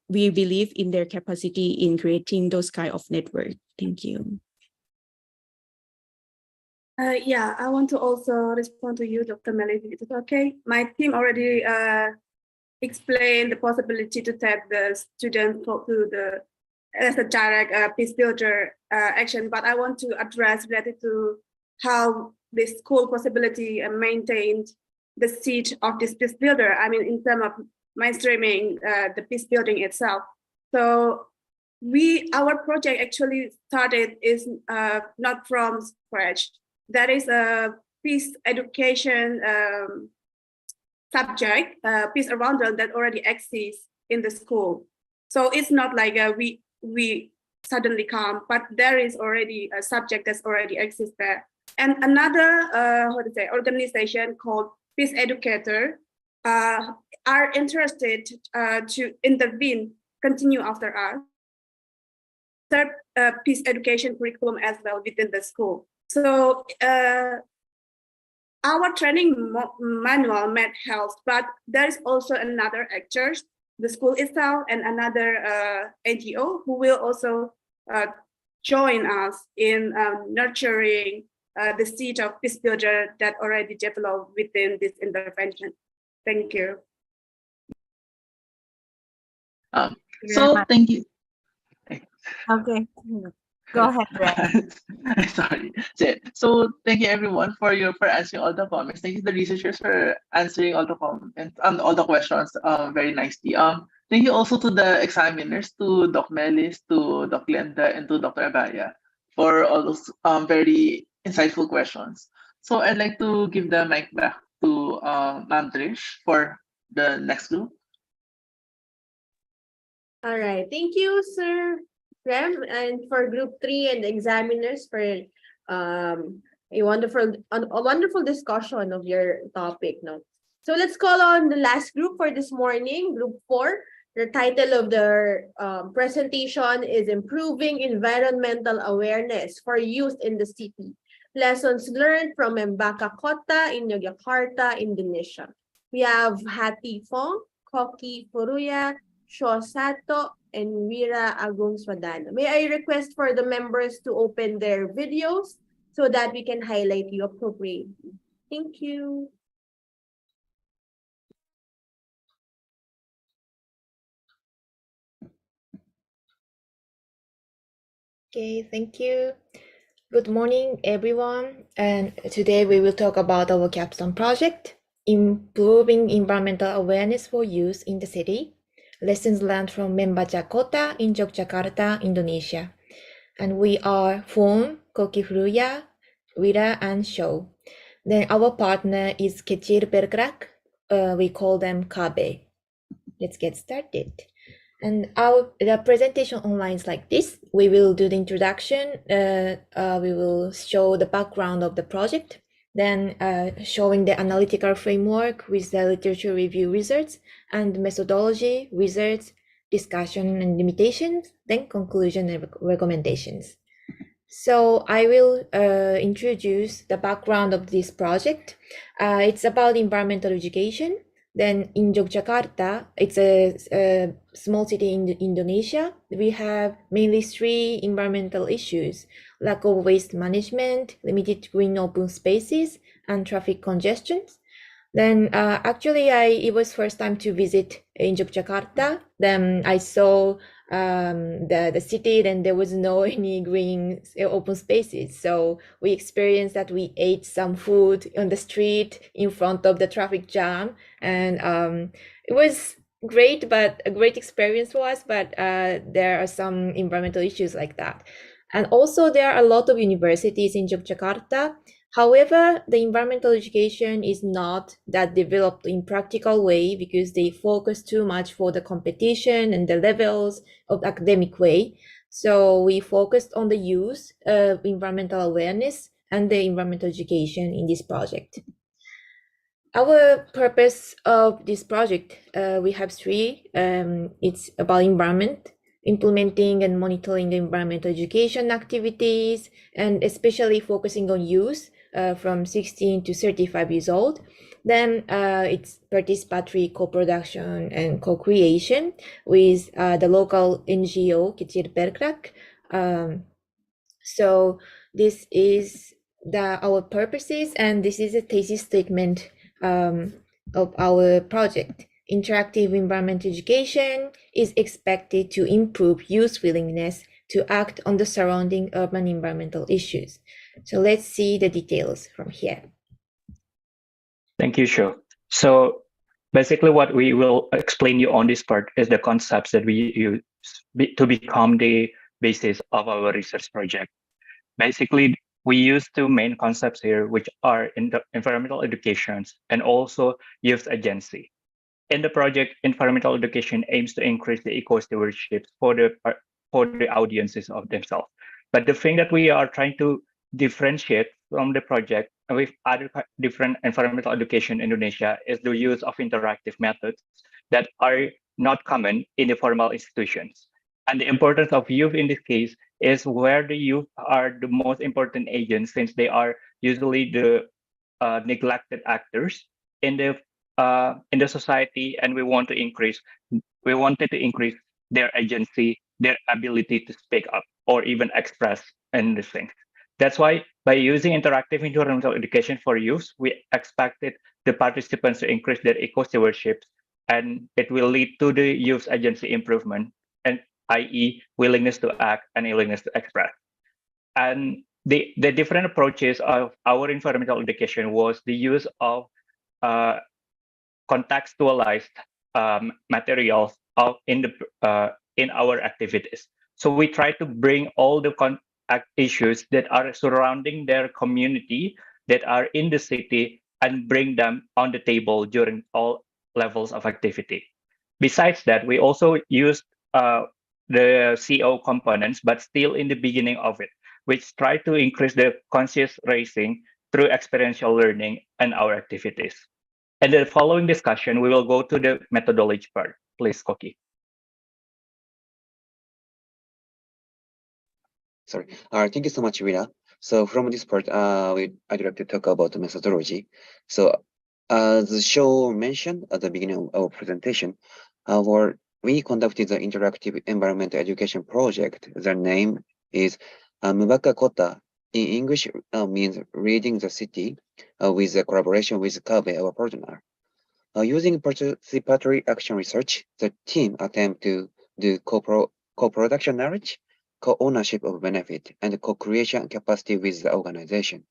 we believe in their capacity in creating those kind of network. Thank you. Yeah, I want to also respond to you, Dr. Melis. Is it okay? My team already explained the possibility to tap the students to the as a direct peace builder action, but I want to address related to how the school possibility maintained the seat of this peace builder. I mean, in terms of mainstreaming the peace building itself. So our project actually started is not from scratch. There is a peace education subject, peace around that already exists in the school. So it's not like we suddenly come, but there is already a subject that's already exists there. And another organization called Peace Educator are interested to intervene, continue after us, third peace education curriculum as well within the school. So our training manual might help, but there is also another actors, the school itself and another NGO who will also join us in nurturing the seed of peace builder that already developed within this intervention. Thank you. Thank you. Okay. Go ahead, Ren. Sorry. So thank you everyone for answering all the comments. Thank you the researchers for answering all the comments all the questions very nicely. Thank you also to the examiners, to Doc Melis, to Doc Glenda, and to Dr. Abaya for all those very insightful questions. So I'd like to give the mic back to Ma'am Trish for the next group. All right, thank you, Sir Rem, and for Group 3 and the examiners for a wonderful discussion of your topic. No, so let's call on the last group for this morning, Group 4. The title of their presentation is Improving Environmental Awareness for Youth in the City. Lessons learned from Mbaka Kota in Yogyakarta, Indonesia. We have Hati Fong, Koki Furuya, Shosato, and Mira Agung Swadano. May I request for the members to open their videos so that we can highlight you appropriately. Thank you. Okay, thank you. Good morning, everyone. And today we will talk about our capstone project, Improving Environmental Awareness for Youth in the City. Lessons learned from Membaca Kota in Yogyakarta, Indonesia. And we are Fum, Koki Furuya, Wira, and Show. Then our partner is Kecil Bergerak. We call them Kabe. Let's get started. And the presentation online is like this. We will do the introduction. We will show the background of the project. Then showing the analytical framework with the literature review results and methodology, results, discussion and limitations, then conclusion and recommendations. So I will introduce the background of this project. It's about environmental education. Then in Yogyakarta, it's a small city in Indonesia. We have mainly 3 environmental issues: lack of waste management, limited green open spaces, and traffic congestions. Then actually, it was first time to visit in Yogyakarta. Then I saw the city, then there was no any green open spaces. So we experienced that we ate some food on the street in front of the traffic jam. And it was great, but a great experience for us. But there are some environmental issues like that. And also there are a lot of universities in Yogyakarta. However, the environmental education is not that developed in practical way because they focus too much for the competition and the levels of academic way. So we focused on the use of environmental awareness and the environmental education in this project. Our purpose of this project, we have 3. It's about environment, implementing and monitoring the environmental education activities, and especially focusing on youth from 16 to 35 years old. Then it's participatory co-production and co-creation with the local NGO Kecil Bergerak. So this is our purposes, and this is a thesis statement of our project. Interactive environmental education is expected to improve youth willingness to act on the surrounding urban environmental issues. So let's see the details from here. Thank you, Sho. So basically what we will explain you on this part is the concepts that we use to become the basis of our research project. Basically, we use 2 main concepts here, which are in the environmental educations and also youth agency. In the project, environmental education aims to increase the eco-stewardship for the audiences of themselves. But the thing that we are trying to differentiate from the project with other different environmental education in Indonesia is the use of interactive methods that are not common in the formal institutions. And the importance of youth in this case is where the youth are the most important agents, since they are usually the neglected actors in the society, and we wanted to increase their agency, their ability to speak up or even express in these things. That's why by using interactive environmental education for youth, we expected the participants to increase their eco-stewardship, and it will lead to the youth agency improvement, and i.e. willingness to act and willingness to express. And the different approaches of our environmental education was the use of contextualized materials in our activities. So we try to bring all the issues that are surrounding their community, that are in the city, and bring them on the table during all levels of activity. Besides that, we also used the CO components, but still in the beginning of it, which try to increase the conscious raising through experiential learning and our activities. And the following discussion, we will go to the methodology part. Please, Koki. Sorry. Thank you so much, Rina. So from this part, I'd like to talk about the methodology. So as the show mentioned at the beginning of our presentation, we conducted the interactive environmental education project. The name is Membaca Kota. In English, means reading the city, with a collaboration with Kabe, our partner. Using participatory action research, the team attempt to do co-production knowledge, co-ownership of benefit, and co-creation capacity with the organization.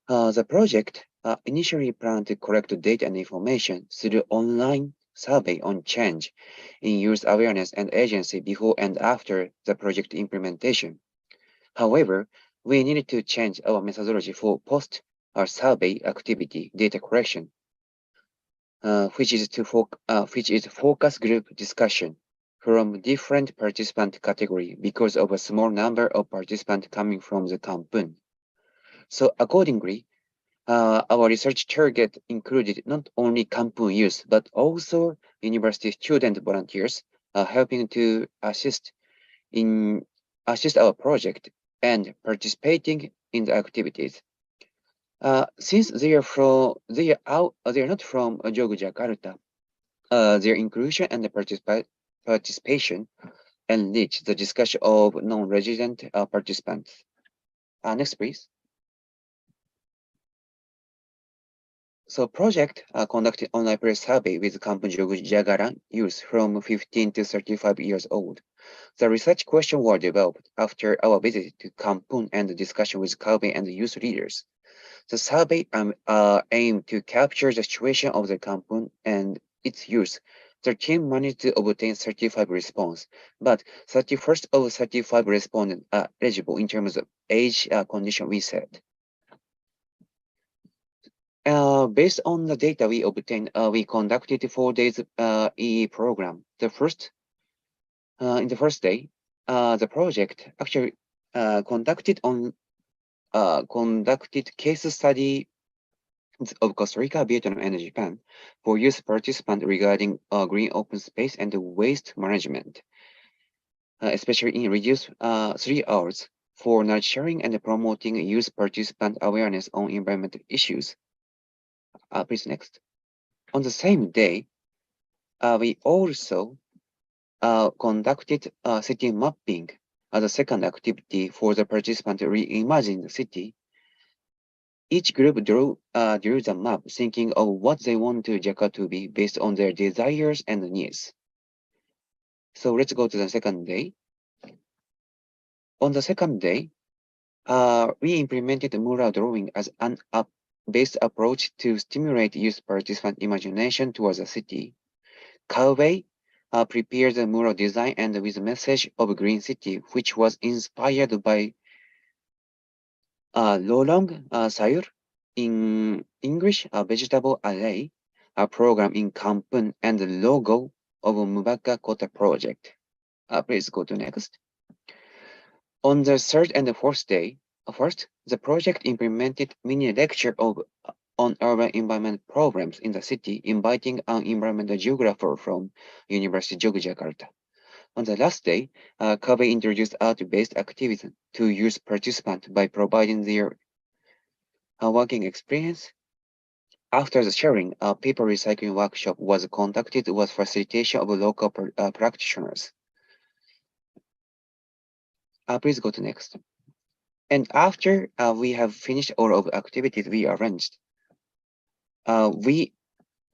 The project initially planned to collect data and information through online survey on change in youth awareness and agency before and after the project implementation. However, we needed to change our methodology for post survey activity data collection, which is focus group discussion from different participant category because of a small number of participants coming from the Kampun. So accordingly, our research target included not only Kampun youth, but also university student volunteers helping to assist our project and participating in the activities. Since they are not from Yogyakarta, their inclusion and participation enrich the discussion of non-resident participants. Next, please. So project conducted online press survey with Kampung Yogyakarta youth from 15 to 35 years old. The research questions were developed after our visit to Kampung and the discussion with Kalbe and the youth leaders. The survey aimed to capture the situation of the Kampung and its youth. The team managed to obtain 35 responses, but 31st of 35 respondents are eligible in terms of age condition we said. Based on the data we obtained, we conducted a 4 days EE program. In the first day, the project actually conducted case study of Costa Rica, Vietnam, and Japan for youth participants regarding green open space and waste management, especially in reduced 3 hours for nurturing and promoting youth participant awareness on environmental issues. Please next. On the same day, we also conducted city mapping as a second activity for the participant to reimagine the city. Each group drew the map thinking of what they want Jakarta to be based on their desires and needs. So let's go to the second day. On the second day, we implemented mural drawing as an app-based approach to stimulate youth participant imagination towards the city. Kalwei prepared the mural design and with a message of green city, which was inspired by Lorong Sayur, in English, a vegetable array, a program in Kampun, and the logo of Mubaka Kota project. Please go to next. On the third and the fourth day, first, the project implemented mini lecture on urban environment programs in the city, inviting an environmental geographer from University of Yogyakarta. On the last day, Kabe introduced art-based activism to youth participants by providing their working experience. After the sharing, a paper recycling workshop was conducted with facilitation of local practitioners. Please go to next. And after we have finished all of the activities we arranged, we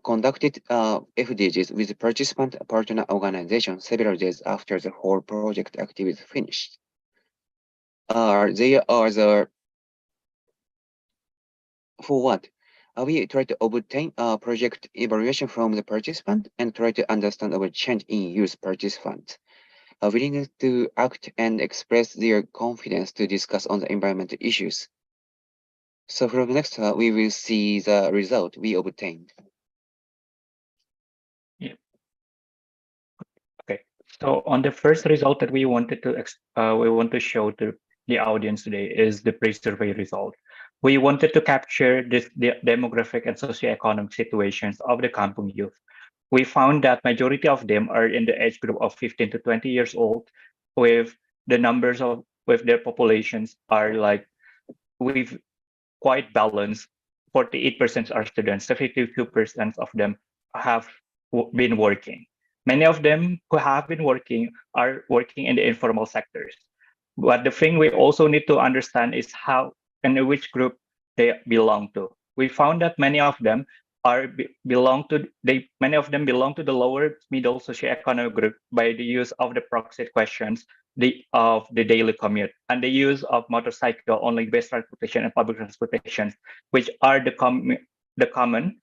conducted FDGs with participant partner organization several days after the whole project activity finished. They are the for what? We try to obtain project evaluation from the participant and try to understand our change in youth participants, willingness to act and express their confidence to discuss on the environmental issues. So from next, we will see the result we obtained. Yeah. Okay. So on the first result that we wanted to show to the audience today is the pre-survey result. We wanted to capture the demographic and socioeconomic situations of the Kampung youth. We found that majority of them are in the age group of 15 to 20 years old, with the numbers of their populations are like we've quite balanced. 48% are students, 52% of them have been working. Many of them who have been working are working in the informal sectors. But the thing we also need to understand is how and which group they belong to. We found that many of them belong to the lower middle socioeconomic group by the use of the proxy questions of the daily commute and the use of motorcycle, only bus transportation and public transportation, which are the common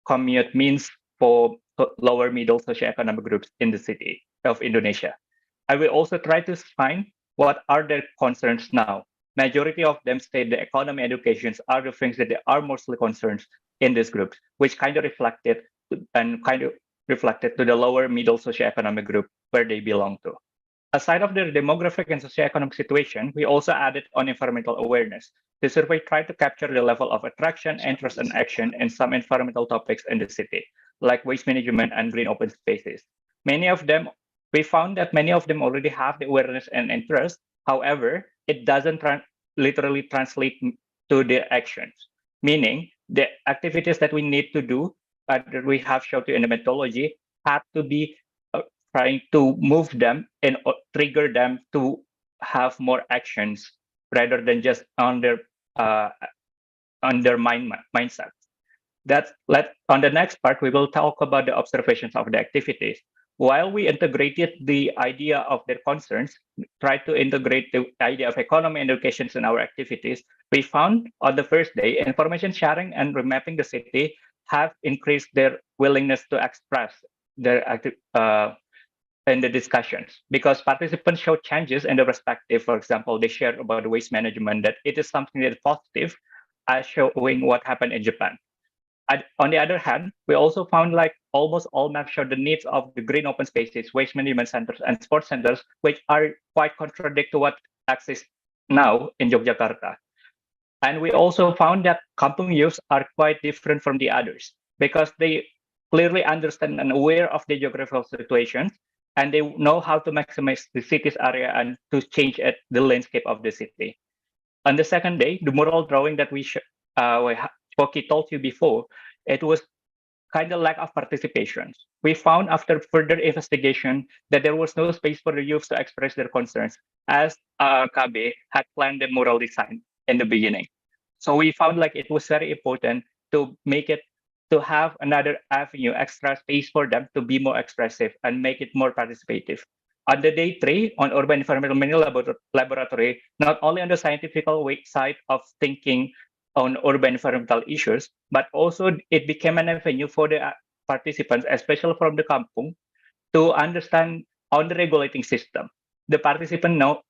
commute means for lower middle socioeconomic groups in the city of Indonesia. I will also try to find what are their concerns now. Majority of them state the economy educations are the things that they are mostly concerned in these groups, which kind of reflected to the lower middle socioeconomic group where they belong to. Aside of their demographic and socioeconomic situation, we also added on environmental awareness. The survey tried to capture the level of attraction, interest, and action in some environmental topics in the city, like waste management and green open spaces. We found that many of them already have the awareness and interest. However, it doesn't literally translate to the actions, meaning the activities that we need to do, that we have shown to in the methodology, have to be trying to move them and trigger them to have more actions rather than just on their mindset. On the next part, we will talk about the observations of the activities. While we integrated the idea of their concerns, tried to integrate the idea of economy and education in our activities, we found on the first day, information sharing and remapping the city have increased their willingness to express their in the discussions, because participants show changes in the perspective. For example, they share about waste management, that it is something that is positive, as showing what happened in Japan. On the other hand, we also found like almost all maps show the needs of the green open spaces, waste management centers, and sports centers, which are quite contradict to what exists now in Yogyakarta. And we also found that kampung youths are quite different from the others, because they clearly understand and aware of the geographical situations, and they know how to maximize the city's area and to change the landscape of the city. On the second day, the mural drawing that Poki told you before, it was kind of lack of participation. We found after further investigation that there was no space for the youth to express their concerns, as KB had planned the mural design in the beginning. So we found like it was very important to make it, to have another avenue, extra space for them to be more expressive and make it more participative. On the day 3, on Urban Environmental Mini Laboratory, not only on the scientific side of thinking on urban environmental issues, but also it became an avenue for the participants, especially from the kampung, to understand on the regulating system. The participants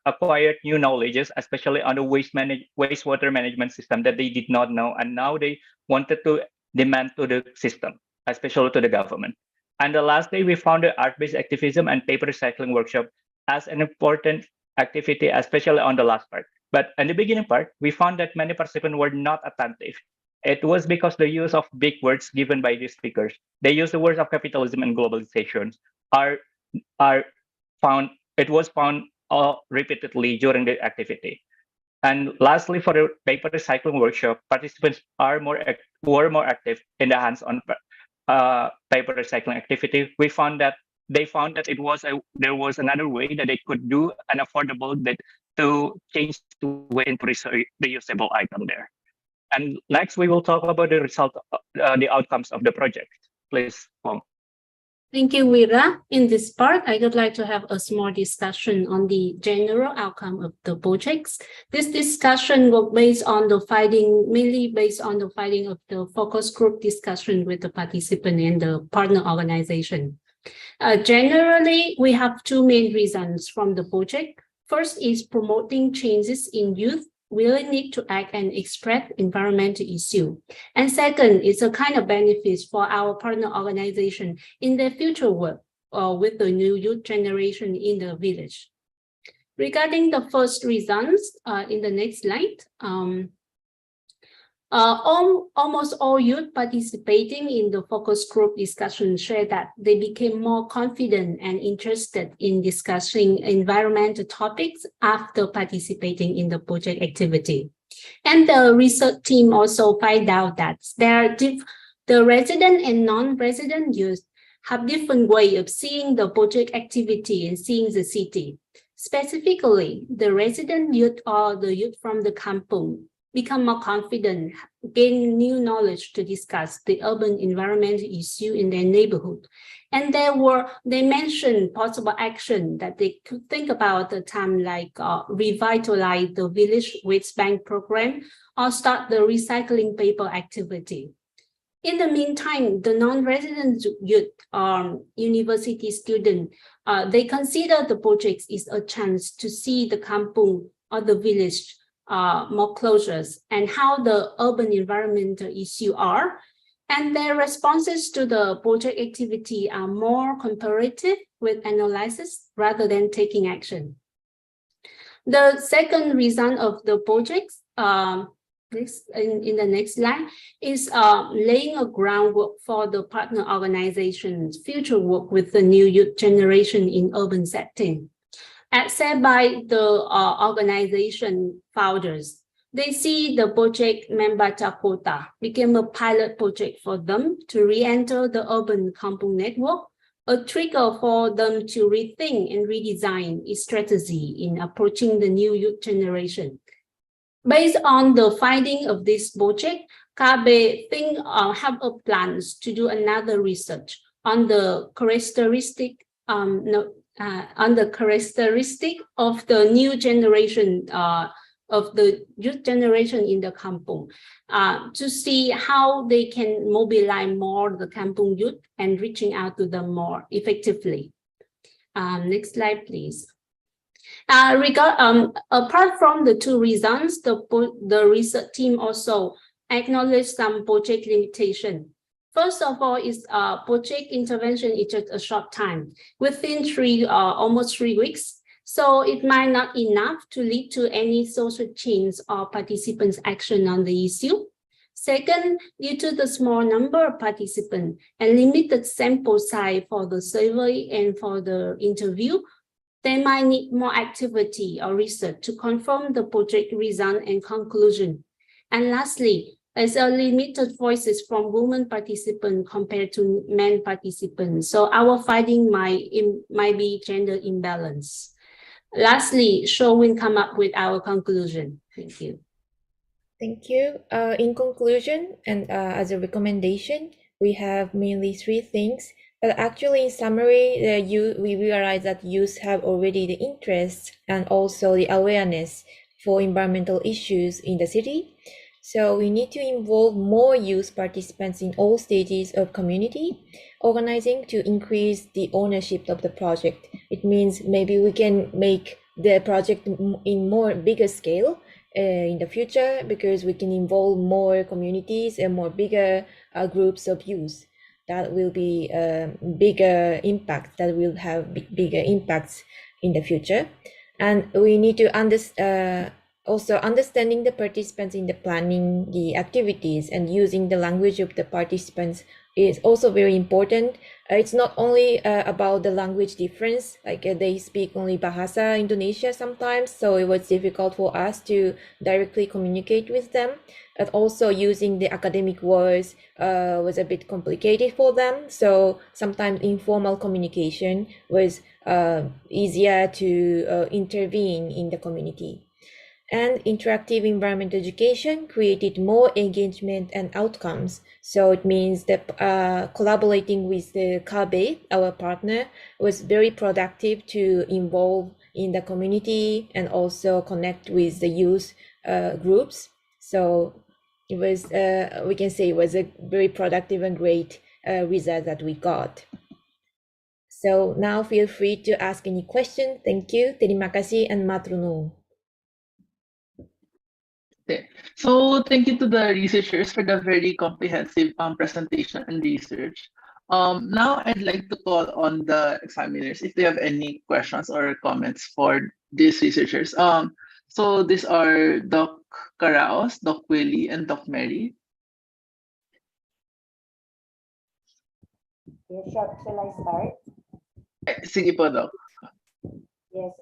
acquired new knowledges, especially on the wastewater management system that they did not know, and now they wanted to demand to the system, especially to the government. And the last day, we found the art-based activism and paper recycling workshop as an important activity, especially on the last part. But in the beginning part, we found that many participants were not attentive. It was because the use of big words given by these speakers. They use the words of capitalism and globalization it was found repeatedly during the activity. And lastly, for the paper recycling workshop, participants were more active in the hands-on paper recycling activity. They found that there was another way that they could do an affordable to change to way into reusable item there. And next, we will talk about the the outcomes of the project. Please, Fumi. Thank you, Wira. In this part, I would like to have a small discussion on the general outcome of the projects. This discussion was mainly based on the finding of the focus group discussion with the participant and the partner organization. Generally, we have two main reasons from the project. First is promoting changes in youth willingness to act and express environmental issue. And second is a kind of benefits for our partner organization in their future work with the new youth generation in the village. Regarding the first reasons, in the next slide, almost all youth participating in the focus group discussion share that they became more confident and interested in discussing environmental topics after participating in the project activity. And the research team also find out that the resident and non-resident youth have different way of seeing the project activity and seeing the city. Specifically, the resident youth or the youth from the kampung become more confident, gain new knowledge to discuss the urban environmental issue in their neighborhood. And they mentioned possible action that they could think about the time, like revitalize the village waste bank program or start the recycling paper activity. In the meantime, the non-resident youth university student, they consider the project is a chance to see the kampung or the village more closures and how the urban environmental issue are. And their responses to the project activity are more comparative with analysis rather than taking action. The second reason of the project, in the next slide, is laying a groundwork for the partner organization's future work with the new youth generation in urban setting. As said by the organization founders, they see the project Membaca Kota became a pilot project for them to re-enter the urban kampung network, a trigger for them to rethink and redesign its strategy in approaching the new youth generation. Based on the finding of this project, KB have a plans to do another research on the characteristic of the new generation of the youth generation in the kampung, to see how they can mobilize more the kampung youth and reaching out to them more effectively. Next slide, please. Apart from the two reasons, the research team also acknowledged some project limitation. First of all, is project intervention is just a short time, within almost 3 weeks. So it might not enough to lead to any social change or participants' action on the issue. Second, due to the small number of participants and limited sample size for the survey and for the interview, they might need more activity or research to confirm the project result and conclusion. And lastly, there's a limited voices from women participants compared to men participants. So our finding might be gender imbalance. Lastly, Sho will come up with our conclusion. Thank you. Thank you. In conclusion, and as a recommendation, we have mainly 3 things. But actually, in summary, we realize that youth have already the interest and also the awareness for environmental issues in the city. So we need to involve more youth participants in all stages of community organizing to increase the ownership of the project. It means maybe we can make the project in more bigger scale in the future, because we can involve more communities and more bigger groups of youth. That will be bigger impact, that will have bigger impacts in the future. And we need to also understanding the participants in the planning the activities and using the language of the participants is also very important. It's not only about the language difference, like they speak only Bahasa Indonesia sometimes, so it was difficult for us to directly communicate with them. But also using the academic words was a bit complicated for them. So sometimes informal communication was easier to intervene in the community. And interactive environment education created more engagement and outcomes. So it means that collaborating with the KB, our partner, was very productive to involve in the community and also connect with the youth groups. So it was, we can say it was a very productive and great result that we got. So now feel free to ask any question. Thank you. Terima kasih and matur. Okay. So thank you to the researchers for the very comprehensive presentation and research. Now I'd like to call on the examiners if they have any questions or comments for these researchers. So these are Doc Karaos, Doc Willie, and Doc Mary. Yes, shall I start? Sige po, Doc. Yes,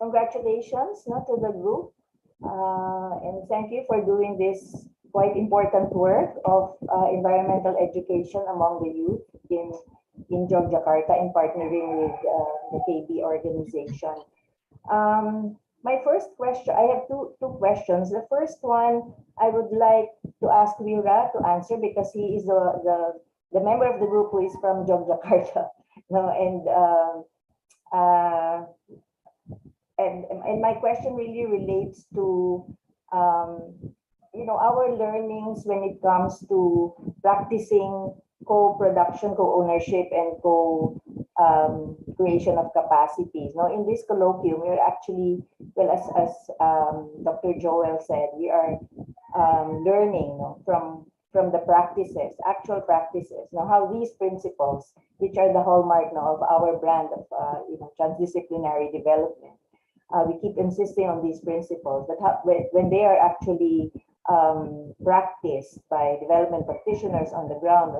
congratulations to the group. And thank you for doing this quite important work of environmental education among the youth in Yogyakarta and partnering with the KB organization. My first question, I have two questions. The first one, I would like to ask Wira to answer because he is the member of the group who is from Yogyakarta. And my question really relates to our learnings when it comes to practicing co-production, co-ownership, and creation of capacities. Now, in this colloquium, we're actually, well, as Dr. Joel said, we are learning from the practices, actual practices. Now, how these principles, which are the hallmark now of our brand of transdisciplinary development, we keep insisting on these principles, but when they are actually practiced by development practitioners on the ground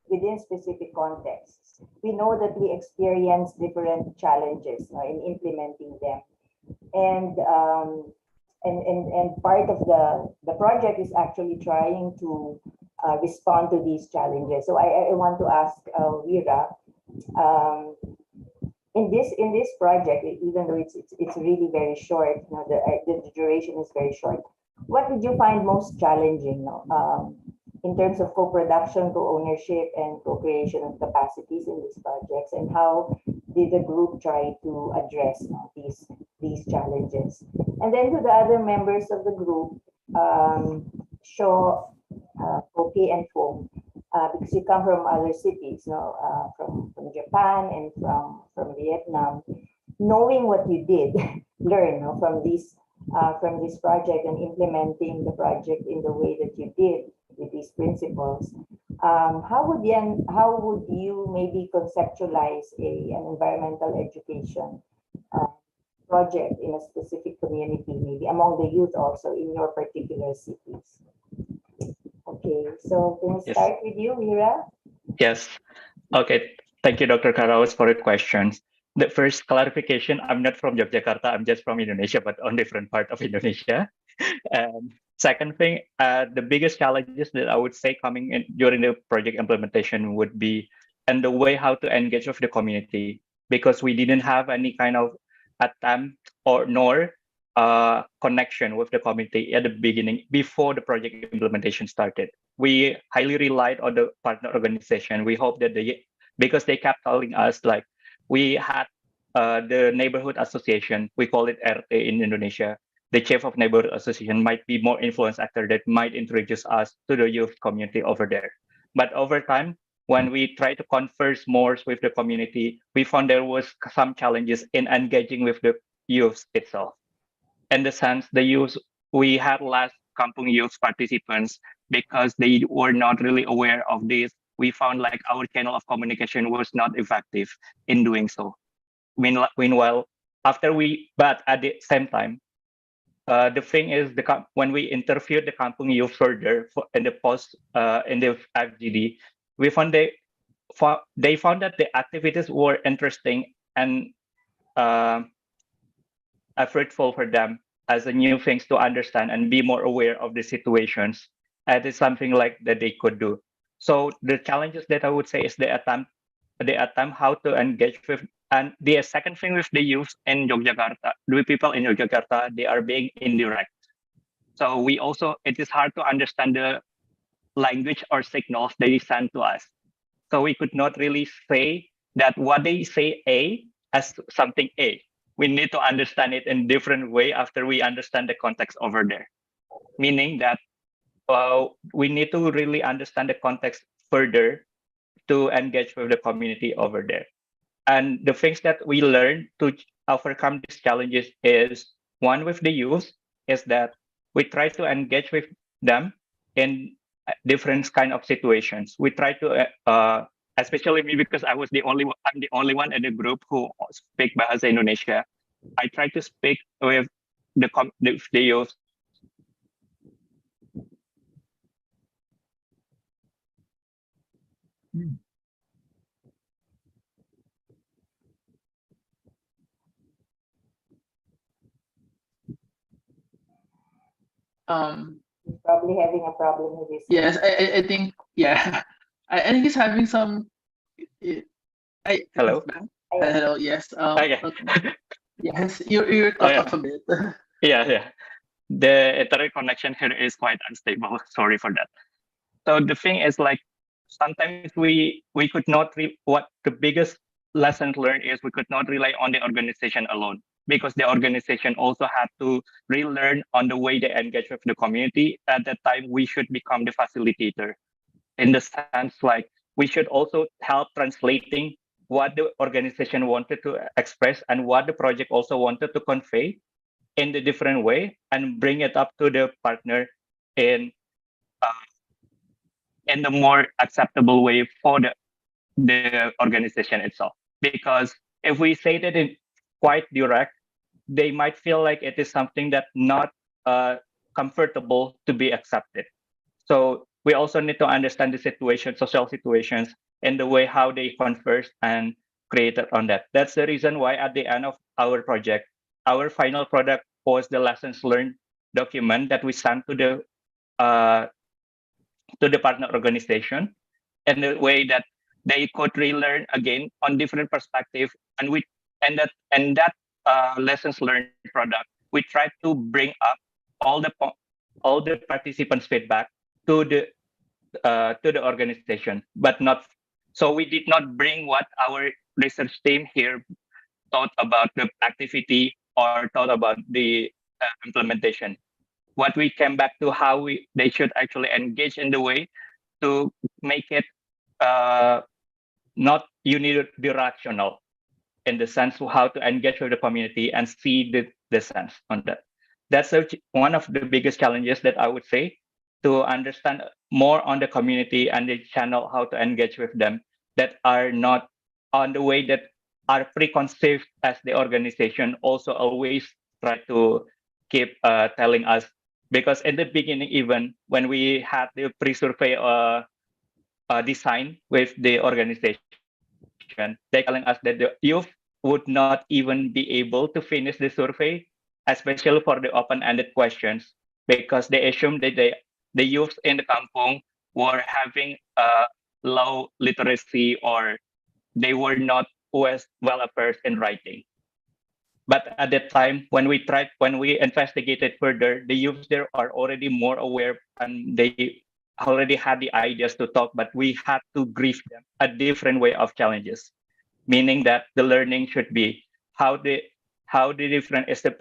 within specific contexts, we know that we experience different challenges in implementing them, and part of the project is actually trying to respond to these challenges. So I want to ask Vera, in this project, even though it's really very short, the duration is very short, what did you find most challenging in terms of co-production, co-ownership, and co-creation of capacities in these projects, and how did the group try to address these challenges? And then to the other members of the group, Sho, Koki, and Fum, because you come from other cities, from Japan and from Vietnam, knowing what you did learn from this project and implementing the project in the way that you did with these principles, how would you maybe conceptualize an environmental education project in a specific community, maybe among the youth also in your particular cities? Okay, so can we start with you, Vera? Yes. Okay. Thank you, Dr. Karaos, for the questions. The first clarification, I'm not from Yogyakarta, I'm just from Indonesia, but on different part of Indonesia. And second thing, the biggest challenges that I would say coming in during the project implementation would be and the way how to engage with the community, because we didn't have any kind of attempt nor connection with the community at the beginning before the project implementation started. We highly relied on the partner organization. We hope that because they kept telling us like we had the neighborhood association, we call it Rt in Indonesia. The chief of neighborhood association might be more influence actor that might introduce us to the youth community over there. But over time, when we try to converse more with the community, we found there was some challenges in engaging with the youth itself. In the sense, the youth, we had less kampung youth participants because they were not really aware of this. We found like our channel of communication was not effective in doing so. Meanwhile, but at the same time, the thing is, when we interviewed the kampung youth further in the FGD, we found they found that the activities were interesting and fruitful for them as a new things to understand and be more aware of the situations. And it's something like that they could do. So the challenges that I would say is the attempt how to engage with. And the second thing with the youth in Yogyakarta, the people in Yogyakarta, they are being indirect. So it is hard to understand the language or signals they send to us. So we could not really say that what they say A as something A. We need to understand it in different way after we understand the context over there. Meaning that we need to really understand the context further to engage with the community over there. And the things that we learned to overcome these challenges is, one with the youth, is that we try to engage with them in different kind of situations. We try to, especially me because I'm the only one in the group who speak Bahasa Indonesia. I try to speak with the youth. He's probably having a problem with this. Yes, I think, yeah. I think he's having some. Hello? Hello, yes. Okay. Yes, you're cut off a bit. Yeah. The internet connection here is quite unstable. Sorry for that. So the thing is, like, sometimes we could not what the biggest lesson learned is we could not rely on the organization alone. because the organization also had to relearn on the way they engage with the community. At that time, we should become the facilitator in the sense like we should also help translating what the organization wanted to express and what the project also wanted to convey in the different way and bring it up to the partner in the more acceptable way for the organization itself. Because if we say that in quite direct, they might feel like it is something that not comfortable to be accepted. So we also need to understand the situation, social situations, and the way how they converse and created on that. That's the reason why at the end of our project, our final product was the lessons learned document that we sent to the partner organization, in the way that they could relearn again on different perspective, and that lessons learned product, we tried to bring up all the participants' feedback to the organization, but not so we did not bring what our research team here thought about the activity or thought about the implementation. What we came back to how they should actually engage in the way to make it not unidirectional in the sense of how to engage with the community and see the sense on that. That's one of the biggest challenges that I would say, to understand more on the community and the channel, how to engage with them that are not on the way that are preconceived as the organization also always try to keep telling us. Because in the beginning, even when we had the pre-survey design with the organization, they're telling us that the youth would not even be able to finish the survey, especially for the open-ended questions, because they assume that the youth in the kampung were having low literacy or they were not well versed in writing. But at that time, when we investigated further, the youth there are already more aware and they already had the ideas to talk, but we had to brief them a different way of challenges, meaning that the learning should be how the different is the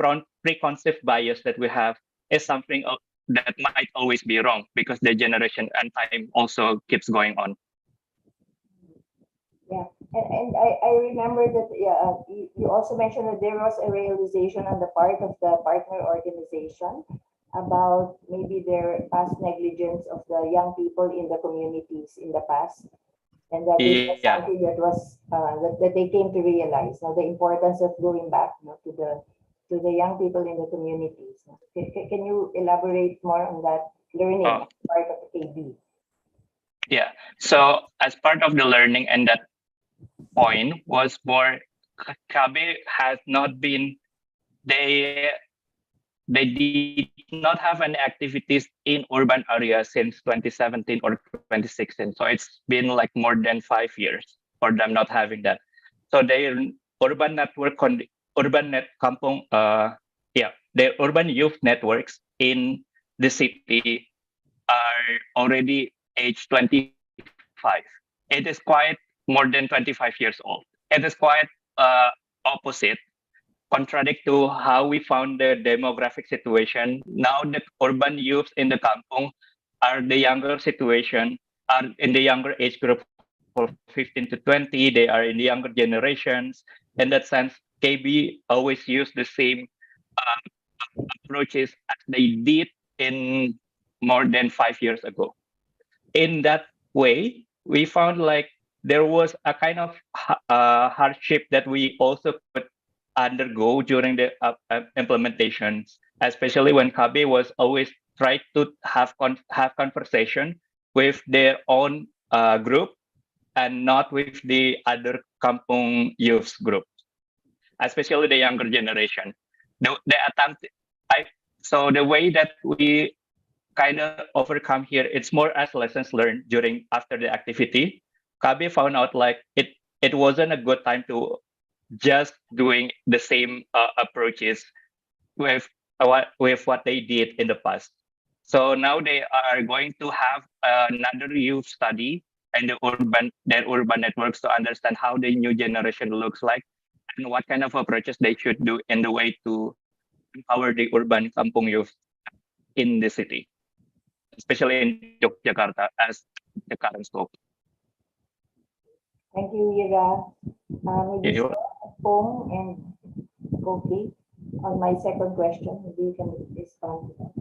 preconceived bias that we have is something that might always be wrong because the generation and time also keeps going on. Yeah, and I remember that you also mentioned that there was a realization on the part of the partner organization about maybe their past negligence of the young people in the communities in the past, and that this was something that was that they came to realize the importance of going back to the young people in the communities. Can you elaborate more on that learning part of the KB? Yeah, so as part of the learning and that point was more, KB has not been, they did not have any activities in urban areas since 2017 or 2016. So it's been like more than 5 years for them not having that. So their urban network, their urban youth networks in the city are already age 25. It is quite more than 25 years old. It is quite opposite, contradict to how we found the demographic situation. Now the urban youth in the kampung are the younger situation, are in the younger age group for 15 to 20. They are in the younger generations. In that sense, KB always use the same approaches as they did in more than 5 years ago. In that way, we found like there was a kind of hardship that we also could undergo during the implementations, especially when KB was always trying to have conversation with their own group and not with the other kampung youth group, especially the younger generation. So the way that we kind of overcome here, it's more as lessons learned after the activity. KB found out like it wasn't a good time to just doing the same approaches with what they did in the past. So now they are going to have another youth study and their urban networks to understand how the new generation looks like, and what kind of approaches they should do in the way to empower the urban kampung youth in the city, especially in Yogyakarta as the current scope. Thank you, Ira. Maybe Yeah, Pong and Koki on my second question. Maybe you can respond to that.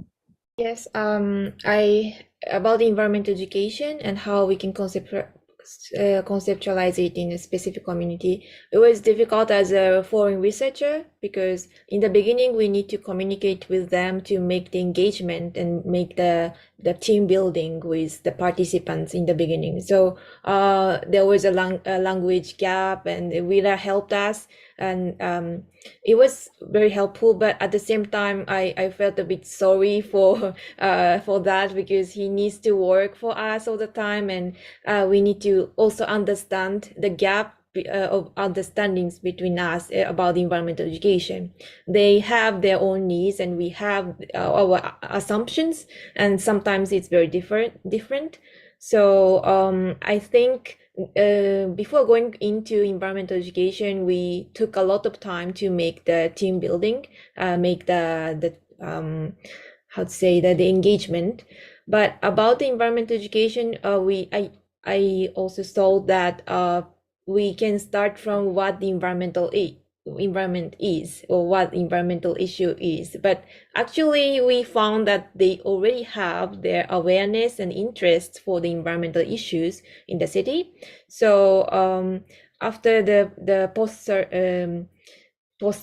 Yes, about the environmental education and how we can conceptualize it in a specific community. It was difficult as a foreign researcher because in the beginning we need to communicate with them to make the engagement and make the team building with the participants in the beginning. So there was a language gap, and Wira helped us, and it was very helpful. But at the same time, I felt a bit sorry for that because he needs to work for us all the time, and we need to also understand the gap of understandings between us about the environmental education. They have their own needs and we have our assumptions, and sometimes it's very different. So I think before going into environmental education, we took a lot of time to make the team building, make the how to say that the engagement. But about the environmental education, I also saw that we can start from what the environment is or what environmental issue is. But actually we found that they already have their awareness and interest for the environmental issues in the city. So after the post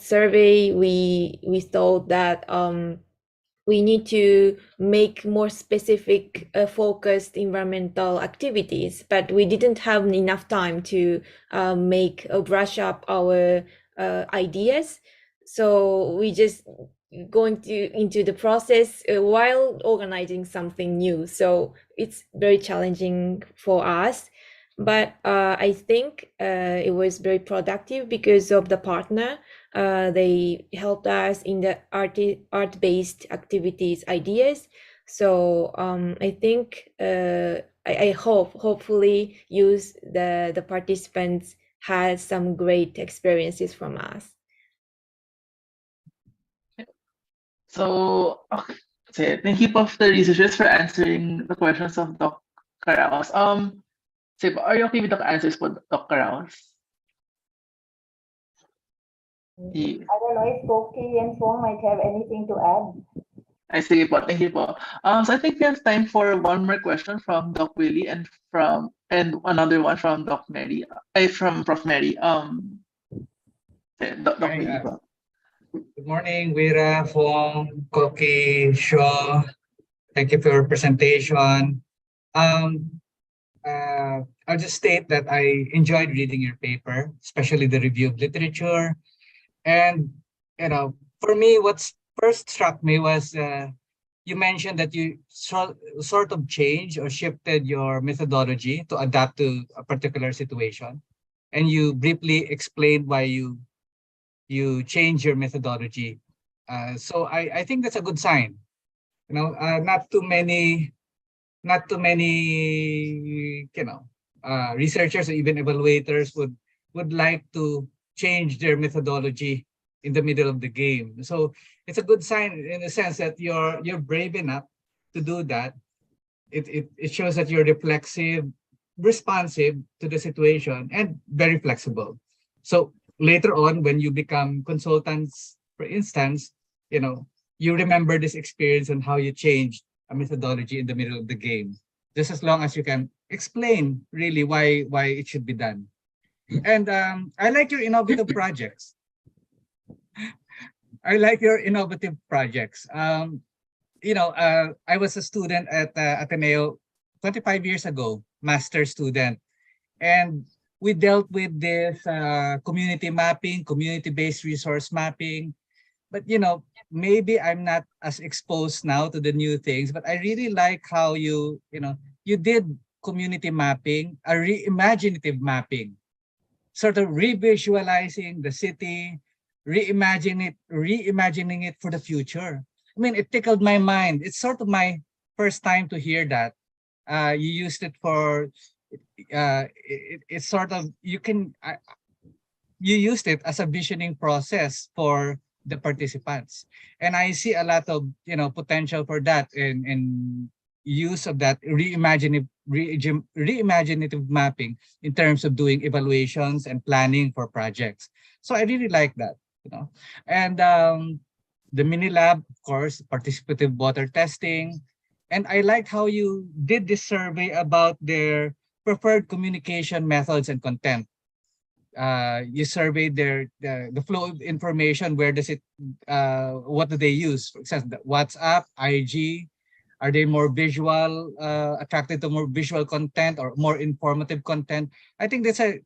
survey, we thought that we need to make more specific focused environmental activities, but we didn't have enough time to make brush up our ideas. So we just going into the process while organizing something new. So it's very challenging for us. But I think it was very productive because of the partner. They helped us in the art-based activities ideas. So I think I hopefully use the participants had some great experiences from us. So, okay, thank you both the researchers for answering the questions of Dr. Karaos. Are you okay with the answers for Dr. Karaos? I don't know if Koki and Fong might have anything to add. I see, po. Thank you, po. So I think we have time for one more question from Doc Willie and another one from Doc Mary. From Prof. Mary. Doc Willie, po. Good morning, Wira, Fong, Koki, Shaw. Thank you for your presentation. I'll just state that I enjoyed reading your paper, especially the review of literature. And, for me, what's first struck me was you mentioned that you sort of changed or shifted your methodology to adapt to a particular situation. And you briefly explained why you change your methodology. So I think that's a good sign. Not too many, researchers or even evaluators would like to change their methodology in the middle of the game. So it's a good sign in the sense that you're brave enough to do that. It shows that you're reflexive, responsive to the situation, and very flexible. So later on, when you become consultants, for instance, you remember this experience and how you changed a methodology in the middle of the game, just as long as you can explain really why it should be done. And I like your innovative projects. I was a student at Ateneo 25 years ago, master student, and we dealt with this community mapping, community-based resource mapping. But maybe I'm not as exposed now to the new things, but I really like how you did community mapping, a reimaginative mapping, sort of revisualizing the city, reimagining it for the future. I mean, it tickled my mind. It's sort of my first time to hear that. You used it for, it's sort of, you used it as a visioning process for the participants. And I see a lot of potential for that in use of that reimaginative mapping in terms of doing evaluations and planning for projects. So I really like that, And the mini lab, of course, participative water testing. And I like how you did this survey about their preferred communication methods and content. You surveyed the flow of information. Where does it, what do they use? For example, WhatsApp, IG, are they more visual, attracted to more visual content or more informative content? I think that's a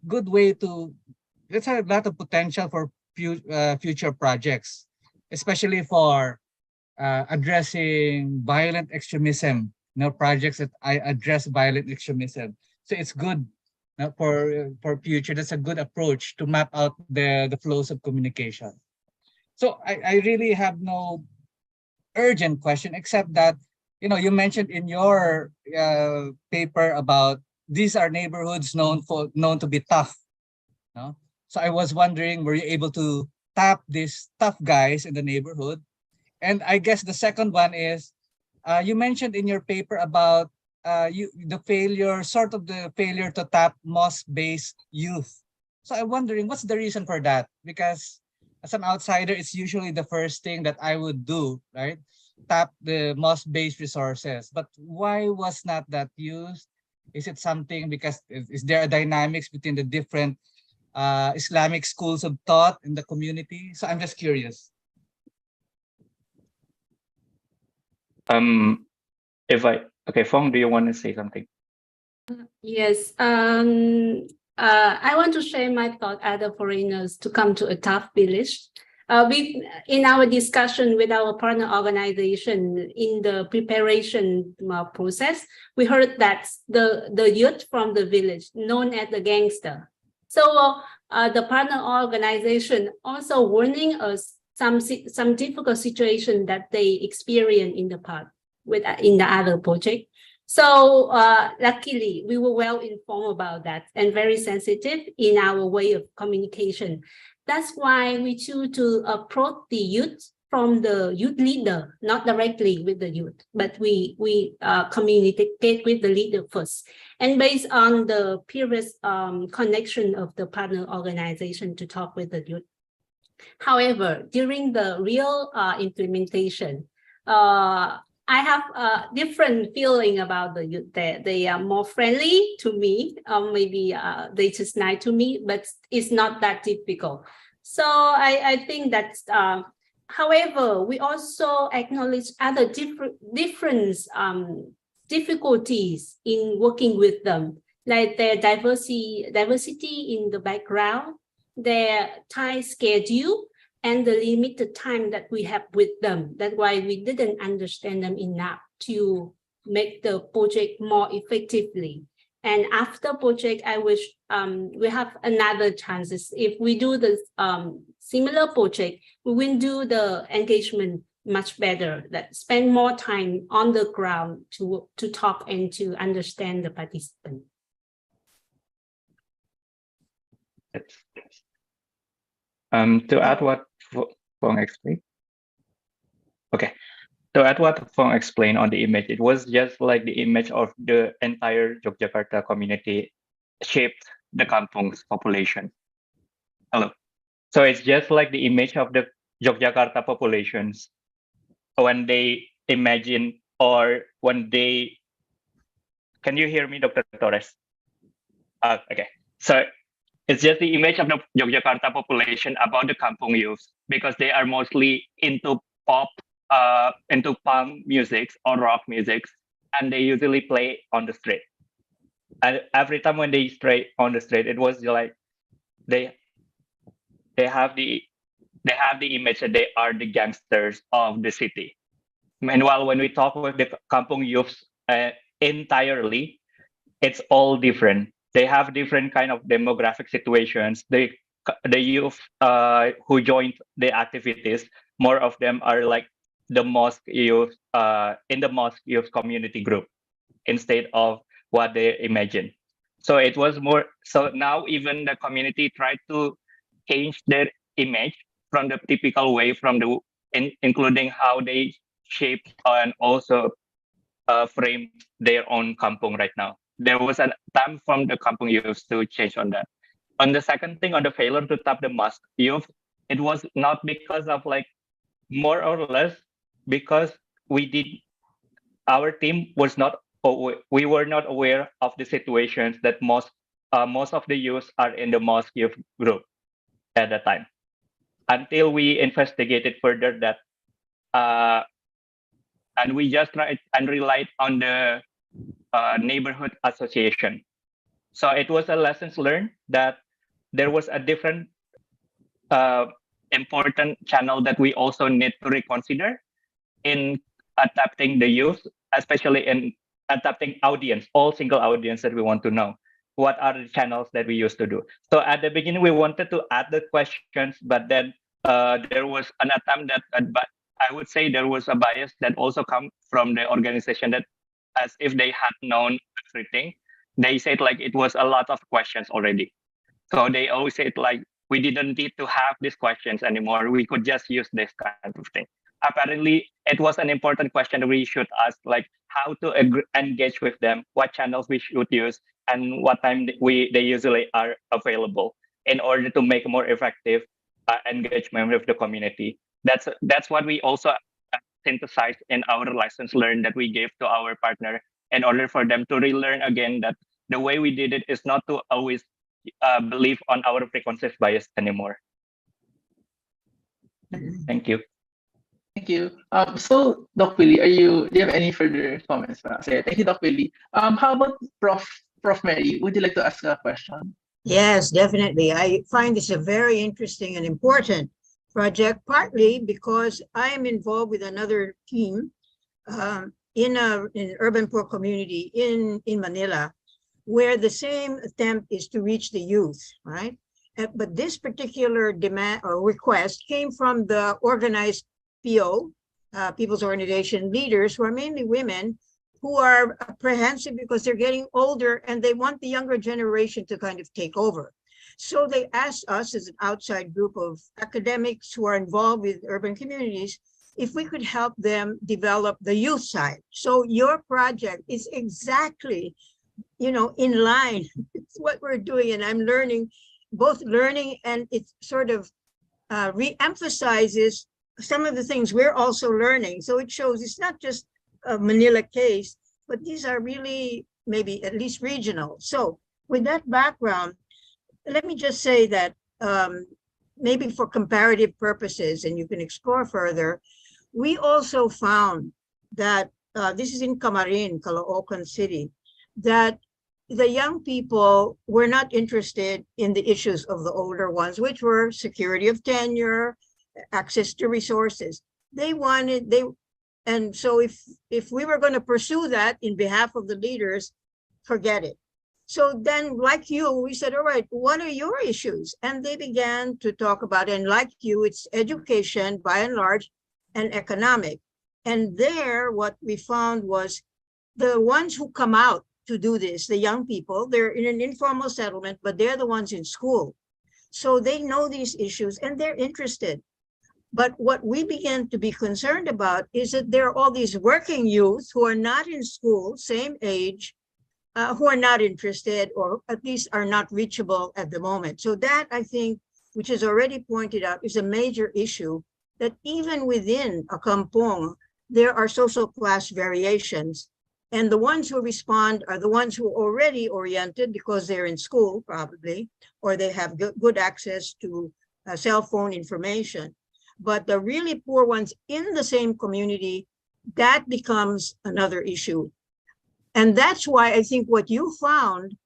good way to, that's a lot of potential for future projects, especially for addressing violent extremism, projects that I address violent extremism. So it's good for future. That's a good approach to map out the flows of communication. So I really have no urgent question, except that, you mentioned in your paper about these are neighborhoods known to be tough. So I was wondering, were you able to tap these tough guys in the neighborhood? And I guess the second one is, you mentioned in your paper about the failure to tap mosque-based youth. So I'm wondering, what's the reason for that? Because as an outsider, it's usually the first thing that I would do, right? Tap the mosque-based resources. But why was not that used? Is it something because is there a dynamics between the different Islamic schools of thought in the community? So I'm just curious. Okay, Phong, do you want to say something? Yes. I want to share my thought as the foreigners to come to a tough village. In our discussion with our partner organization in the preparation process, we heard that the youth from the village known as the gangster. So the partner organization also warning us some difficult situation that they experience in the past in the other project. So luckily, we were well informed about that and very sensitive in our way of communication. That's why we choose to approach the youth from the youth leader, not directly with the youth, but we communicate with the leader first. And based on the previous connection of the partner organization to talk with the youth. However, during the real implementation, I have a different feeling about the youth. They are more friendly to me. Maybe they just nice to me, but it's not that difficult. So I think that's, however, we also acknowledge other difficulties in working with them, like their diversity in the background, their time schedule, and the limited time that we have with them. That's why we didn't understand them enough to make the project more effectively. And after project, I wish we have another chances. If we do the similar project, we will do the engagement much better, that spend more time on the ground to talk and to understand the participant. To add what Phong explained. Okay. To add what Phong explained on the image, it was just like the image of the entire Yogyakarta community shaped the kampung's population. Hello. So it's just like the image of the Yogyakarta populations when they imagine or when they, can you hear me, Dr. Torres? Okay. So it's just the image of the Yogyakarta population about the kampung youth, because they are mostly into pop, into punk music or rock music, and they usually play on the street. And every time when they play on the street, it was like they have the image that they are the gangsters of the city. Meanwhile, when we talk with the kampung youth entirely, it's all different. They have different kind of demographic situations. The youth who joined the activities, more of them are like the mosque youth in the mosque youth community group instead of what they imagine. So it was more. So now even the community tried to change their image from the typical way, from the including how they shape and also frame their own kampung right now. There was a time from the kampung youth to change on that. On the second thing, on the failure to tap the mosque youth, it was not because of like more or less because our team was not, we were not aware of the situations that most of the youth are in the mosque youth group at the time, until we investigated further that and we just tried and relied on the neighborhood association. So it was a lessons learned that there was a different important channel that we also need to reconsider in adapting the youth, especially in adapting audience, all single audience that we want to know. What are the channels that we used to do? So at the beginning, we wanted to add the questions, but then there was an attempt that, but I would say there was a bias that also come from the organization that as if they had known everything. They said like it was a lot of questions already. So they always said like, we didn't need to have these questions anymore. We could just use this kind of thing. Apparently, it was an important question we should ask, like how to engage with them, what channels we should use, and what time they usually are available in order to make more effective engagement with the community. That's what we also synthesized in our lessons learned that we gave to our partner in order for them to relearn again that the way we did it is not to always believe on our preconceived bias anymore. Thank you. Thank you. So Doc Willie, do you have any further comments? Thank you, Doc Willie. How about Prof Mary? Would you like to ask a question? Yes, definitely. I find this a very interesting and important project, partly because I am involved with another team in an urban poor community in Manila, where the same attempt is to reach the youth, right? But this particular demand or request came from the organized PO, People's Organization leaders, who are mainly women, who are apprehensive because they're getting older and they want the younger generation to kind of take over. So they asked us as an outside group of academics who are involved with urban communities if we could help them develop the youth side. So your project is exactly, in line with what we're doing. And I'm learning, both learning and it sort of re-emphasizes some of the things we're also learning. So it shows it's not just a Manila case, but these are really maybe at least regional. So with that background, let me just say that maybe for comparative purposes, and you can explore further, we also found that this is in Camarin, Caloocan City, that the young people were not interested in the issues of the older ones, which were security of tenure, access to resources. And so if we were going to pursue that in behalf of the leaders, forget it. So then, like you, we said, all right, what are your issues? And they began to talk about, and like you, it's education by and large and economic. And there, what we found was the ones who come out to do this, the young people, they're in an informal settlement, but they're the ones in school. So they know these issues and they're interested. But what we began to be concerned about is that there are all these working youth who are not in school, same age, who are not interested or at least are not reachable at the moment. So that, I think, which is already pointed out, is a major issue, that even within a kampong, there are social class variations. And the ones who respond are the ones who are already oriented because they're in school, probably, or they have good access to cell phone information. But the really poor ones in the same community, that becomes another issue. And that's why I think what you found,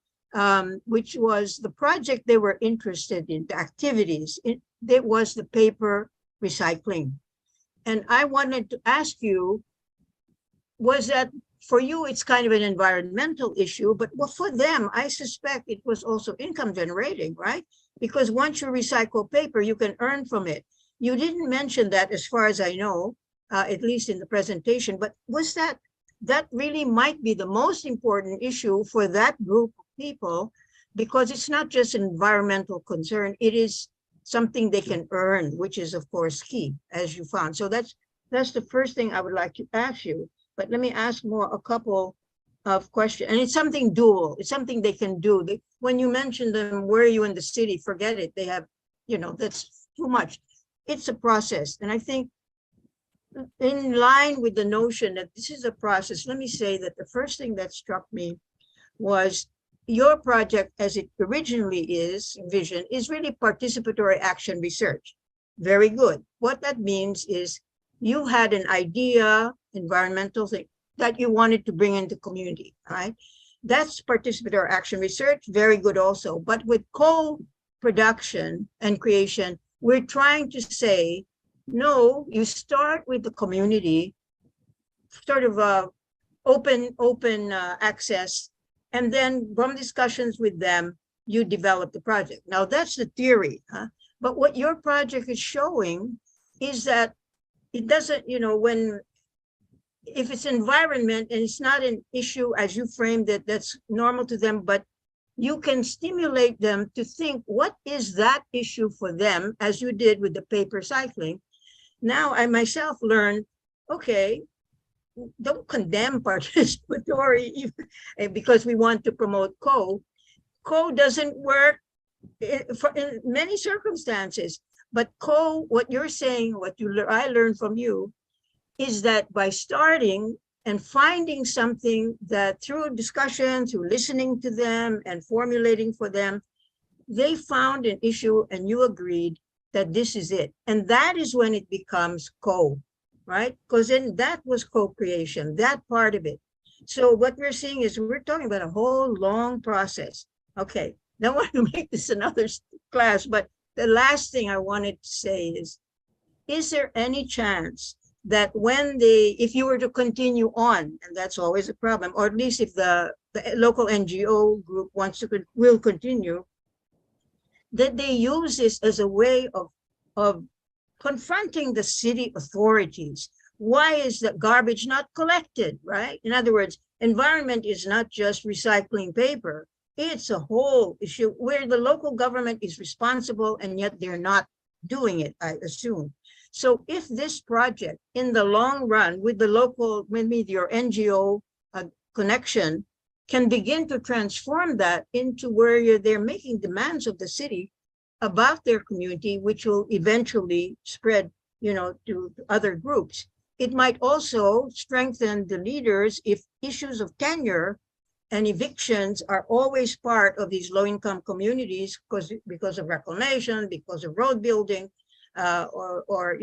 which was the project they were interested in, the activities, it was the paper recycling. And I wanted to ask you, was that for you, it's kind of an environmental issue, but for them, I suspect it was also income generating, right? Because once you recycle paper, you can earn from it. You didn't mention that as far as I know, at least in the presentation, but was that really might be the most important issue for that group of people, because it's not just an environmental concern, it is something they can earn, which is of course key, as you found. So that's the first thing I would like to ask you. But let me ask a couple of questions. And it's something dual. It's something they can do. When you mention them, where are you in the city? Forget it. They have, that's too much. It's a process. And I think in line with the notion that this is a process, let me say that the first thing that struck me was your project, as it originally is envisioned, is really participatory action research. Very good. What that means is you had an idea, environmental thing, that you wanted to bring into community, right? That's participatory action research, very good also. But with co-production and creation, we're trying to say, no, you start with the community, sort of open access, and then from discussions with them, you develop the project. Now that's the theory, huh? But what your project is showing is that it doesn't, if it's environment and it's not an issue as you framed it, that's normal to them, but you can stimulate them to think, what is that issue for them, as you did with the paper cycling. Now I myself learned, okay, don't condemn participatory because we want to promote co. Co doesn't work in many circumstances, but what you're saying, I learned from you, is that by starting and finding something that through discussion, through listening to them and formulating for them, they found an issue and you agreed that this is it. And that is when it becomes co, right? Because then that was co-creation, that part of it. So what we're seeing is we're talking about a whole long process. Okay, don't want to make this another class, but the last thing I wanted to say is there any chance that if you were to continue on, and that's always a problem, or at least if the local NGO group will continue, that they use this as a way of confronting the city authorities. Why is the garbage not collected, right? In other words, environment is not just recycling paper. It's a whole issue where the local government is responsible and yet they're not doing it, I assume. So if this project in the long run with the local, maybe your NGO connection, can begin to transform that into where they're making demands of the city about their community, which will eventually spread, to other groups. It might also strengthen the leaders if issues of tenure and evictions are always part of these low-income communities because of reclamation, because of road building, or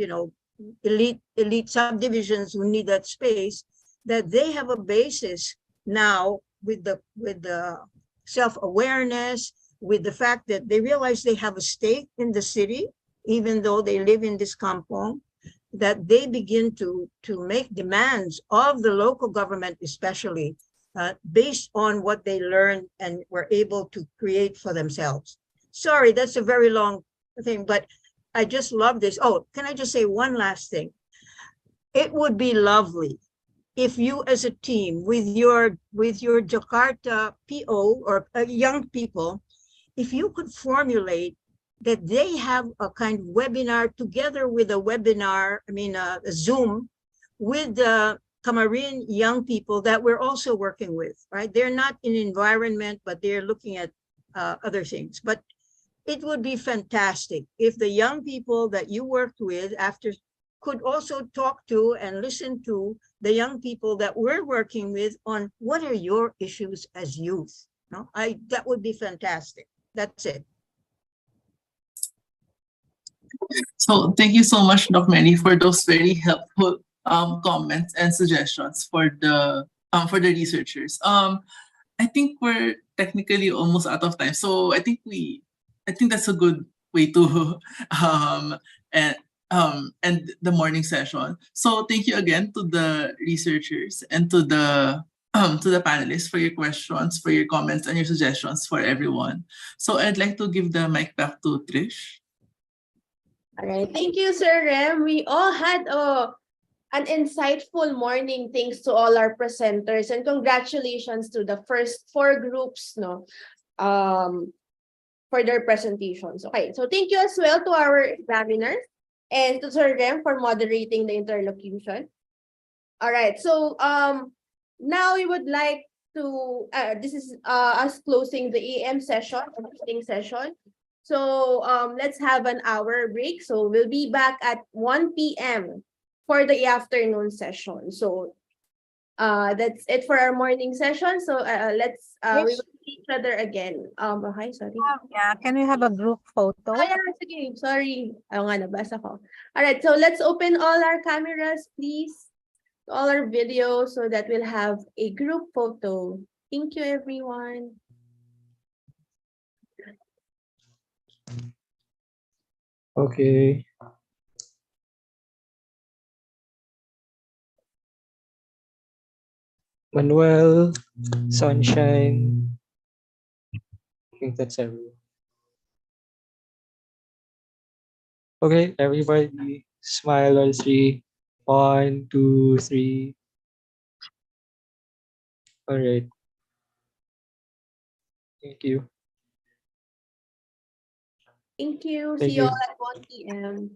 elite subdivisions who need that space, that they have a basis now with the self-awareness, with the fact that they realize they have a stake in the city, even though they live in this kampong, that they begin to make demands of the local government, especially based on what they learned and were able to create for themselves. Sorry, that's a very long thing, but I just love this. Oh, can I just say one last thing? It would be lovely if you as a team with your Jakarta PO or young people, if you could formulate that they have a kind of webinar together with a Zoom with the Camarine young people that we're also working with, right? They're not in environment, but they're looking at other things. But it would be fantastic if the young people that you worked with could also talk to and listen to the young people that we're working with on what are your issues as youth. No, that would be fantastic. That's it. So thank you so much, Doc Mary, for those very helpful comments and suggestions for the researchers. I think we're technically almost out of time, so I think that's a good way to end the morning session. So thank you again to the researchers and to the panelists for your questions, for your comments, and your suggestions for everyone. So I'd like to give the mic back to Trish. All right, thank you, Sir Rem. We all had an insightful morning. Thanks to all our presenters, and congratulations to the first 4 groups. for their presentations. Okay, so thank you as well to our examiners and to Sir Rem for moderating the interlocution. All right, so now we would like to, this is us closing the AM session, the meeting session. So let's have an hour break. So we'll be back at 1 p.m. for the afternoon session. So that's it for our morning session. So let's we will see each other again. Hi, sorry. Yeah, can we have a group photo? Oh, yeah, sige, sorry. Ayaw nga, nabasa ko. All right, so let's open all our cameras, please. All our videos so that we'll have a group photo. Thank you, everyone. Okay. Manuel, Sunshine. I think that's everyone. Okay, everybody smile on 3. 1, 2, 3. All right. Thank you. Thank you. Thank See you you. all at 1 p.m.